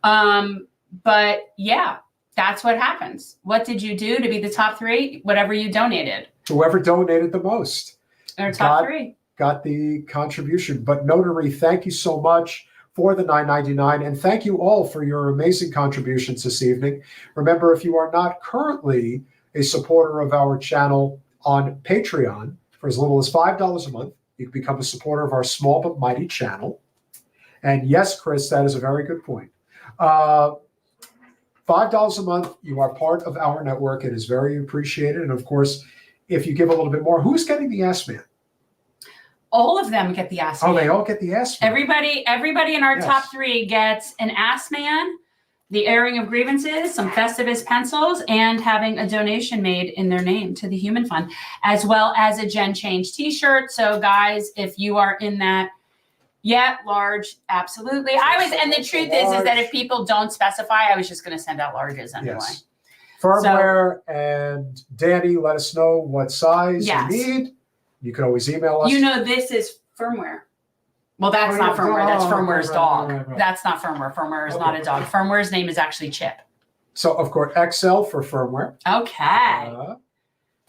But yeah, that's what happens. What did you do to be the top three? Whatever you donated. Whoever donated the most. Our top three. Got the contribution. But Notary, thank you so much for the $9.99. And thank you all for your amazing contributions this evening. Remember, if you are not currently a supporter of our channel on Patreon, for as little as $5 a month, you can become a supporter of our small but mighty channel. And yes, Chris, that is a very good point. $5 a month, you are part of our network. It is very appreciated. And of course, if you give a little bit more, who's getting the Ass Man? All of them get the Ass Man. Oh, they all get the Ass Man. Everybody in our Yes. top 3 gets an Ass Man, the airing of grievances, some Festivus pencils, and having a donation made in their name to the Human Fund, as well as a Gen Change t-shirt. So guys, if you are in that, large, absolutely. And the truth is that if people don't specify, I was just going to send out larges anyway. Yes. Firmware and Danny, let us know what size Yes. you need. You can always email us. You know, this is firmware. Well, that's not firmware. That's firmware's dog. Right. That's not firmware. Firmware is not a dog. Firmware's name is actually Chip. So, of course, XL for firmware. Okay.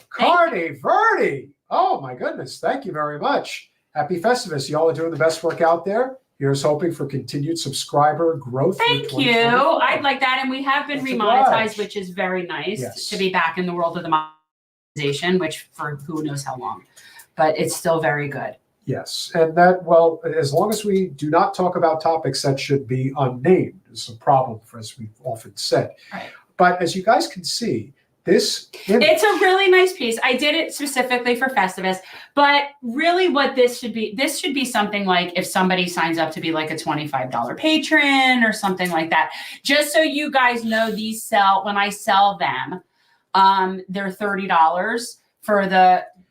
Cardi Verdi. Oh, my goodness. Thank you very much. Happy Festivus. Y'all are doing the best work out there. Here's hoping for continued subscriber growth. Thank you. I'd like that. And we have been That's remonetized, obliged. which is very nice Yes. to be back in the world of the monetization, which for who knows how long, but it's still very good. Yes. And that, well, as long as we do not talk about topics that should be unnamed, is a problem for, as we've often said. Right. But as you guys can see, this image, It's a really nice piece. I did it specifically for Festivus, but really what this should be something like if somebody signs up to be like a $25 patron or something like that. Just so you guys know, these sell, when I sell them, they're $30 for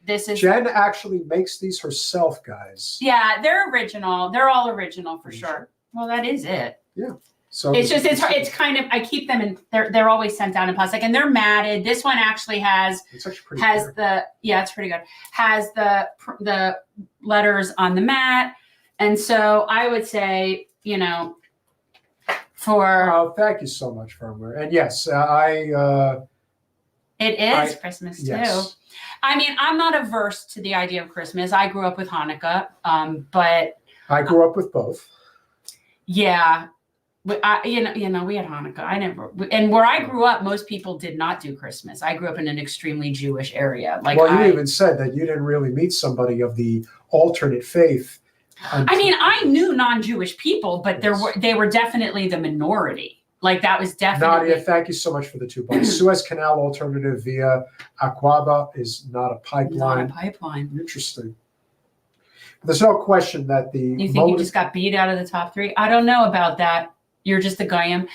this is Jen actually makes these herself, guys. Yeah, they're original. They're all original for sure. Well, that is it. Yeah. So It's kind of, I keep them in, they're always sent down in plastic and they're matted. This one actually has it's pretty clear. it's pretty good. Has the letters on the mat. And so I would say, for thank you so much, Firmware. And yes, it is Christmas too. Yes. I mean, I'm not averse to the idea of Christmas. I grew up with Hanukkah, but I grew up with both. Yeah. We had Hanukkah. And where I grew up, most people did not do Christmas. I grew up in an extremely Jewish area. You even said that you didn't really meet somebody of the alternate faith. I knew non-Jewish people, but they were definitely the minority. Like that was definitely. Nadia, thank you so much for the $2. Suez Canal alternative via Aquaba is not a pipeline. Not a pipeline. Interesting. There's no question that the. You think you just got beat out of the top 3? I don't know about that. You're just a goyim.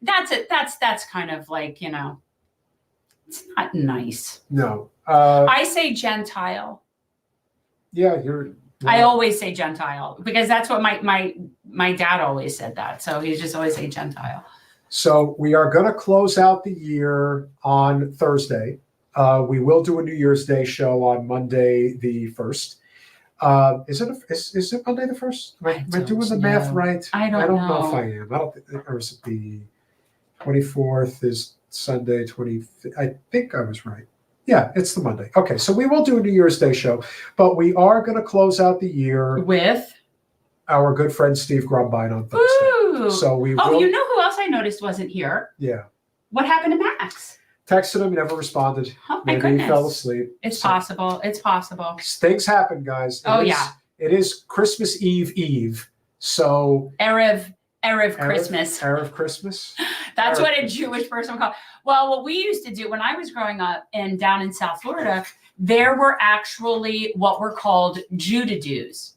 That's it. That's kind of like, it's not nice. No. I say Gentile. Yeah, you're. I always say Gentile because that's what my dad always said that. So he just always say Gentile. So we are going to close out the year on Thursday. We will do a New Year's Day show on Monday the 1st. Is it Monday the 1st? Am I doing the math right? I don't know if I am. I don't think, or is it the 24th is Sunday, 25th? I think I was right. Yeah, it's the Monday. Okay, so we will do a New Year's Day show, but we are going to close out the year with our good friend Steve Grumbine on Thursday. Ooh. So we Oh, will, you know who else I noticed wasn't here? Yeah. What happened to Max? Texted him, he never responded. Oh my Maybe goodness. he fell asleep. It's possible. It's possible. Things happen, guys. It is Christmas Eve. So Erev Christmas. Erev Christmas. That's what a Jewish person would call it. Well, what we used to do when I was growing up and down in South Florida, there were actually what were called Jew-to-dos.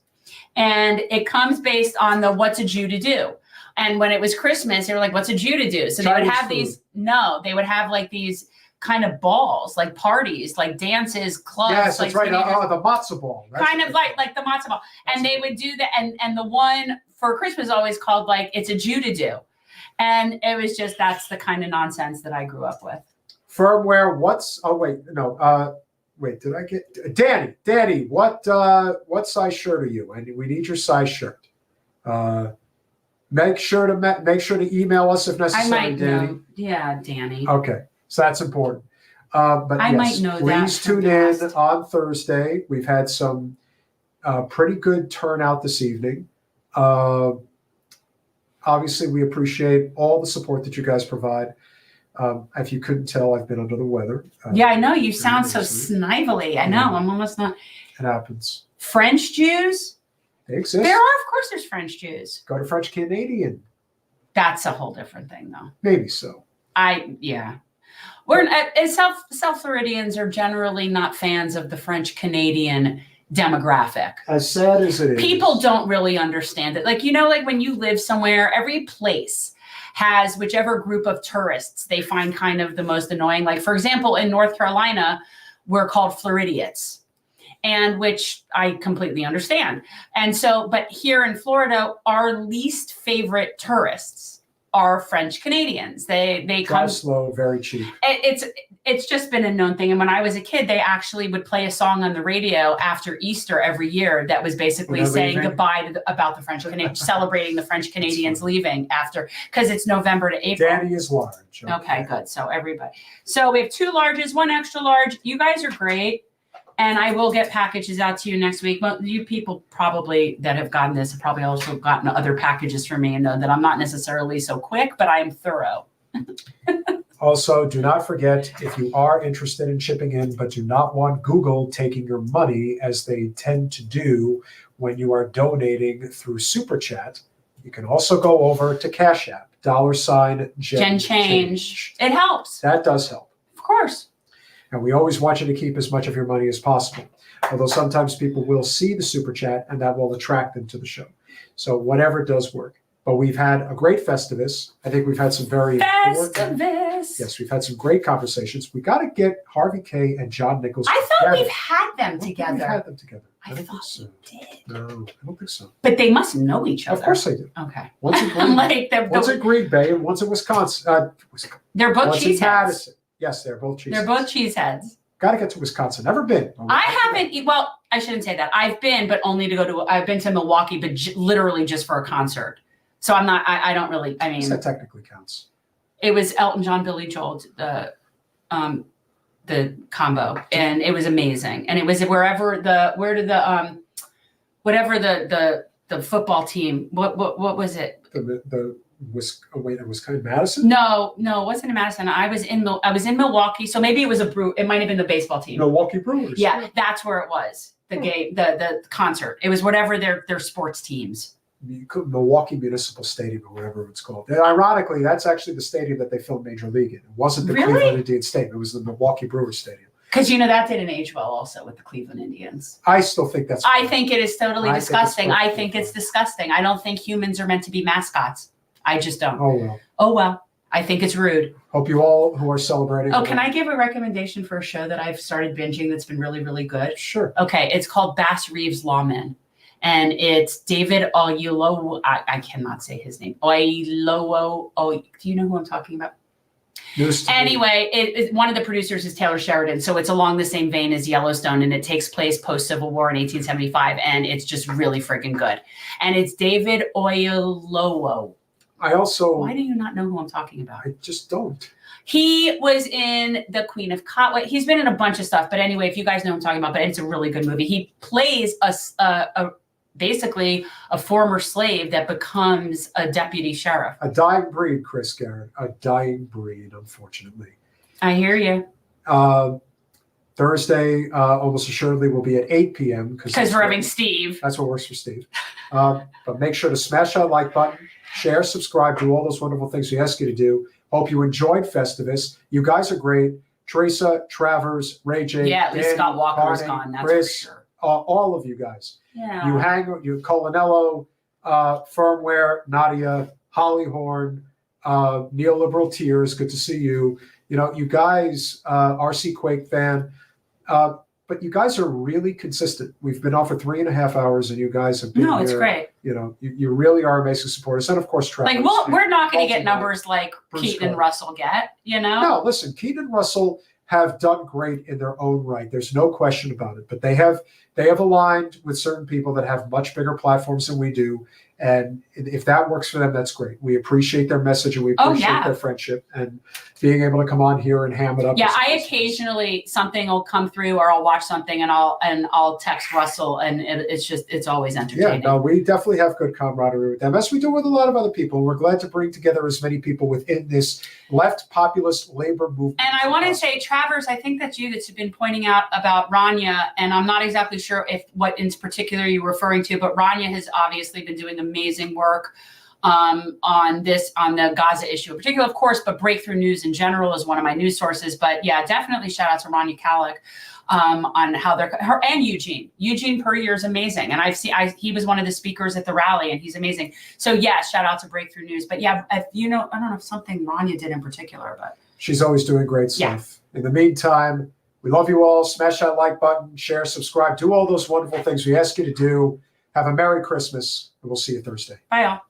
And it comes based on the what's a Jew to do. And when it was Christmas, they were like, what's a Jew to do? So they would have they would have like these kind of balls, like parties, like dances, clubs. Yes, that's right. The matzo ball. Kind of like the matzo ball. And they would do that. And the one for Christmas always called like, it's a Jew to do. And it was just, that's the kind of nonsense that I grew up with. Firmware, did I get Danny, what size shirt are you? And we need your size shirt. Make sure to email us if necessary, I might Danny. know. Yeah, Danny. Okay, so that's important. But I might know that. Please tune in on Thursday. We've had some pretty good turnout this evening. Obviously, we appreciate all the support that you guys provide. If you couldn't tell, I've been under the weather. Yeah, I know. You sound so snively. I know. I'm almost not. It happens. French Jews? They exist. There are, of course, there's French Jews. Go to French Canadian. That's a whole different thing, though. Maybe so. We're South Floridians are generally not fans of the French Canadian demographic. As sad as it is. People don't really understand it. Like, you know, like when you live somewhere, every place has whichever group of tourists they find kind of the most annoying. Like, for example, in North Carolina, we're called Floridians, and which I completely understand. And so, but here in Florida, our least favorite tourists are French Canadians. They come Drive slow, very cheap. It's just been a known thing. And when I was a kid, they actually would play a song on the radio after Easter every year that was basically saying leaving? goodbye to about the French Canadians, celebrating the French Canadians leaving after, because it's November to April. Danny is large. Okay, good. So everybody. So we have 2 larges, 1 extra large. You guys are great. And I will get packages out to you next week. But you people probably that have gotten this have probably also gotten other packages from me and know that I'm not necessarily so quick, but I am thorough. Also, do not forget, if you are interested in chipping in, but do not want Google taking your money as they tend to do when you are donating through Super Chat, you can also go over to Cash App, $Gen Change. It helps. That does help. Of course. And we always want you to keep as much of your money as possible. Although sometimes people will see the Super Chat and that will attract them to the show. So whatever does work. But we've had a great Festivus. I think we've had some very Festivus. Yes, we've had some great conversations. We got to get Harvey Kaye and John Nichols I thought together. we've had them together. We've had them together. I thought we did. No, I don't think so. But they must know each other. Of course they do. Okay. One's in I'm Green, like, one's in Green Bay and one's in Wisconsin. they're both One's in cheeseheads. Madison. Yes, they're both cheeseheads. They're both cheeseheads. Got to get to Wisconsin. Never been. I haven't. Well, I shouldn't say that. I've been, but only to go to. I've been to Milwaukee, but literally just for a concert. So I'm not. I don't really. I mean, that technically counts. It was Elton John, Billy Joel, the combo, and it was amazing. And it was whatever the football team. What was it? It was kind of Madison. No, it wasn't in Madison. I was in Milwaukee, so maybe it was It might have been the baseball team. Milwaukee Brewers. Yeah, that's where it was. The game, the concert. It was whatever their sports teams. Milwaukee Municipal Stadium or whatever it's called. And ironically, that's actually the stadium that they filmed Major League in. It wasn't the Cleveland Indians Stadium. It was the Milwaukee Brewers Stadium. Because that didn't age well also with the Cleveland Indians. I still think that's. I think it is totally disgusting. I think it's disgusting. I don't think humans are meant to be mascots. I just don't. Oh well. I think it's rude. Hope you all who are celebrating. Oh, can I give a recommendation for a show that I've started binging that's been really, really good? Sure. Okay, it's called Bass Reeves Lawmen. And it's David Oyelowo. I cannot say his name. Oyelowo. Oh, do you know who I'm talking about? Anyway, one of the producers is Taylor Sheridan. So it's along the same vein as Yellowstone, and it takes place post-Civil War in 1875. And it's just really freaking good. And it's David Oyelowo. Why do you not know who I'm talking about? I just don't. He was in The Queen of Cotton. He's been in a bunch of stuff. But anyway, if you guys know what I'm talking about, but it's a really good movie. He plays basically a former slave that becomes a deputy sheriff. A dying breed, Chris Garrett. A dying breed, unfortunately. I hear you. Thursday, almost assuredly, will be at 8 p.m. Because we're having Steve. That's what works for Steve. But make sure to smash that like button, share, subscribe, do all those wonderful things we ask you to do. Hope you enjoyed Festivus. You guys are great. Teresa, Travers, Ray J. Yeah, at least Scott Walker is Barney, gone. That's Chris, for sure. All of you guys. Yeah. You Colanello, Firmware, Nadia, Hollyhorn, Neoliberal Tears. Good to see you. You guys, RC Quake fan. But you guys are really consistent. We've been on for 3.5 hours, and you guys have been here. It's great. You really are amazing supporters, and of course, Travis. We're not going to get numbers like Keaton and Russell get. No, listen, Keaton and Russell have done great in their own right. There's no question about it. But they have aligned with certain people that have much bigger platforms than we do. And if that works for them, that's great. We appreciate their message and we appreciate their friendship and being able to come on here and ham it up. Yeah, I occasionally something will come through or I'll watch something and I'll text Russell and it's always entertaining. Yeah, no, we definitely have good camaraderie with them, as we do with a lot of other people. We're glad to bring together as many people within this left populist labor movement. And I want to say, Travers, I think that's you that's been pointing out about Rania, and I'm not exactly sure if what in particular you're referring to, but Rania has obviously been doing amazing work on the Gaza issue in particular, of course, but Breakthrough News in general is one of my news sources. But yeah, definitely shout out to Rania Kalik. on how her and Eugene per year is amazing. And he was one of the speakers at the rally and he's amazing. So yeah, shout out to Breakthrough News. But yeah, if I don't know if something Rania did in particular, but she's always doing great stuff. Yeah. In the meantime, we love you all. Smash that like button, share, subscribe, do all those wonderful things we ask you to do. Have a Merry Christmas, and we'll see you Thursday. Bye, y'all.